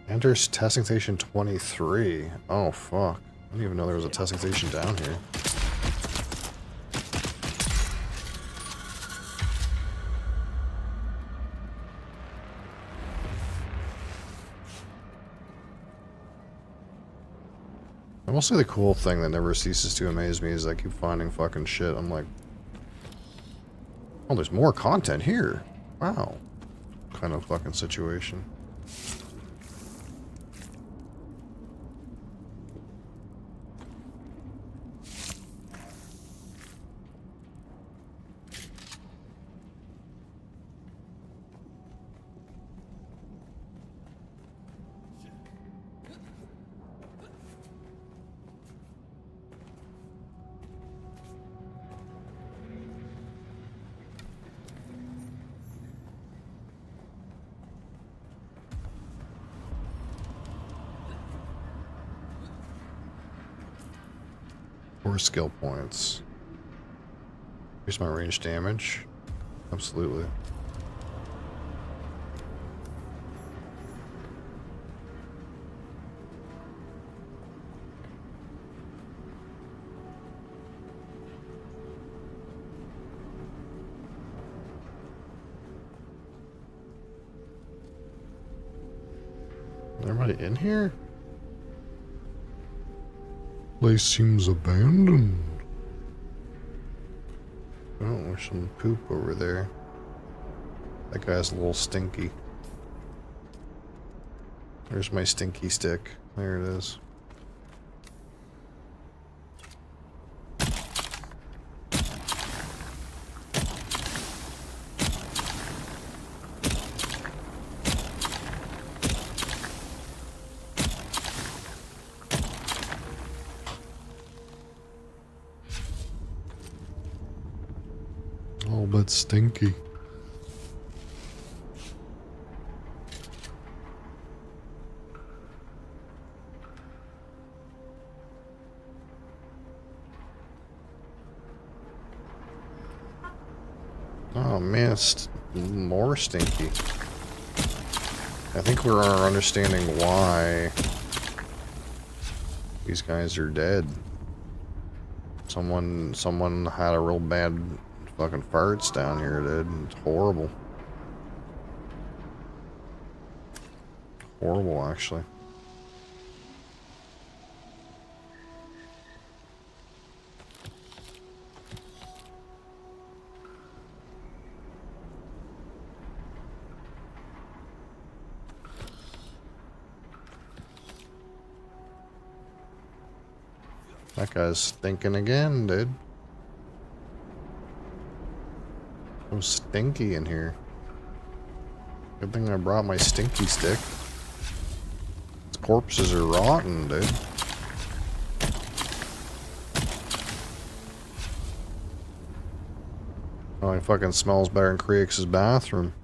Enters testing station 23. Oh, fuck. I didn't even know there was a testing station down here. I will say the cool thing that never ceases to amaze me is I keep finding fucking shit. I'm like, oh, there's more content here. Wow. Kind of fucking situation. Or skill points. Here's my range damage. Absolutely. Everybody in here? Place seems abandoned. Oh, there's some poop over there. That guy's a little stinky. There's my stinky stick. There it is. All but stinky. Oh man, it's more stinky. I think we're understanding why these guys are dead. Someone had a real bad fucking farts down here, dude. It's horrible. Horrible, actually. That guy's thinking again, dude. So stinky in here. Good thing I brought my stinky stick. These corpses are rotten, dude. Oh, it fucking smells better than Creax's bathroom.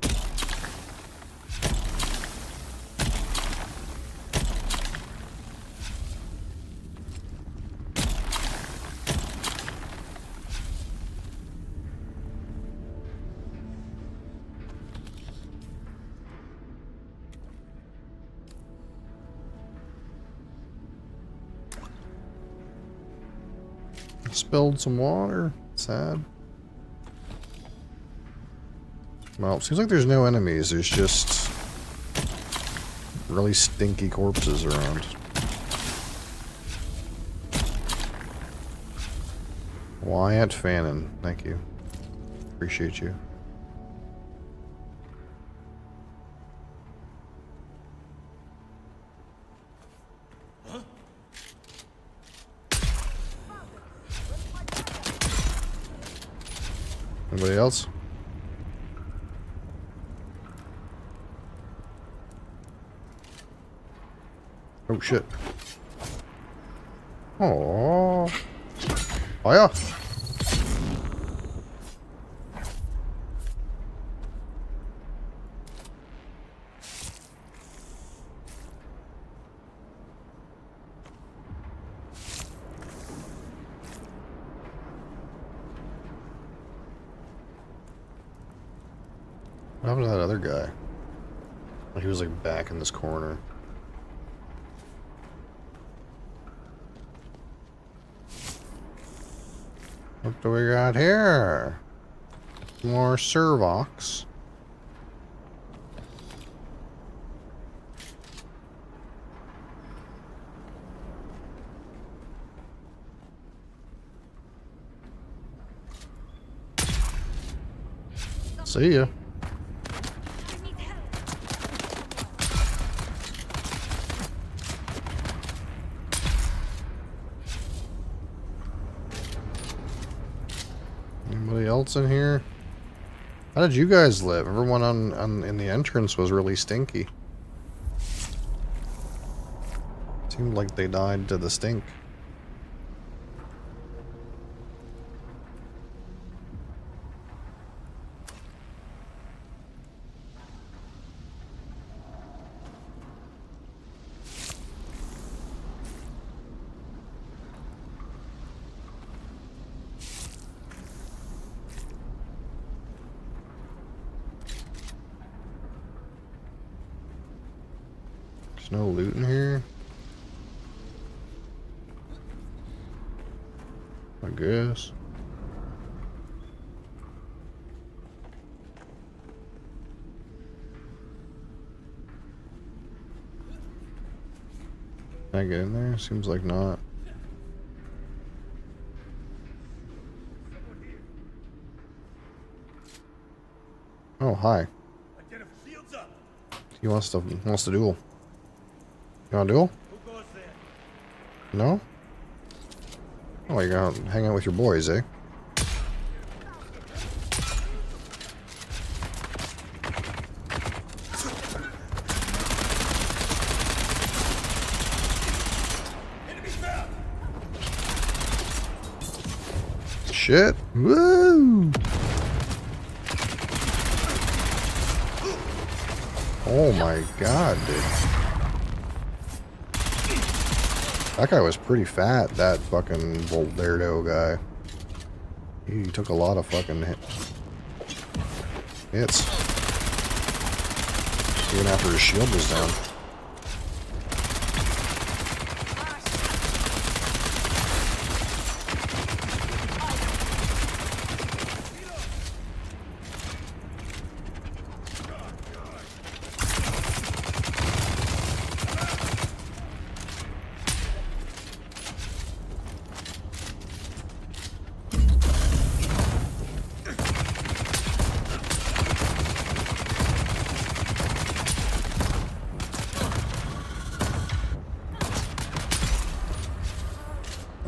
Spilled some water. Sad. Well, seems like there's no enemies. There's just really stinky corpses around. Wyatt Fannin. Thank you. Appreciate you. Anybody else? Oh shit. Oh. Oh yeah. What happened to that other guy? He was like back in this corner. What do we got here? More Servox. See ya. Anybody else in here? How did you guys live? Everyone in the entrance was really stinky. Seemed like they died to the stink. There's no loot in here. I guess. Can I get in there? Seems like not. Oh, hi. He wants to duel. You want to duel? No? Oh, you're gonna hang out with your boys, eh? Shit. Woo! Oh my god, dude. That guy was pretty fat, that fucking Volderdo guy. He took a lot of fucking hits. Even after his shield was down.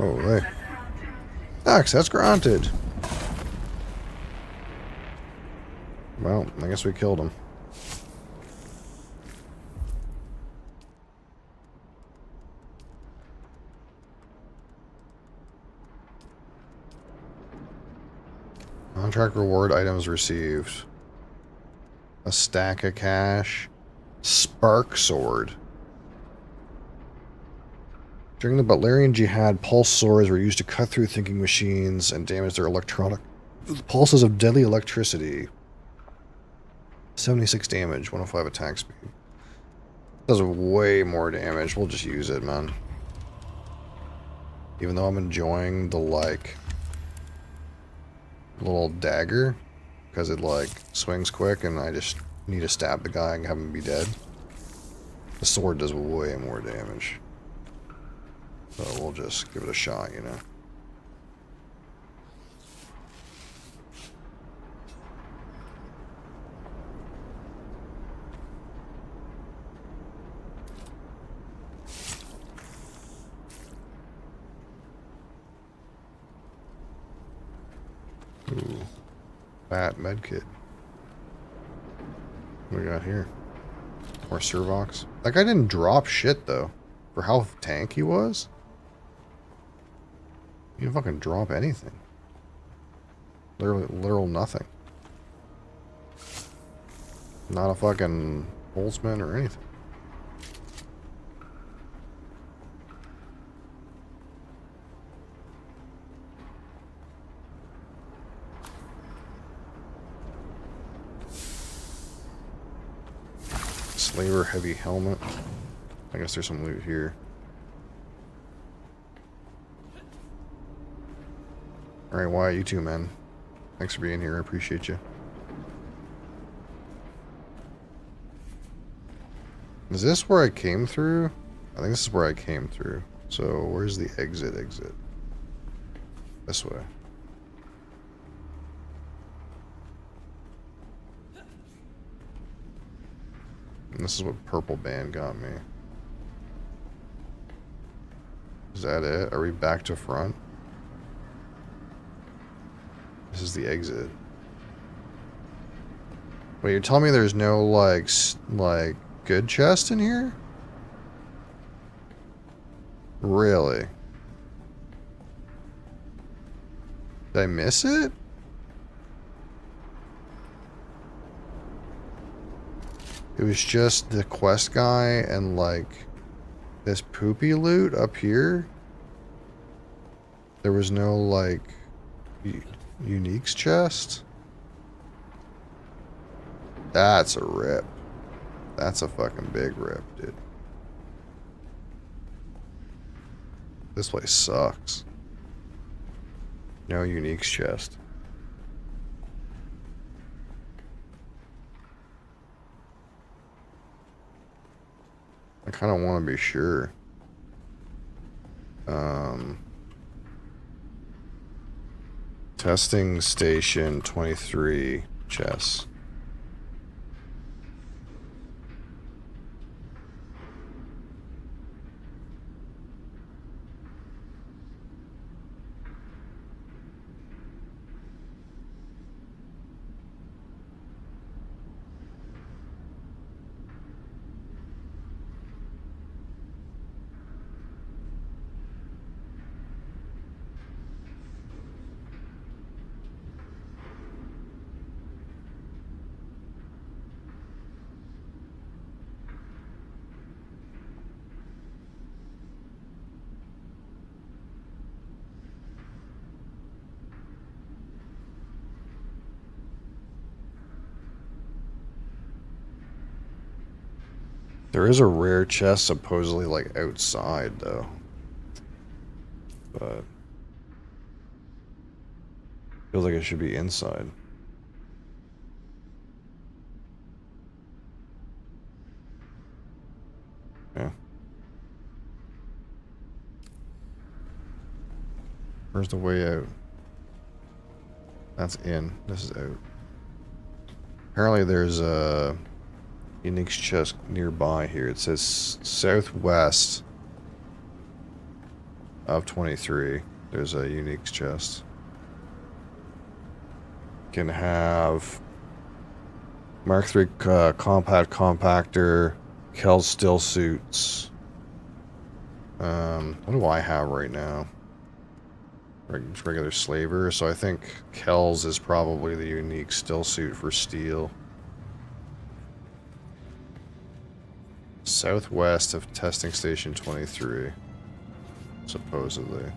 Oh, hey. Access granted. Well, I guess we killed him. Contract reward items received. A stack of cash. Spark sword. During the Butlerian Jihad, pulse swords were used to cut through thinking machines and damage their electronic pulses of deadly electricity. 76 damage, 105 attack speed. Does way more damage. We'll just use it, man. Even though I'm enjoying the, like, little dagger, because it, like, swings quick and I just need to stab the guy and have him be dead. The sword does way more damage. So we'll just give it a shot, you know. Ooh. Fat medkit. What do we got here? More Servox. That guy didn't drop shit, though. For how tank he was? He didn't fucking drop anything. Literal nothing. Not a fucking boltsman or anything. Slaver heavy helmet. I guess there's some loot here. Alright, Wyatt, you too, man. Thanks for being here. I appreciate you. Is this where I came through? I think this is where I came through. So, where's the exit? This way. And this is what purple band got me. Is that it? Are we back to front? This is the exit. Wait, you're telling me there's no, like good chest in here? Really? Did I miss it? It was just the quest guy and, like, this poopy loot up here. There was no, like, uniques chest. That's a rip. That's a fucking big rip, dude. This place sucks. No uniques chest. I kind of want to be sure. Testing station 23 chess. There is a rare chest supposedly, like, outside, though. But feels like it should be inside. Yeah. Where's the way out? That's in. This is out. Apparently there's a unique chest nearby here. It says southwest of 23. There's a unique chest. Can have Mark III compact compactor, Kel's still suits. What do I have right now? Regular slaver, so I think Kel's is probably the unique still suit for steel. Southwest of testing station 23, supposedly.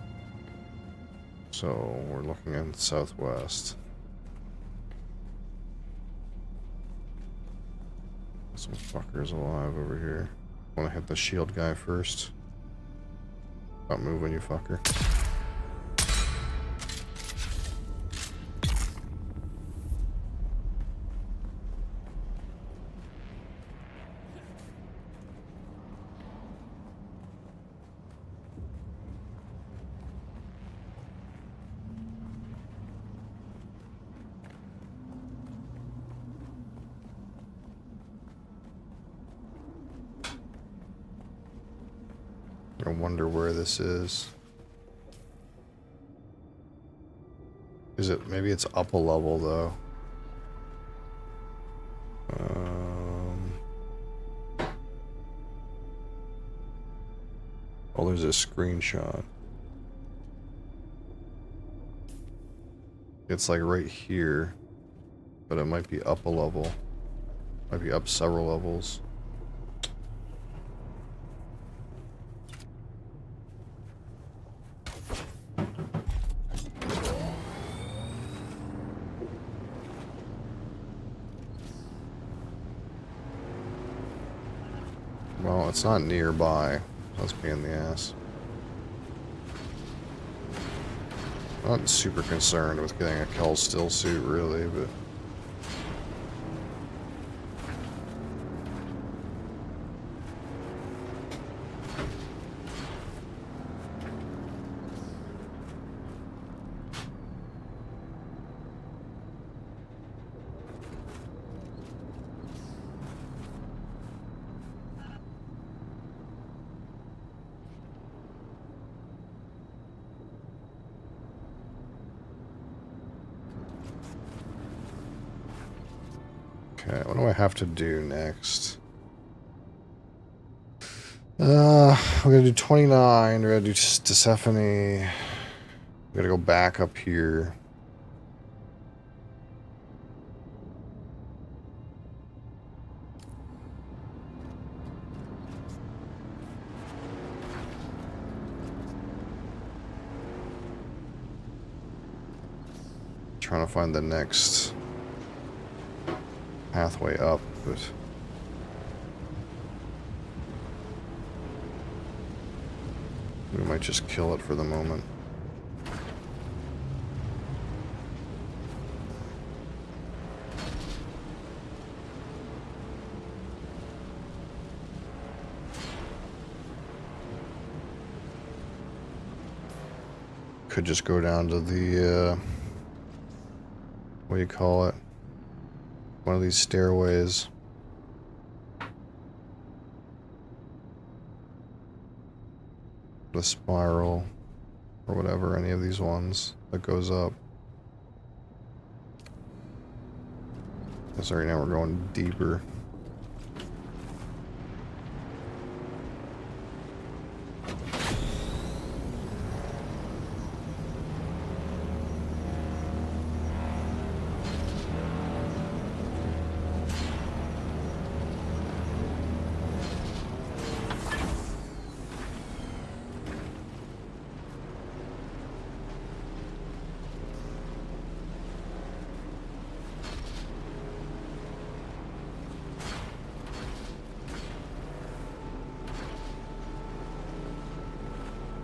So we're looking at southwest. Some fuckers alive over here. Want to hit the shield guy first. Stop moving, you fucker. I wonder where this is. Is it, maybe it's up a level though. Oh, there's a screenshot. It's like right here, but it might be up a level. Might be up several levels. Well, it's not nearby. Let's be in the ass. I'm not super concerned with getting a Kel still suit, really, but... Okay, what do I have to do next? We're gonna do 29, we're gonna do Stephanie. We gotta go back up here. Trying to find the next pathway up, but we might just kill it for the moment. Could just go down to the what do you call it? One of these stairways. The spiral, or whatever, any of these ones that goes up. So right now we're going deeper.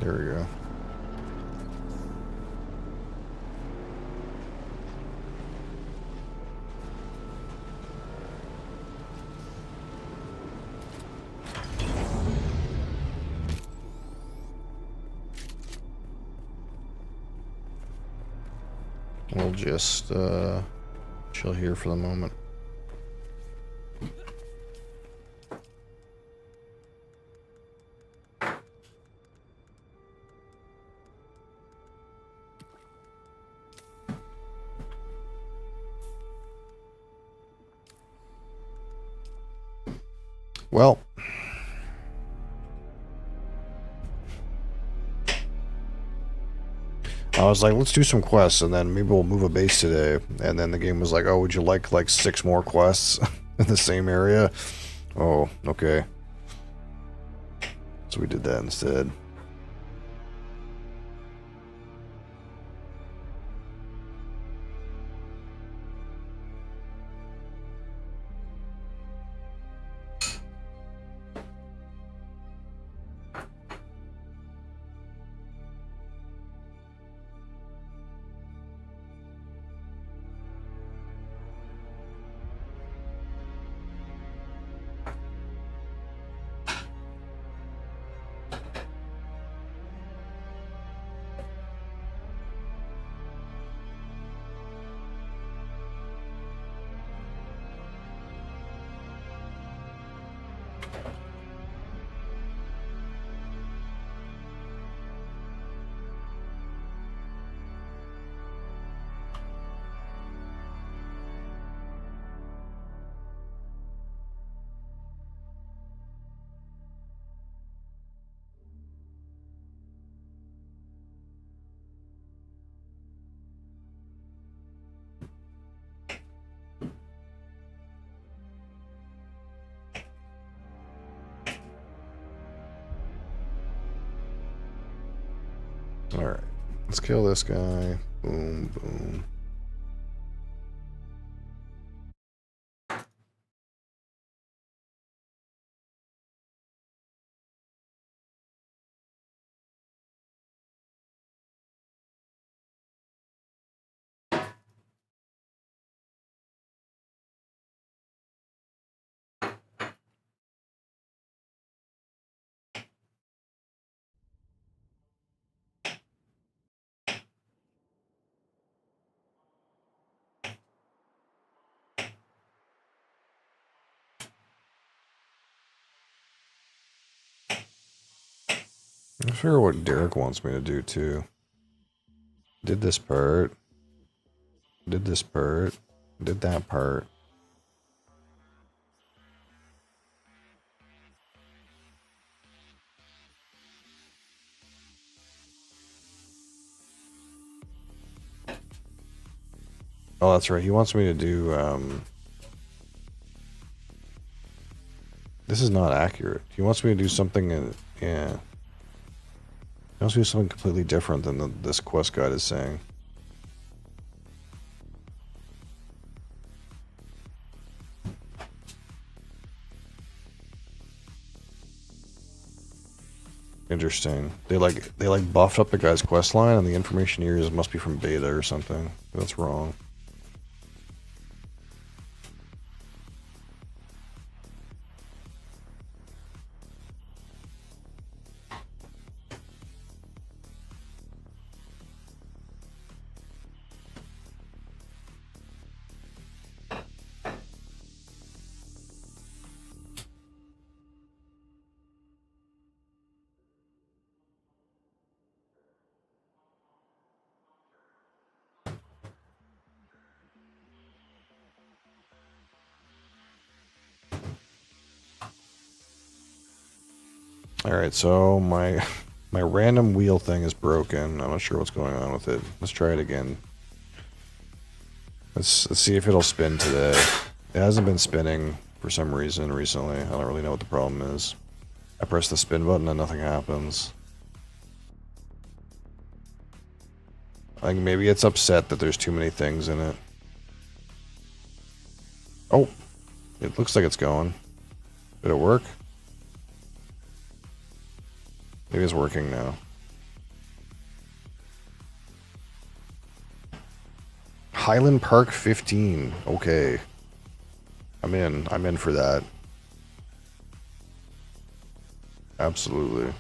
There we go. We'll just chill here for the moment. Well, I was like, let's do some quests, and then maybe we'll move a base today. And then the game was like, oh, would you like 6 more quests in the same area? Oh, okay. So we did that instead. Alright, let's kill this guy. Boom, boom. I figure what Derek wants me to do too. Did this part. Did this part. Did that part. Oh, that's right. He wants me to do, this is not accurate. He wants me to do something, yeah. He wants me to do something completely different than this quest guide is saying. Interesting. They buffed up the guy's quest line, and the information here must be from beta or something. That's wrong. Alright, so my random wheel thing is broken. I'm not sure what's going on with it. Let's try it again. Let's see if it'll spin today. It hasn't been spinning for some reason recently. I don't really know what the problem is. I press the spin button and nothing happens. I think maybe it's upset that there's too many things in it. Oh, it looks like it's going. Did it work? Maybe it's working now. Highland Park 15. Okay. I'm in. I'm in for that. Absolutely.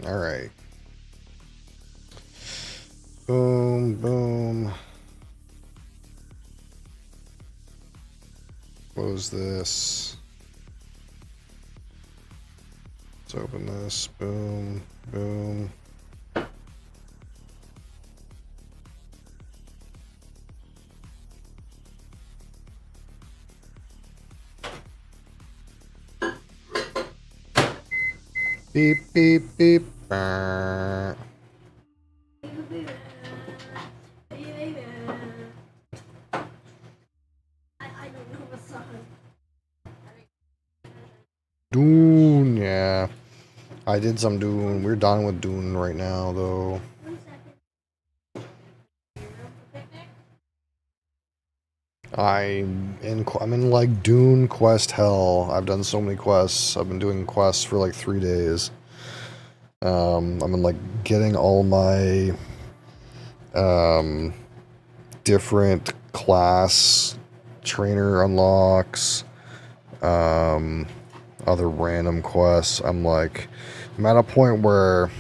All right. Boom, boom. Close this. Let's open this. Boom, boom. Beep, beep, beep. Brr. Dune, yeah. I did some Dune. We're done with Dune right now, though. I'm in like Dune quest hell. I've done so many quests. I've been doing quests for like 3 days. I'm in like getting all my different class trainer unlocks, other random quests. I'm at a point where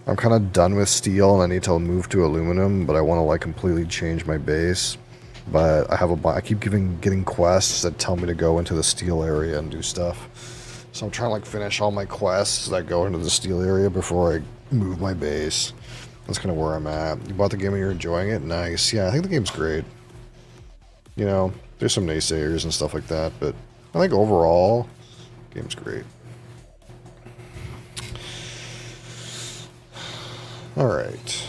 I'm kind of done with steel and I need to move to aluminum, but I want to like completely change my base. But I keep getting quests that tell me to go into the steel area and do stuff. So I'm trying to like finish all my quests that go into the steel area before I move my base. That's kind of where I'm at. You bought the game and you're enjoying it? Nice. Yeah, I think the game's great. You know, there's some naysayers and stuff like that, but I think overall, the game's great. Alright.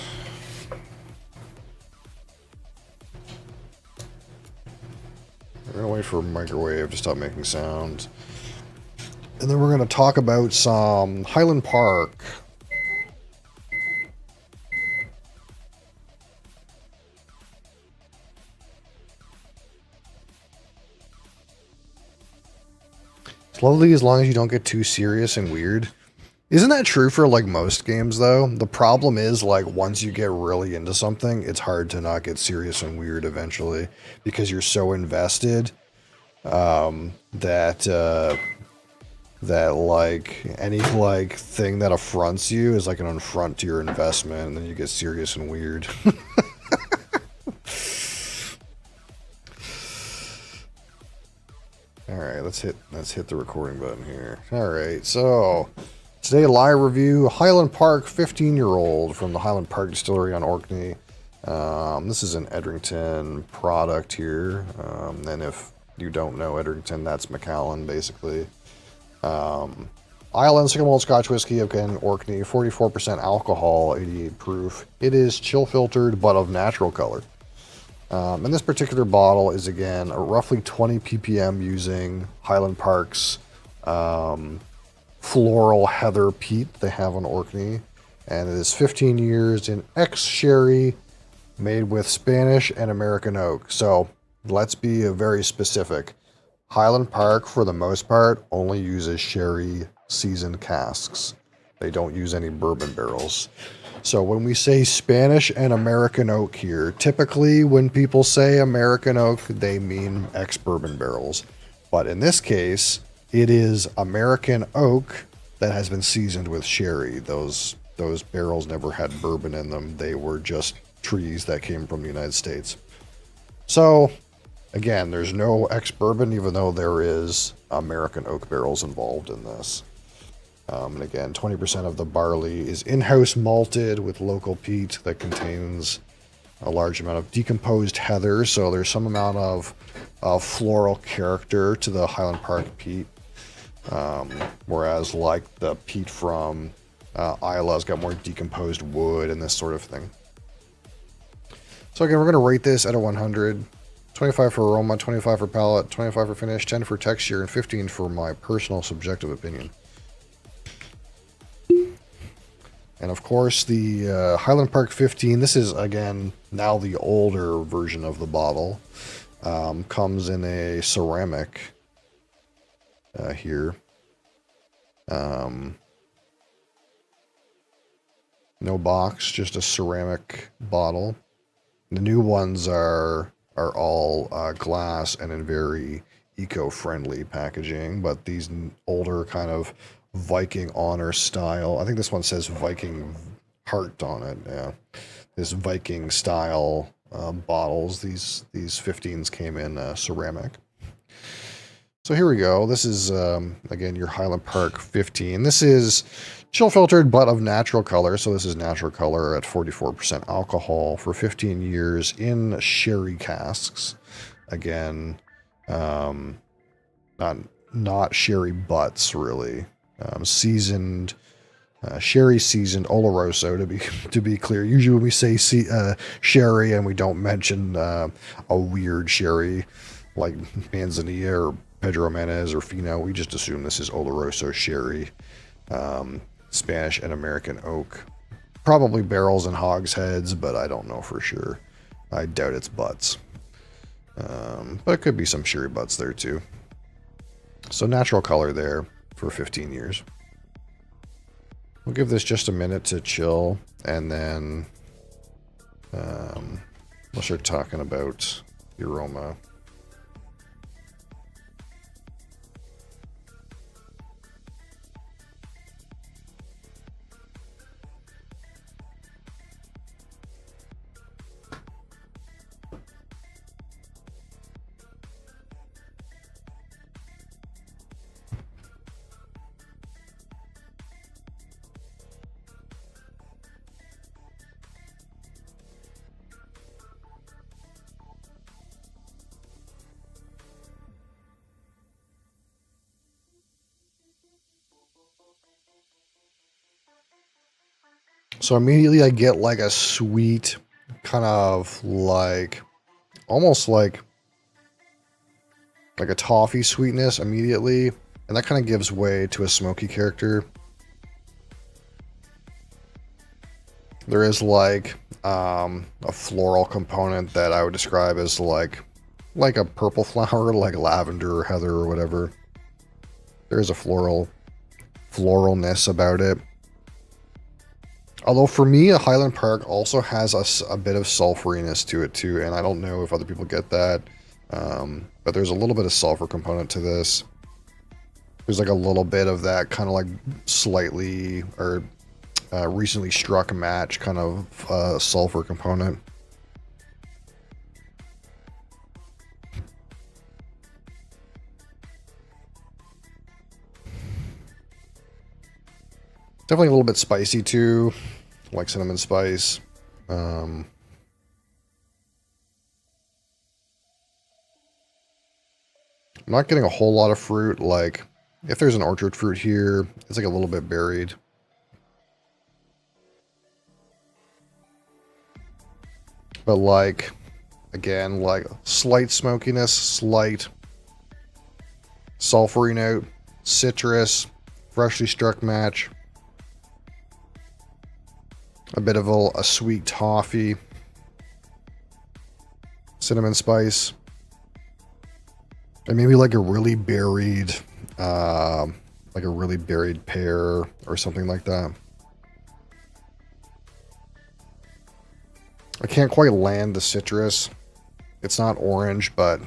We're going to wait for a microwave to stop making sound. And then we're going to talk about some Highland Park. It's lovely as long as you don't get too serious and weird. Isn't that true for like most games though? The problem is like once you get really into something, it's hard to not get serious and weird eventually because you're so invested that like any like thing that affronts you is like an affront to your investment, and then you get serious and weird. All right, let's hit the recording button here. All right, so today live review Highland Park 15-year-old from the Highland Park Distillery on Orkney. This is an Edrington product here, and if you don't know Edrington, that's Macallan basically. Island single malt Scotch whiskey, again Orkney, 44% alcohol, 88 proof. It is chill filtered but of natural color. And this particular bottle is again roughly 20 ppm using Highland Park's floral heather peat they have on Orkney, and it is 15 years in ex-sherry made with Spanish and American oak. So let's be very specific. Highland Park, for the most part, only uses sherry seasoned casks. They don't use any bourbon barrels. So when we say Spanish and American oak here, typically when people say American oak, they mean ex-bourbon barrels. But in this case, it is American oak that has been seasoned with sherry. Those barrels never had bourbon in them. They were just trees that came from the United States. So again, there's no ex-bourbon, even though there is American oak barrels involved in this. And again, 20% of the barley is in-house malted with local peat that contains a large amount of decomposed heather. So there's some amount of floral character to the Highland Park peat. Whereas like the peat from Isla's got more decomposed wood and this sort of thing. So again, we're going to rate this at a 100. 25 for aroma, 25 for palate, 25 for finish, 10 for texture, and 15 for my personal subjective opinion. And of course, the Highland Park 15, this is, again, now the older version of the bottle, comes in a ceramic here. No box, just a ceramic bottle. The new ones are all glass and in very eco-friendly packaging, but these older kind of Viking honor style. I think this one says Viking heart on it. Yeah, this Viking style bottles. These 15s came in ceramic. So here we go. This is again your Highland Park 15. This is chill filtered but of natural color. So this is natural color at 44% alcohol for 15 years in sherry casks. Again, not sherry butts really. Seasoned, sherry seasoned Oloroso to be clear. Usually when we say sherry and we don't mention a weird sherry like Manzanilla or Pedro Menez or Fino, we just assume this is Oloroso sherry, Spanish and American oak. Probably barrels and hogsheads, but I don't know for sure. I doubt it's butts. But it could be some sherry butts there too. So natural color there for 15 years. We'll give this just a minute to chill, and then we'll start talking about the aroma. So immediately I get like a sweet kind of like almost like a toffee sweetness immediately, and that kind of gives way to a smoky character. There is like a floral component that I would describe as like a purple flower, like lavender or heather or whatever. There's a floralness about it. Although for me, a Highland Park also has a bit of sulfuriness to it too, and I don't know if other people get that. But there's a little bit of sulfur component to this. There's like a little bit of that kind of like slightly or recently struck match kind of sulfur component. Definitely a little bit spicy too, like cinnamon spice. I'm not getting a whole lot of fruit. Like, if there's an orchard fruit here, it's like a little bit buried. But like, again, like slight smokiness, slight sulfury note, citrus, freshly struck match. A bit of a sweet toffee, cinnamon spice, and maybe like a really buried pear or something like that. I can't quite land the citrus. It's not orange, but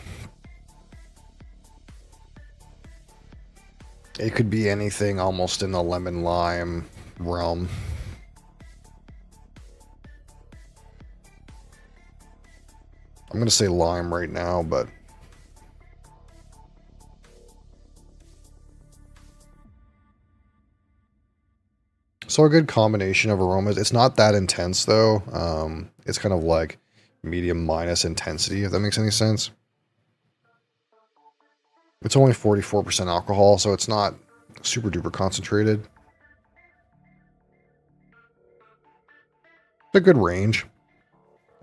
it could be anything almost in the lemon lime realm. I'm going to say lime right now, but so a good combination of aromas. It's not that intense though. It's kind of like medium minus intensity, if that makes any sense. It's only 44% alcohol, so it's not super duper concentrated. It's a good range.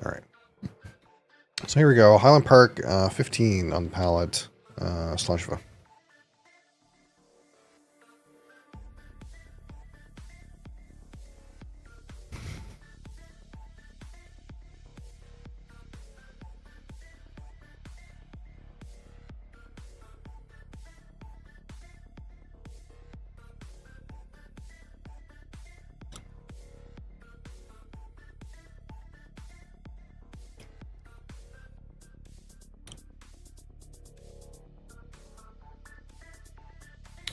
All right. So here we go. Highland Park 15 on the palate. Slashva.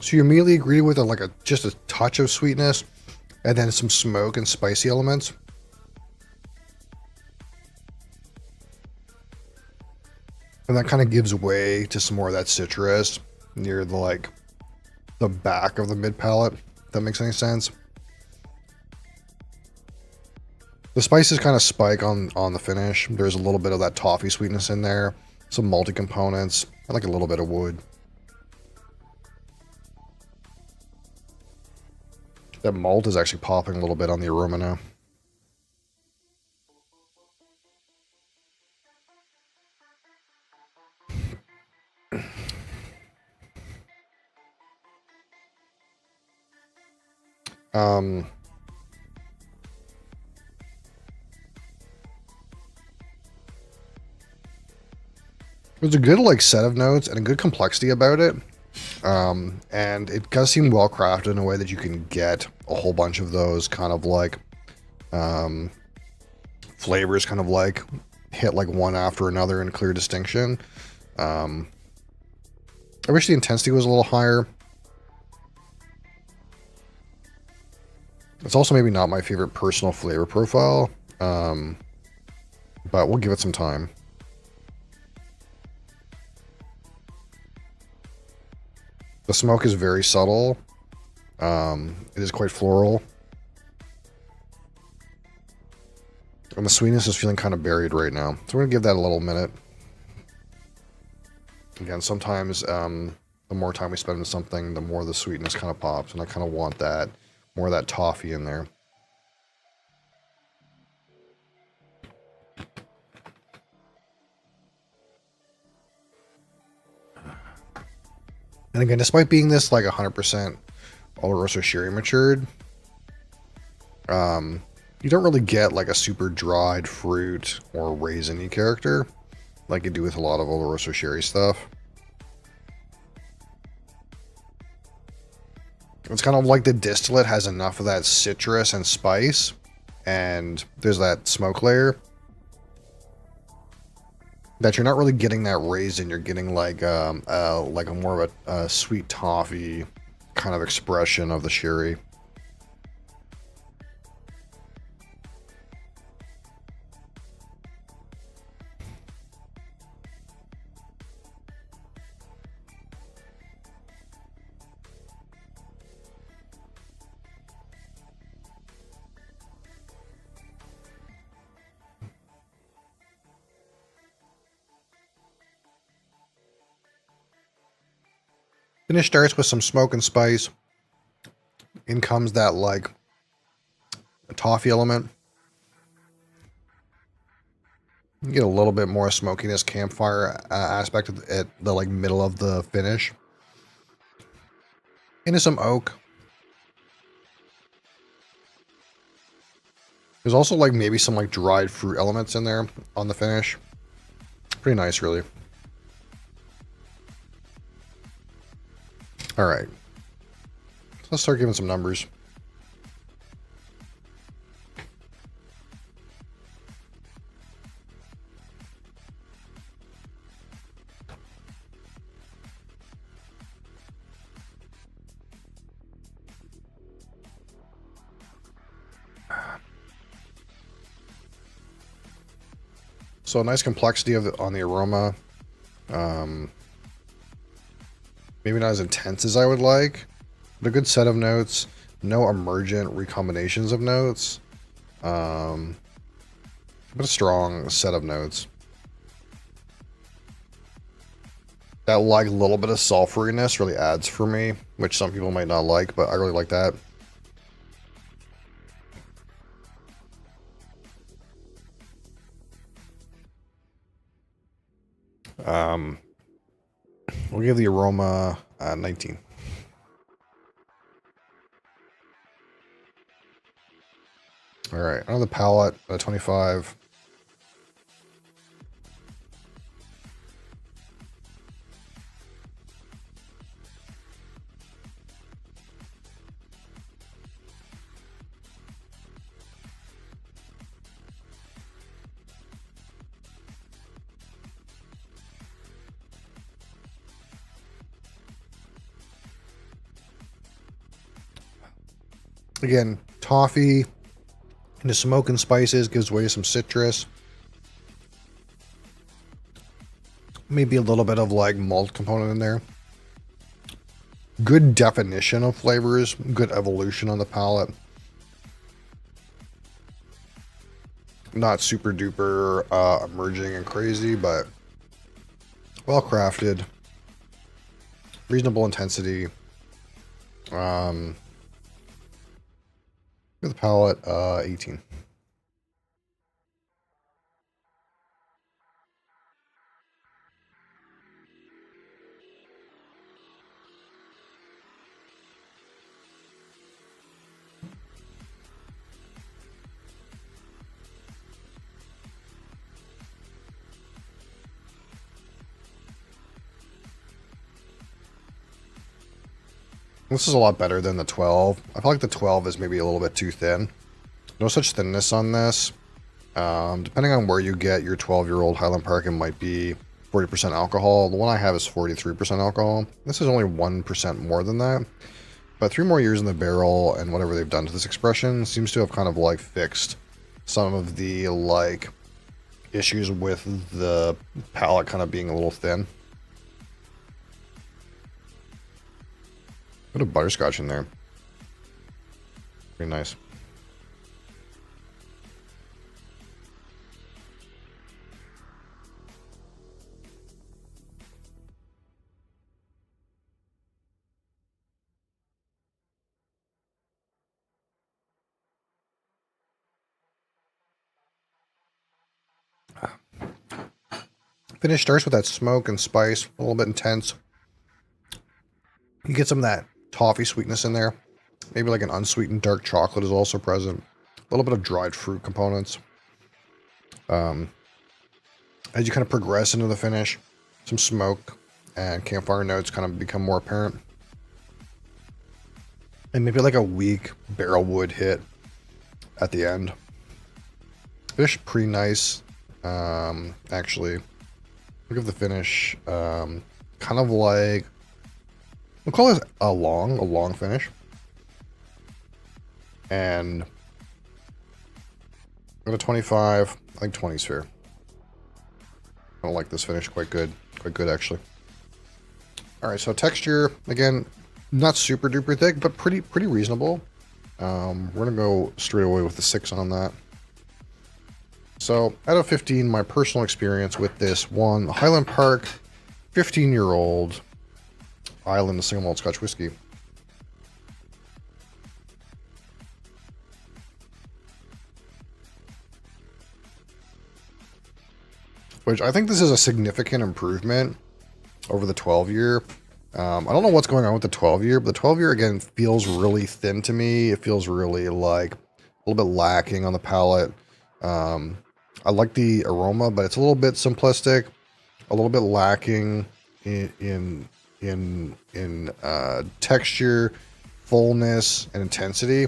So you immediately agree with just a touch of sweetness, and then some smoke and spicy elements. And that kind of gives way to some more of that citrus near the back of the mid palate. If that makes any sense. The spices kind of spike on the finish. There's a little bit of that toffee sweetness in there, some malty components, and like a little bit of wood. That malt is actually popping a little bit on the aroma now. There's a good set of notes and a good complexity about it. And it does seem well crafted in a way that you can get a whole bunch of those kind of flavors kind of hit one after another in clear distinction. I wish the intensity was a little higher. It's also maybe not my favorite personal flavor profile, but we'll give it some time. The smoke is very subtle. It is quite floral. And the sweetness is feeling kind of buried right now. So we're going to give that a little minute. Again, sometimes the more time we spend with something, the more the sweetness kind of pops. And I kind of want that, more of that toffee in there. And again, despite being this 100% Oloroso Sherry matured, you don't really get a super dried fruit or raisin-y character like you do with a lot of Oloroso Sherry stuff. It's kind of like the distillate has enough of that citrus and spice, and there's that smoke layer that you're not really getting that raisin. You're getting a more of a sweet toffee kind of expression of the sherry. Finish starts with some smoke and spice. In comes that a toffee element. You get a little bit more smokiness, campfire aspect at the middle of the finish. Into some oak. There's also maybe some dried fruit elements in there on the finish. Pretty nice, really. All right, so let's start giving some numbers. So a nice complexity on the aroma. Maybe not as intense as I would like, but a good set of notes. No emergent recombinations of notes. But a strong set of notes. That little bit of sulfuriness really adds for me, which some people might not like, but I really like that. We'll give the aroma 19. All right, on the palate, 25. Again, toffee into smoke and spices gives way to some citrus. Maybe a little bit of like malt component in there. Good definition of flavors, good evolution on the palate. Not super duper emerging and crazy, but well crafted. Reasonable intensity. With the palate, 18. This is a lot better than the 12. I feel like the 12 is maybe a little bit too thin. No such thinness on this. Depending on where you get your 12-year-old Highland Park, it might be 40% alcohol. The one I have is 43% alcohol. This is only 1% more than that. But 3 more years in the barrel and whatever they've done to this expression seems to have kind of like fixed some of the like issues with the palate kind of being a little thin. Bit of butterscotch in there. Pretty nice. Finish starts with that smoke and spice, a little bit intense. You get some of that toffee sweetness in there. Maybe like an unsweetened dark chocolate is also present. A little bit of dried fruit components. As you kind of progress into the finish, some smoke and campfire notes kind of become more apparent. And maybe like a weak barrel wood hit at the end. Finish pretty nice, actually. Look at the finish, kind of like, we'll call it a long finish. And go to 25. I think 20 is fair. I don't like this finish. Quite good actually. All right, so texture again, not super duper thick, but pretty reasonable. We're gonna go straight away with the 6 on that. So out of 15, my personal experience with this one, Highland Park, 15-year-old Island single malt Scotch whiskey. Which I think this is a significant improvement over the 12-year. I don't know what's going on with the 12-year, but the 12-year again feels really thin to me. It feels really like a little bit lacking on the palate. I like the aroma, but it's a little bit simplistic, a little bit lacking in texture, fullness, and intensity.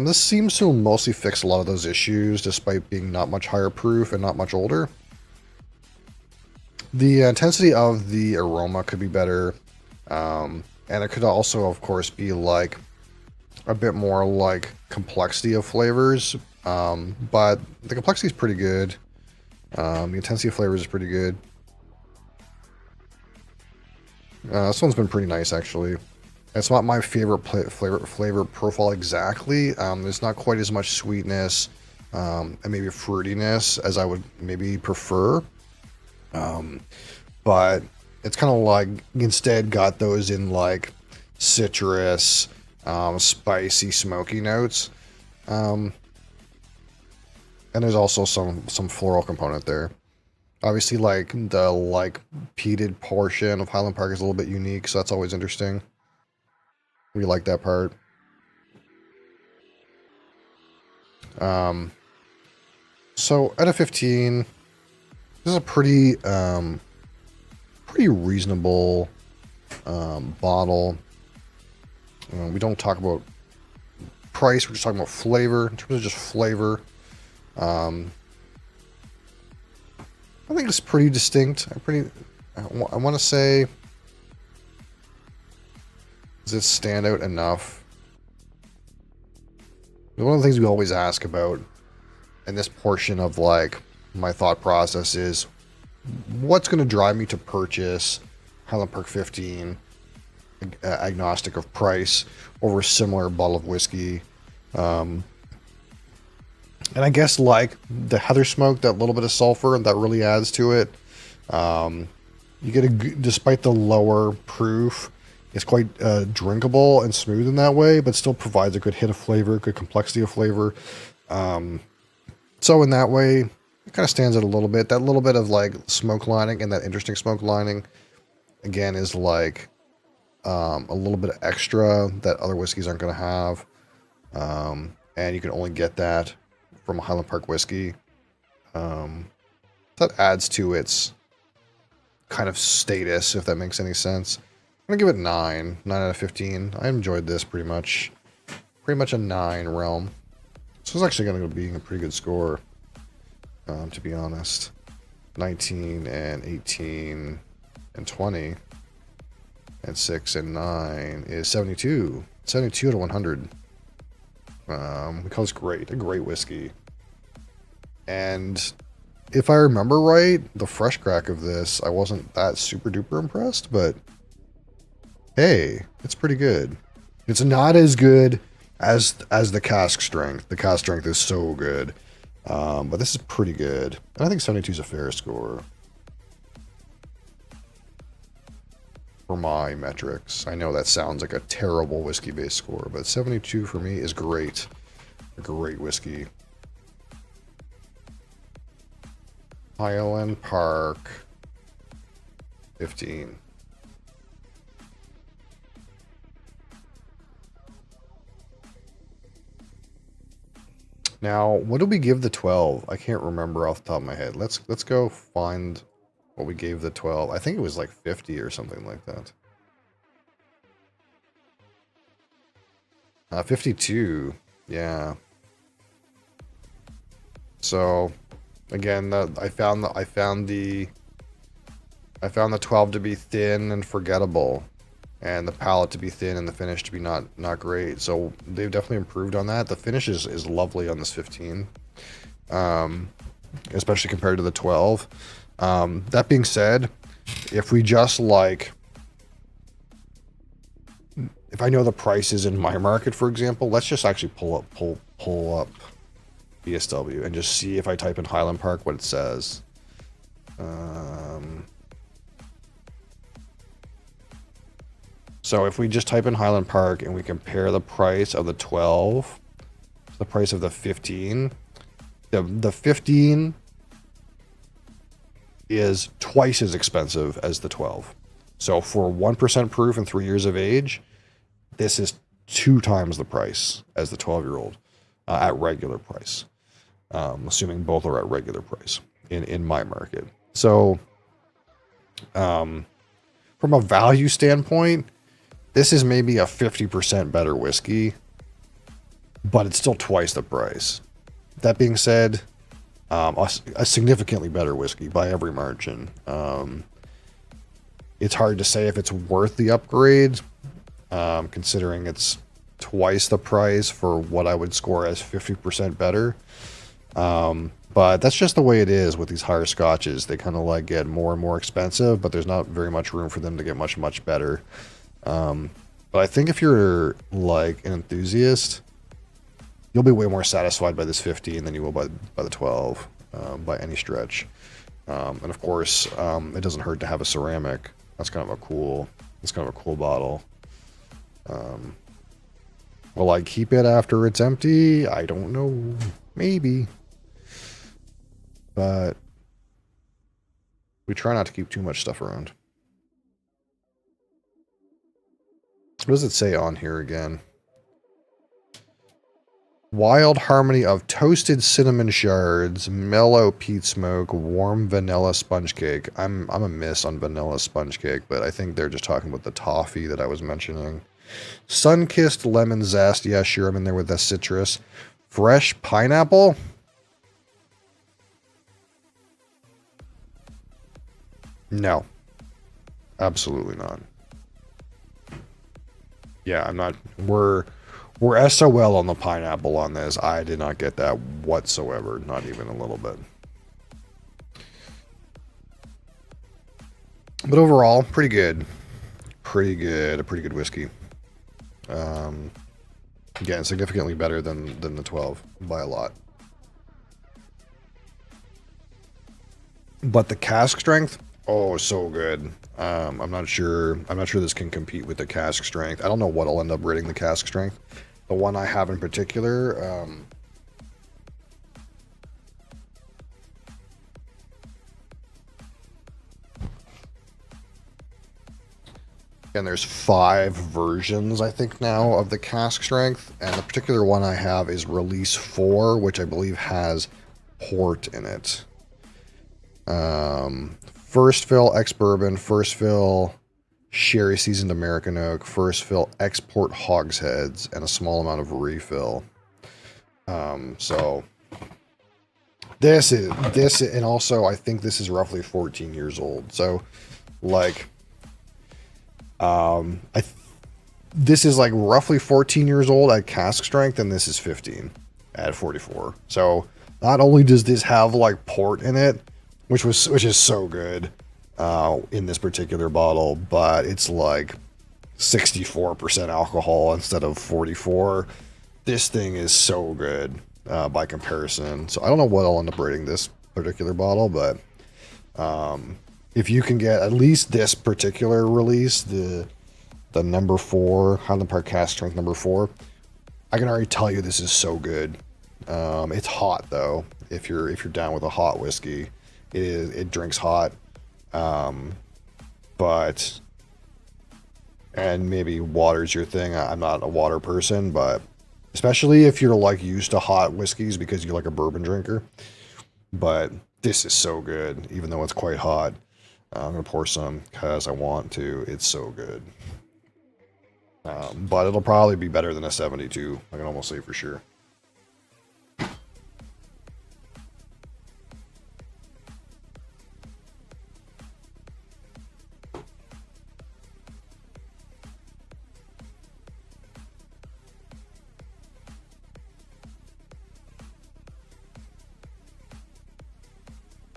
This seems to mostly fix a lot of those issues, despite being not much higher proof and not much older. The intensity of the aroma could be better, and it could also, of course, be like a bit more like complexity of flavors. But the complexity is pretty good. The intensity of flavors is pretty good. This one's been pretty nice, actually. It's not my favorite flavor profile exactly. There's not quite as much sweetness and maybe fruitiness as I would maybe prefer. But it's kind of like instead got those in like citrus, spicy, smoky notes. And there's also some floral component there. Obviously, like the like peated portion of Highland Park is a little bit unique, so that's always interesting. We like that part. So out of 15, this is a pretty reasonable bottle. We don't talk about price, we're just talking about flavor. In terms of just flavor, I think it's pretty distinct. I want to say, does it stand out enough One of the things we always ask about in this portion of like my thought process is what's going to drive me to purchase Highland Park 15, agnostic of price, over a similar bottle of whiskey. And I guess like the heather smoke, that little bit of sulfur, that really adds to it. You get despite the lower proof, it's quite drinkable and smooth in that way, but still provides a good hit of flavor, good complexity of flavor. So in that way, it kind of stands out a little bit. That little bit of like smoke lining and that interesting smoke lining, again, is like a little bit of extra that other whiskeys aren't going to have. And you can only get that from a Highland Park whiskey. That adds to its kind of status, if that makes any sense. I'm going to give it 9 out of 15. I enjoyed this pretty much a 9 realm. So it's actually going to be a pretty good score, to be honest. 19 and 18 and 20 and 6 and 9 is 72. 72 out of 100. Because great, a great whiskey. And if I remember right, the fresh crack of this, I wasn't that super duper impressed, but hey, it's pretty good. It's not as good as the cask strength. The cask strength is so good. But this is pretty good. And I think 72 is a fair score for my metrics. I know that sounds like a terrible whiskey-based score, but 72 for me is great. A great whiskey. Highland Park 15. Now, what did we give the 12? I can't remember off the top of my head. Let's go find what we gave the 12. I think it was like 50 or something like that. 52. Yeah. So, again, I found the 12 to be thin and forgettable, and the palate to be thin and the finish to be not great. So they've definitely improved on that. The finish is lovely on this 15, especially compared to the 12. That being said, if we just like, if I know the prices in my market, for example, let's just actually pull up BSW and just see if I type in Highland Park what it says. So if we just type in Highland Park and we compare the price of the 12 to the price of the 15, the 15 is twice as expensive as the 12. So for 1% proof and 3 years of age, this is 2 times the price as the 12-year-old at regular price. Assuming both are at regular price in my market. So from a value standpoint, this is maybe a 50% better whiskey, but it's still twice the price. That being said, a significantly better whiskey by every margin. It's hard to say if it's worth the upgrade, considering it's twice the price for what I would score as 50% better. But that's just the way it is with these higher scotches. They kind of like get more and more expensive, but there's not very much room for them to get much, much better. But I think if you're like an enthusiast, you'll be way more satisfied by this 15 than you will by the 12, by any stretch. And of course, it doesn't hurt to have a ceramic. That's kind of a cool bottle. Will I keep it after it's empty? I don't know. Maybe. But we try not to keep too much stuff around. What does it say on here again? Wild harmony of toasted cinnamon shards, mellow peat smoke, warm vanilla sponge cake. I'm a miss on vanilla sponge cake, but I think they're just talking about the toffee that I was mentioning. Sun-kissed lemon zest. Yeah, sure, I'm in there with the citrus. Fresh pineapple. No. Absolutely not. Yeah, I'm not. We're We're SOL on the pineapple on this. I did not get that whatsoever. Not even a little bit. But overall, pretty good. Pretty good. A pretty good whiskey. Again, significantly better than the 12 by a lot. But the cask strength, oh, so good. I'm not sure this can compete with the cask strength. I don't know what I'll end up rating the cask strength. The one I have in particular, and there's 5 versions, I think, now of the cask strength. And the particular one I have is Release 4, which I believe has port in it. First fill ex-bourbon, first fill sherry seasoned American oak, first fill export hogsheads, and a small amount of refill. So this, and also I think this is roughly 14 years old. So, like, this is like roughly 14 years old at cask strength, and this is 15 at 44. So not only does this have like port in it, which is so good in this particular bottle, but it's like 64% alcohol instead of 44. This thing is so good by comparison. So I don't know what I'll end up rating this particular bottle, but if you can get at least this particular release, the number 4, Highland Park cask strength number 4, I can already tell you this is so good. It's hot though. If you're down with a hot whiskey, it drinks hot. But and maybe water's your thing. I'm not a water person, but especially if you're like used to hot whiskeys because you're like a bourbon drinker. But this is so good, even though it's quite hot. I'm gonna pour some because I want to. It's so good. But it'll probably be better than a 72. I can almost say for sure.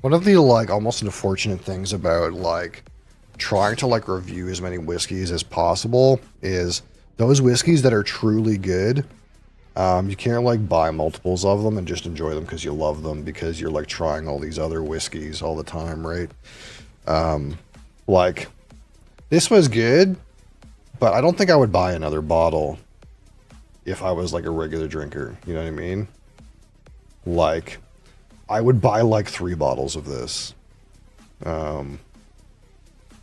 One of the like almost unfortunate things about like trying to like review as many whiskeys as possible is those whiskeys that are truly good, you can't like buy multiples of them and just enjoy them because you love them, because you're like trying all these other whiskeys all the time, right? Like this was good, but I don't think I would buy another bottle if I was like a regular drinker, you know what I mean? Like I would buy like 3 bottles of this.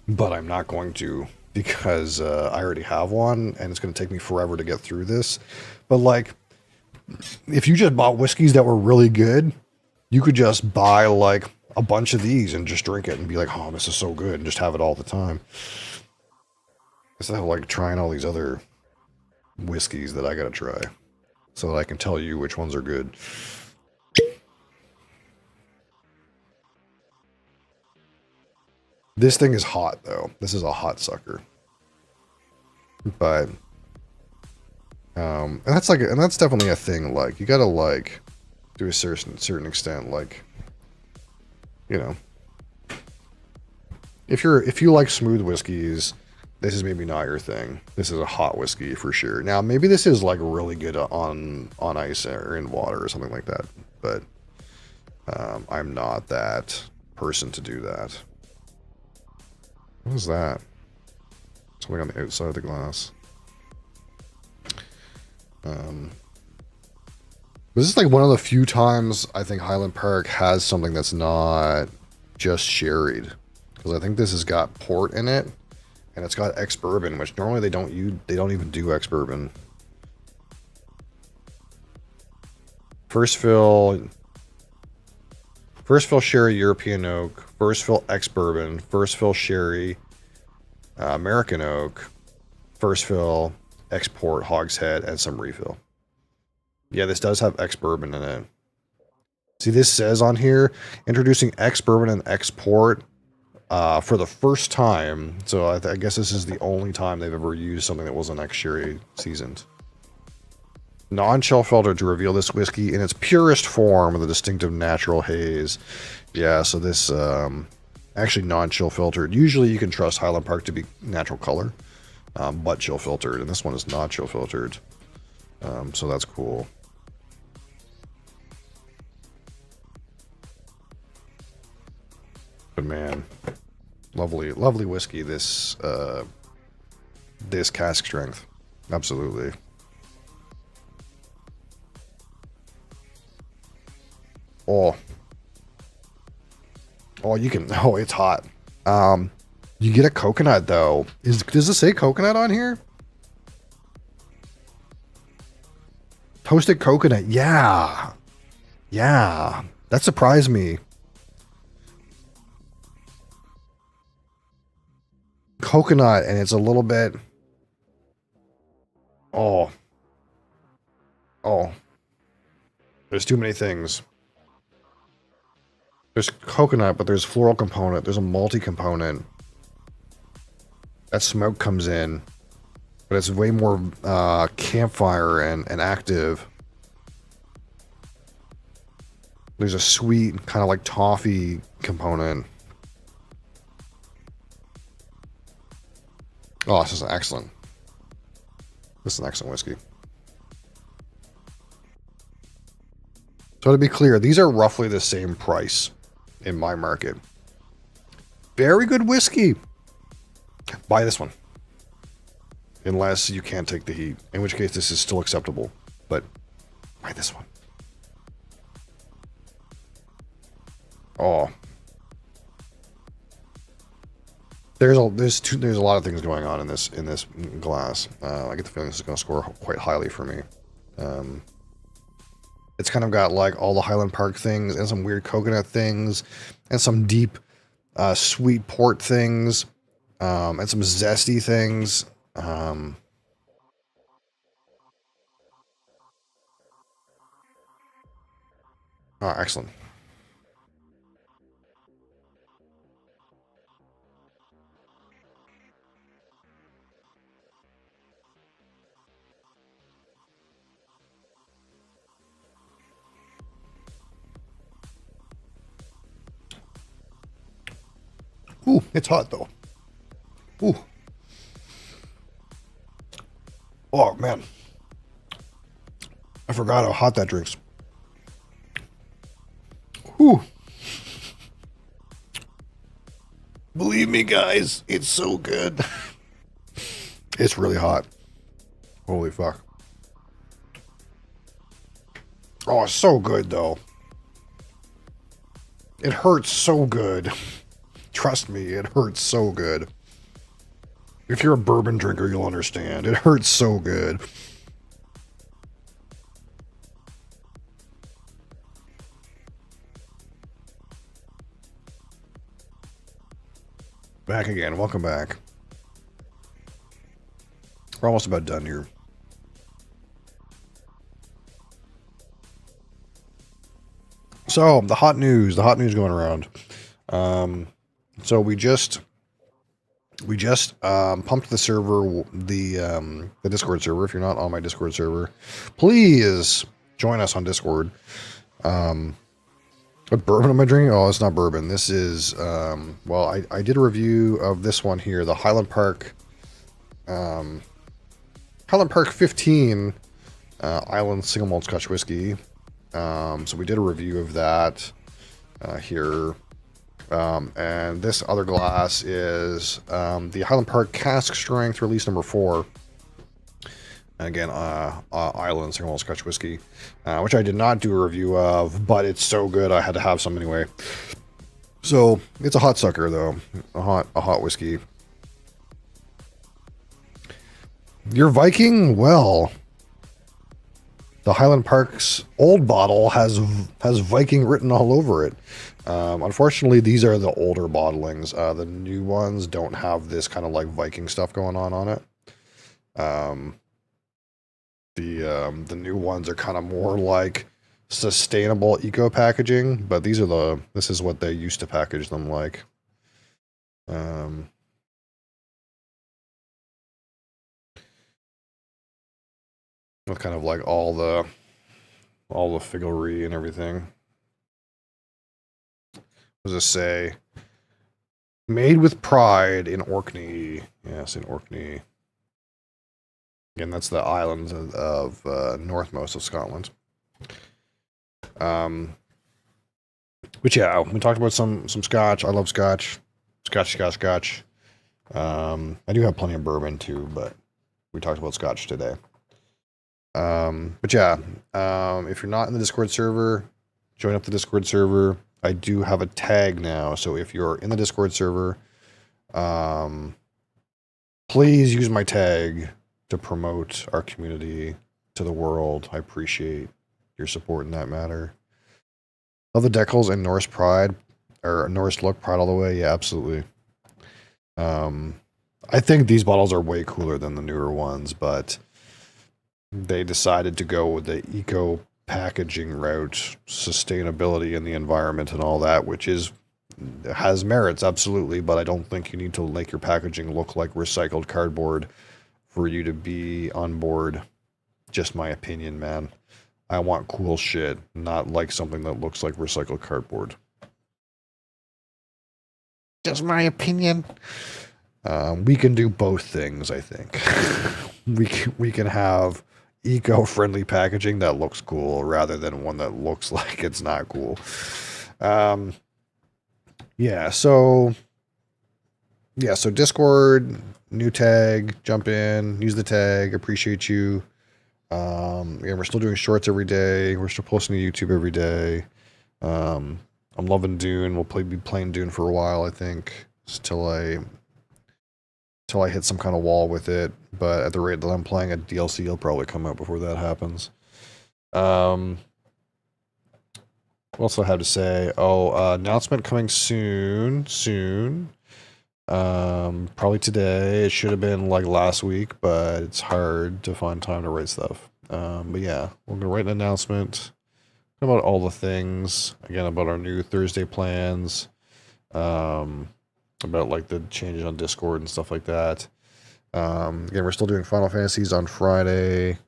But I'm not going to, because I already have one and it's going to take me forever to get through this. But like, if you just bought whiskeys that were really good, you could just buy like a bunch of these and just drink it and be like, oh, this is so good, and just have it all the time. Instead of like trying all these other whiskeys that I got to try so that I can tell you which ones are good. This thing is hot though. This is a hot sucker. But and that's definitely a thing. Like you gotta like to a certain extent, like, you know, if you like smooth whiskeys, this is maybe not your thing. This is a hot whiskey for sure. Now maybe this is like really good on ice or in water or something like that, but I'm not that person to do that. What is that? Something on the outside of the glass. This is like one of the few times I think Highland Park has something that's not just sherried, because I think this has got port in it, and it's got ex-bourbon, which normally they don't even do ex-bourbon. First fill sherry European oak, first fill ex-bourbon, first fill sherry American oak, first fill export hogshead, and some refill. Yeah, this does have ex-bourbon in it. See, this says on here, introducing ex-bourbon and export for the first time. So I guess this is the only time they've ever used something that wasn't ex-sherry seasoned. Non-chill filter to reveal this whiskey in its purest form with a distinctive natural haze. Yeah, so this actually non-chill filtered. Usually you can trust Highland Park to be natural color, but chill filtered, and this one is not chill filtered. So that's cool. But man, lovely, lovely whiskey. This this cask strength, absolutely. Oh, you can. Oh, it's hot. You get a coconut though. Does it say coconut on here? Toasted coconut. Yeah, that surprised me. Coconut, and it's a little bit. Oh. There's too many things. There's coconut, but there's floral component. There's a malty component. That smoke comes in, but it's way more campfire and active. There's a sweet, kind of like toffee component. Oh, this is excellent. This is an excellent whiskey. So to be clear, these are roughly the same price in my market. Very good whiskey. Buy this one. Unless you can't take the heat, in which case this is still acceptable. But buy this one. Oh. There's a lot of things going on in this glass. I get the feeling this is going to score quite highly for me. It's kind of got like all the Highland Park things and some weird coconut things and some deep sweet port things and some zesty things. Oh, excellent. Ooh, it's hot though. Ooh. Oh man. I forgot how hot that drinks. Ooh. Believe me, guys, it's so good. It's really hot. Holy fuck. Oh, it's so good though. It hurts so good. Trust me, it hurts so good. If you're a bourbon drinker, you'll understand. It hurts so good. Back again. Welcome back. We're almost about done here. So, the hot news going around. So we just pumped the server, the Discord server. If you're not on my Discord server, please join us on Discord. What bourbon am I drinking? Oh, it's not bourbon. This is well, I did a review of this one here, the Highland Park 15 Island Single Malt Scotch Whiskey. So we did a review of that here. And this other glass is the Highland Park Cask Strength Release number 4. And again, Island Single Malt Scotch Whiskey, which I did not do a review of, but it's so good I had to have some anyway. So it's a hot sucker though, a hot whiskey. Your Viking, well, the Highland Park's old bottle has Viking written all over it. Unfortunately, these are the older bottlings. The new ones don't have this kind of like Viking stuff going on it. The new ones are kind of more like sustainable eco packaging, but this is what they used to package them like. with kind of like all the figlery and everything. What does it say? Made with pride in Orkney. Yes, in Orkney. Again, that's the island of northmost of Scotland. But yeah, we talked about some scotch. I love scotch. Scotch. I do have plenty of bourbon too, but we talked about scotch today. But yeah, if you're not in the Discord server, join up the Discord server. I do have a tag now, so if you're in the Discord server, please use my tag to promote our community to the world. I appreciate your support in that matter. Love the decals and Norse pride, or Norse look, pride all the way. Yeah, absolutely. I think these bottles are way cooler than the newer ones, but they decided to go with the eco packaging route, sustainability and the environment and all that, which has merits, absolutely, but I don't think you need to make your packaging look like recycled cardboard for you to be on board. Just my opinion, man. I want cool shit, not like something that looks like recycled cardboard. Just my opinion. We can do both things, I think. we can have eco-friendly packaging that looks cool rather than one that looks like it's not cool. So Discord, new tag, jump in, use the tag, appreciate you. We're still doing shorts every day. We're still posting to YouTube every day. I'm loving Dune. We'll be playing Dune for a while, I think, till I hit some kind of wall with it. But at the rate that I'm playing, a DLC will probably come out before that happens. What else do I have to say? Announcement coming soon. Probably today. It should have been like last week, but it's hard to find time to write stuff. But yeah, we're gonna write an announcement about all the things. Again, about our new Thursday plans. About like the changes on Discord and stuff like that. Again, we're still doing Final Fantasies on Friday.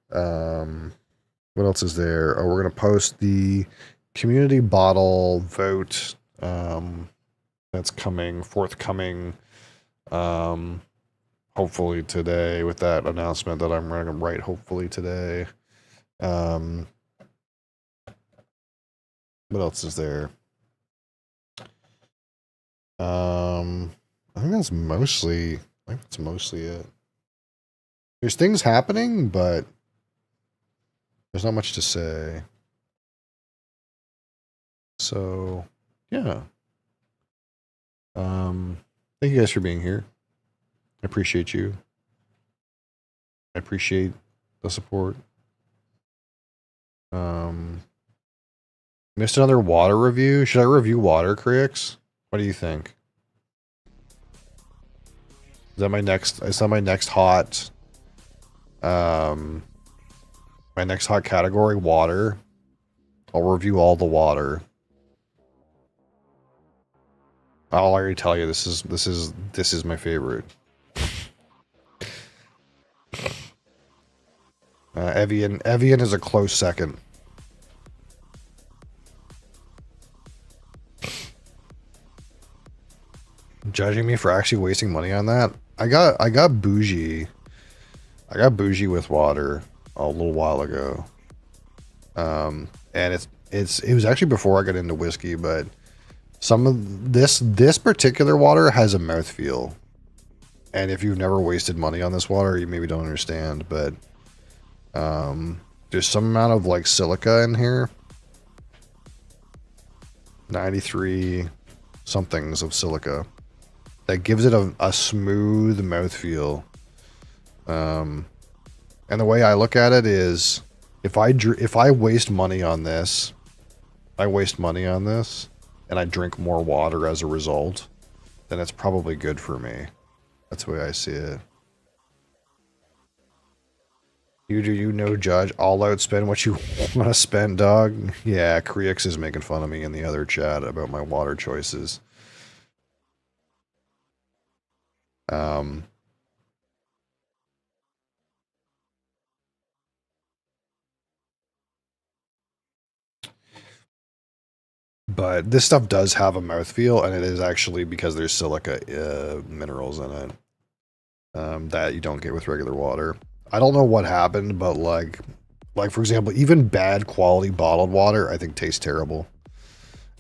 What else is there? We're gonna post the community bottle vote. That's forthcoming. Hopefully today with that announcement that I'm going to write. Hopefully today. What else is there? I think that's mostly it. There's things happening, but there's not much to say. So, yeah. Thank you guys for being here. I appreciate you. I appreciate the support. Missed another water review. Should I review water, Crix? What do you think? Is that my next hot my next hot category, water? I'll review all the water. I'll already tell you this is my favorite. Evian is a close second. Judging me for actually wasting money on that? I got bougie. I got bougie with water a little while ago. And it was actually before I got into whiskey, but some of this particular water has a mouthfeel. And if you've never wasted money on this water, you maybe don't understand, but there's some amount of like silica in here. 93 somethings of silica that gives it a smooth mouthfeel. And the way I look at it is, if I waste money on this, and I drink more water as a result, then it's probably good for me. That's the way I see it. You no judge. All out spend what you want to spend, dog. Yeah, Creix is making fun of me in the other chat about my water choices. But this stuff does have a mouthfeel, and it is actually because there's silica minerals in it that you don't get with regular water. I don't know what happened, but like for example, even bad quality bottled water, I think tastes terrible.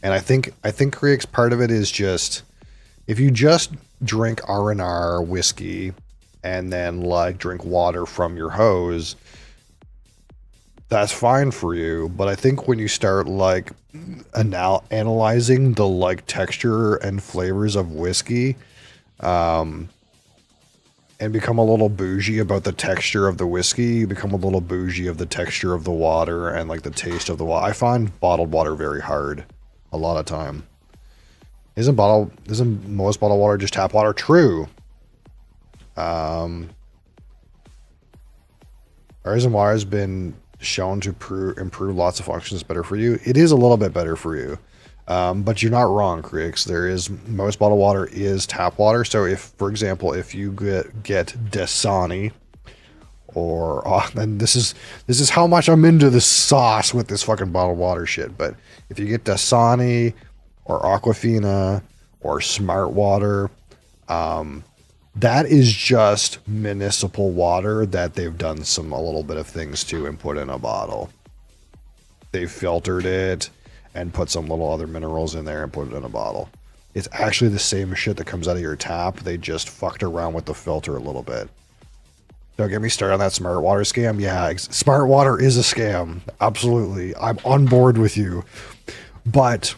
And I think Creek's part of it is just if you just drink R&R whiskey and then like drink water from your hose, that's fine for you. But I think when you start like analyzing the like texture and flavors of whiskey, and become a little bougie about the texture of the whiskey, you become a little bougie of the texture of the water and like the taste of the water. I find bottled water very hard a lot of time. Isn't most bottled water just tap water? True. Artisan water has been shown to improve lots of functions better for you. It is a little bit better for you. But you're not wrong, Creeks. Most bottled water is tap water. So if, for example, if you get Dasani, or and this is how much I'm into the sauce with this fucking bottled water shit. But if you get Dasani or Aquafina or Smart Water, that is just municipal water that they've done a little bit of things to and put in a bottle. They've filtered it and put some little other minerals in there and put it in a bottle. It's actually the same shit that comes out of your tap. They just fucked around with the filter a little bit. Don't get me started on that Smart Water scam. Yeah, Smart Water is a scam. Absolutely. I'm on board with you. But,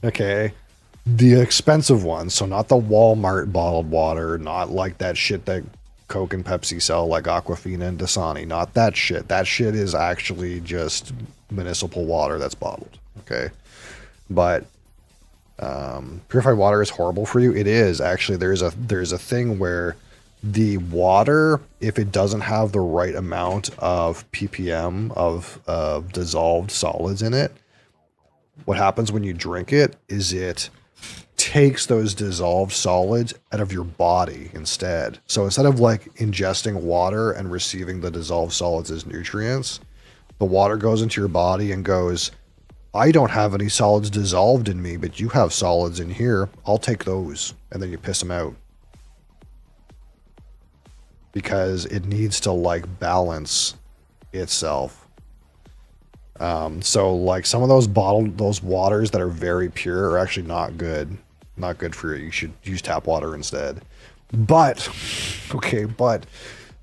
okay, the expensive ones, so not the Walmart bottled water, not like that shit that Coke and Pepsi sell like Aquafina and Dasani, not that shit. That shit is actually just municipal water that's bottled. Okay. But purified water is horrible for you. It is actually. There's a thing where the water, if it doesn't have the right amount of ppm of dissolved solids in it, what happens when you drink it is it takes those dissolved solids out of your body instead. So instead of like ingesting water and receiving the dissolved solids as nutrients, the water goes into your body and goes, I don't have any solids dissolved in me, but you have solids in here. I'll take those. And then you piss them out. Because it needs to like balance itself. So like some of those waters that are very pure are actually not good. Not good for you. You should use tap water instead. But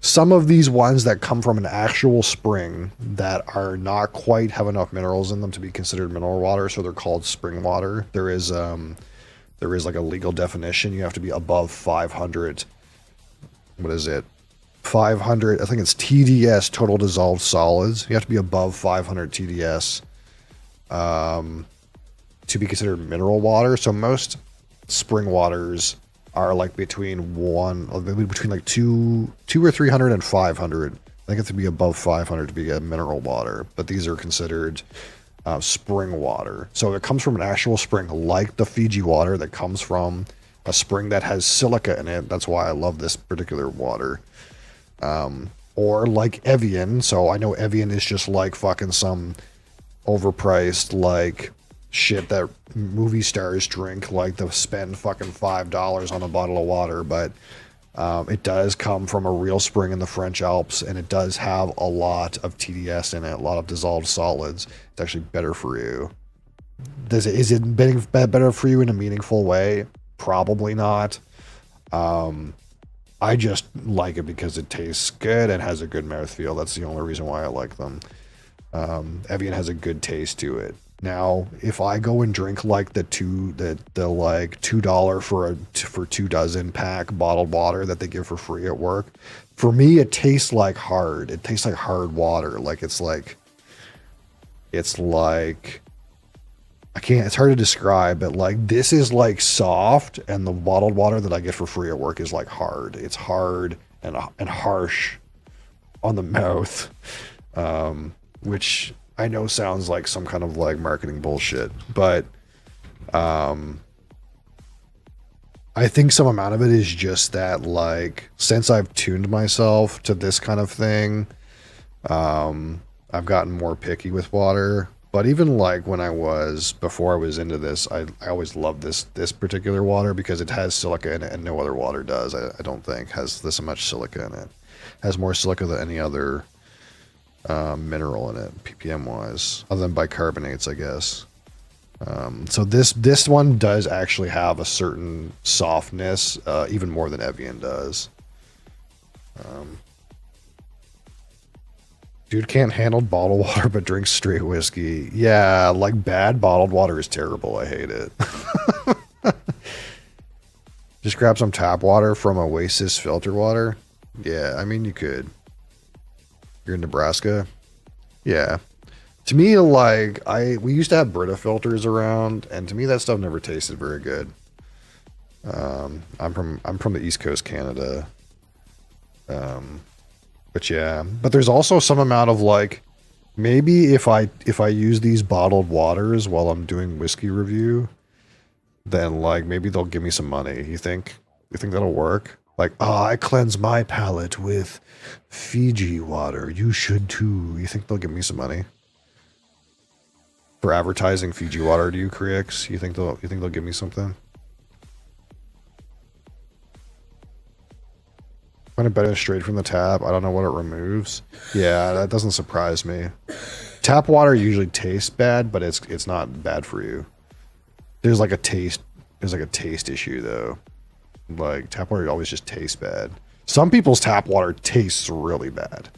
some of these ones that come from an actual spring that are not quite have enough minerals in them to be considered mineral water, so they're called spring water. There is like a legal definition. You have to be above 500. What is it? 500. I think it's TDS, total dissolved solids. You have to be above 500 TDS to be considered mineral water. So most spring waters are like between like two or 300 and 500. I think it has to be above 500 to be a mineral water, but these are considered spring water. So it comes from an actual spring, like the Fiji water that comes from a spring that has silica in it. That's why I love this particular water. Or like Evian. So I know Evian is just like fucking some overpriced like shit that movie stars drink, like to spend fucking $5 on a bottle of water. But it does come from a real spring in the French Alps, and it does have a lot of TDS in it, a lot of dissolved solids. It's actually better for you. Is it better for you in a meaningful way? Probably not. I just like it because it tastes good and has a good mouthfeel. That's the only reason why I like them. Evian has a good taste to it. Now, if I go and drink like the like $2 for 2 dozen pack bottled water that they give for free at work, for me it tastes like hard. It tastes like hard water. Like it's like it's hard to describe, but like this is like soft, and the bottled water that I get for free at work is like hard. It's hard and harsh on the mouth, which I know sounds like some kind of like marketing bullshit, but I think some amount of it is just that, like, since I've tuned myself to this kind of thing, I've gotten more picky with water. But even like when before I was into this, I always loved this particular water because it has silica in it and no other water does. I don't think has this much silica in it. Has more silica than any other mineral in it, ppm wise, other than bicarbonates, I guess. So this one does actually have a certain softness, even more than Evian does. Dude can't handle bottled water but drinks straight whiskey. Yeah, like bad bottled water is terrible. I hate it. Just grab some tap water from Oasis filter water. Yeah, I mean you could. You're in Nebraska. Yeah. To me, like we used to have Brita filters around, and to me that stuff never tasted very good. I'm from the East Coast, Canada. But yeah, but there's also some amount of like, maybe if I use these bottled waters while I'm doing whiskey review, then like maybe they'll give me some money. You think that'll work? Like, I cleanse my palate with Fiji water. You should too. You think they'll give me some money for advertising Fiji water to you, Creeks? You think they'll give me something? When it better straight from the tap, I don't know what it removes. Yeah, that doesn't surprise me. Tap water usually tastes bad, but it's not bad for you. There's like a taste issue though. Like tap water always just tastes bad. Some people's tap water tastes really bad.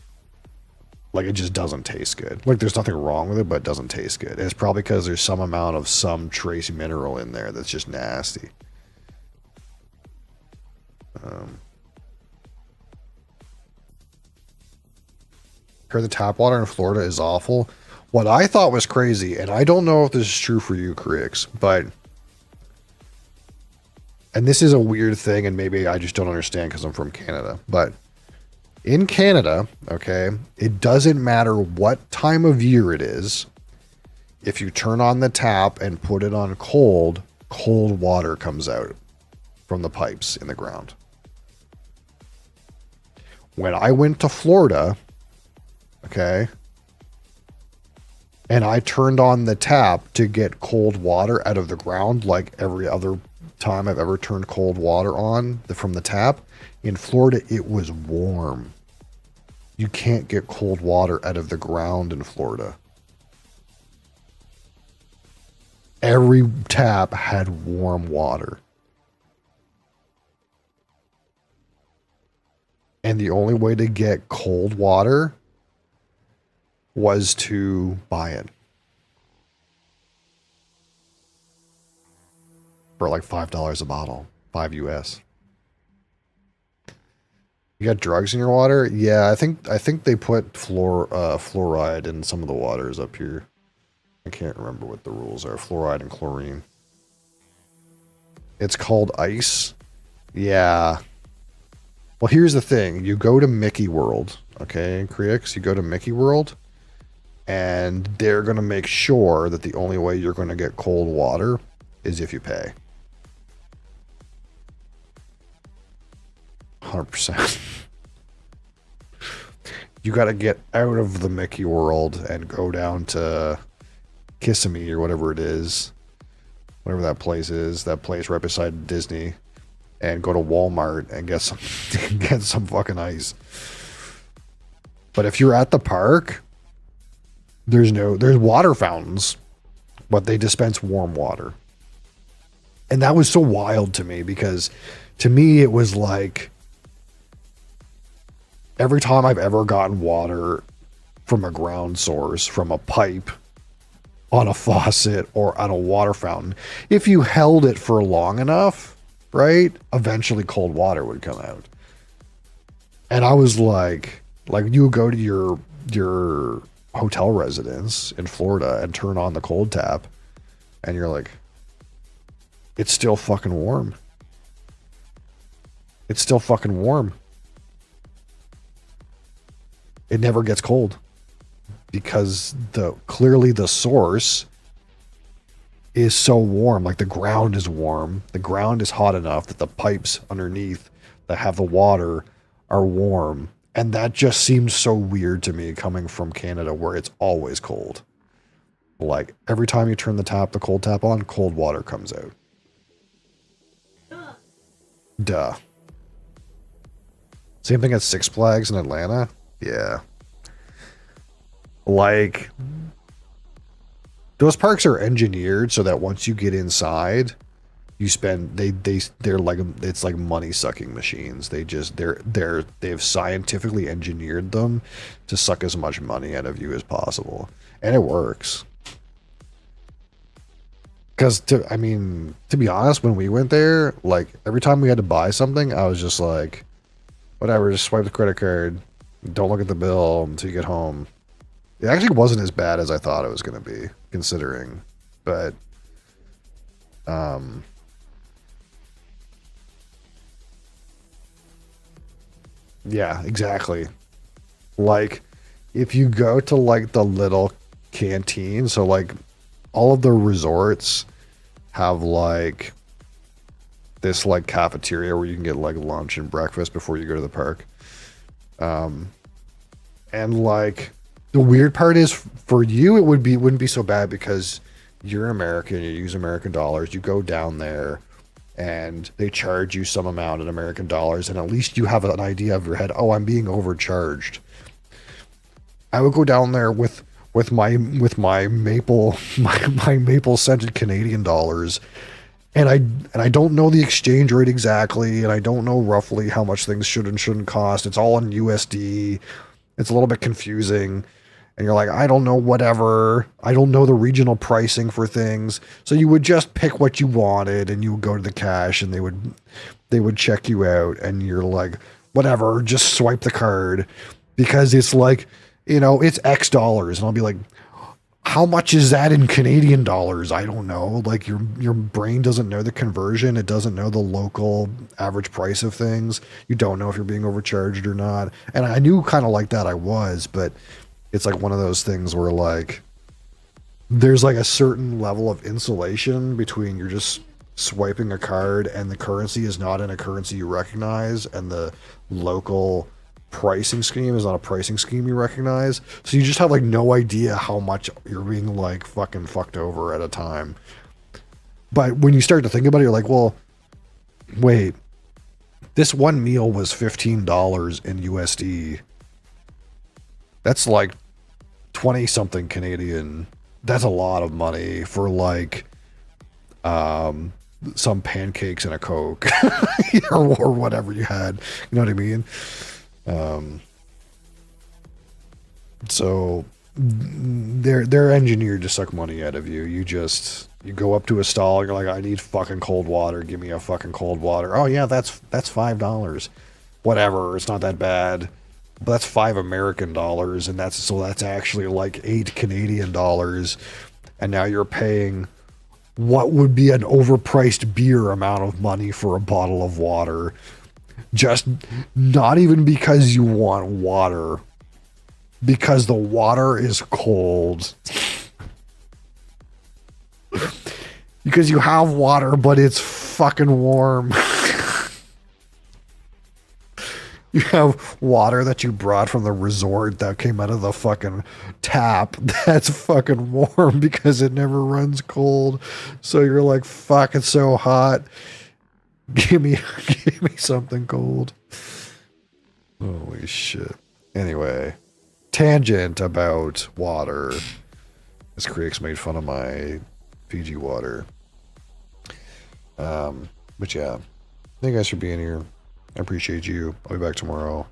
Like it just doesn't taste good. Like there's nothing wrong with it, but it doesn't taste good. And it's probably because there's some amount of some trace mineral in there that's just nasty. Heard the tap water in Florida is awful. What I thought was crazy, and I don't know if this is true for you, Creeks, but, and this is a weird thing, and maybe I just don't understand because I'm from Canada, but in Canada, okay, it doesn't matter what time of year it is. If you turn on the tap and put it on cold water comes out from the pipes in the ground. When I went to Florida, okay, and I turned on the tap to get cold water out of the ground like every other time I've ever turned cold water on from the tap, in Florida it was warm. You can't get cold water out of the ground in Florida. Every tap had warm water. And the only way to get cold water was to buy it for like $5 a bottle, $5 US. You got drugs in your water? Yeah, I think they put fluoride in some of the waters up here. I can't remember what the rules are. Fluoride and chlorine. It's called ice. Yeah. Well, here's the thing. You go to Mickey World, okay, Creeks? You go to Mickey World, and they're going to make sure that the only way you're going to get cold water is if you pay. 100%. You got to get out of the Mickey World and go down to Kissimmee or whatever it is. Whatever that place is. That place right beside Disney. And go to Walmart and get some fucking ice. But if you're at the park, there's water fountains, but they dispense warm water. And that was so wild to me because to me it was like every time I've ever gotten water from a ground source, from a pipe, on a faucet, or on a water fountain, if you held it for long enough, right, eventually cold water would come out. And I was like you would go to your hotel residence in Florida and turn on the cold tap, and you're like, it's still fucking warm. It's still fucking warm. It never gets cold because clearly the source is so warm. Like the ground is warm. The ground is hot enough that the pipes underneath that have the water are warm. And that just seems so weird to me coming from Canada where it's always cold. Like every time you turn the cold tap on, cold water comes out. Duh. Same thing at Six Flags in Atlanta. Yeah. Like, those parks are engineered so that once you get inside, you spend they're like, it's like money sucking machines. They've scientifically engineered them to suck as much money out of you as possible, and it works. Because to be honest, when we went there, like every time we had to buy something, I was just like, whatever, just swipe the credit card, don't look at the bill until you get home. It actually wasn't as bad as I thought it was going to be, considering, but yeah, exactly. Like, if you go to like the little canteen, so like all of the resorts have like this like cafeteria where you can get like lunch and breakfast before you go to the park. And like the weird part is, for you it wouldn't be so bad because you're American, you use American dollars, you go down there and they charge you some amount in American dollars, and at least you have an idea of your head, oh, I'm being overcharged. I would go down there with my maple scented Canadian dollars, and I don't know the exchange rate exactly, and I don't know roughly how much things should and shouldn't cost. It's all in USD. It's a little bit confusing. And you're like, I don't know, whatever. I don't know the regional pricing for things. So you would just pick what you wanted, and you would go to the cash, and they would check you out, and you're like, whatever, just swipe the card, because it's like, it's X dollars, and I'll be like, how much is that in Canadian dollars? I don't know. Like your brain doesn't know the conversion. It doesn't know the local average price of things. You don't know if you're being overcharged or not. And I knew kind of like that I was, but it's like one of those things where like there's like a certain level of insulation between you're just swiping a card and the currency is not in a currency you recognize, and the local pricing scheme is not a pricing scheme you recognize. So you just have like no idea how much you're being like fucking fucked over at a time. But when you start to think about it, you're like, well, wait, this one meal was $15 in USD. That's like 20 something Canadian. That's a lot of money for like some pancakes and a Coke or whatever you had. You know what I mean? So they're engineered to suck money out of you. You go up to a stall, you're like, I need fucking cold water. Give me a fucking cold water. Oh yeah, that's $5. Whatever, it's not that bad. But that's $5 American dollars, and that's actually like $8 Canadian dollars. And now you're paying what would be an overpriced beer amount of money for a bottle of water. Just not even because you want water, because the water is cold. Because you have water, but it's fucking warm. You have water that you brought from the resort that came out of the fucking tap that's fucking warm because it never runs cold. So you're like, fuck, it's so hot. Give me something cold. Holy shit. Anyway, tangent about water. This Creeks made fun of my Fiji water. But yeah, thank you guys for being here. I appreciate you. I'll be back tomorrow.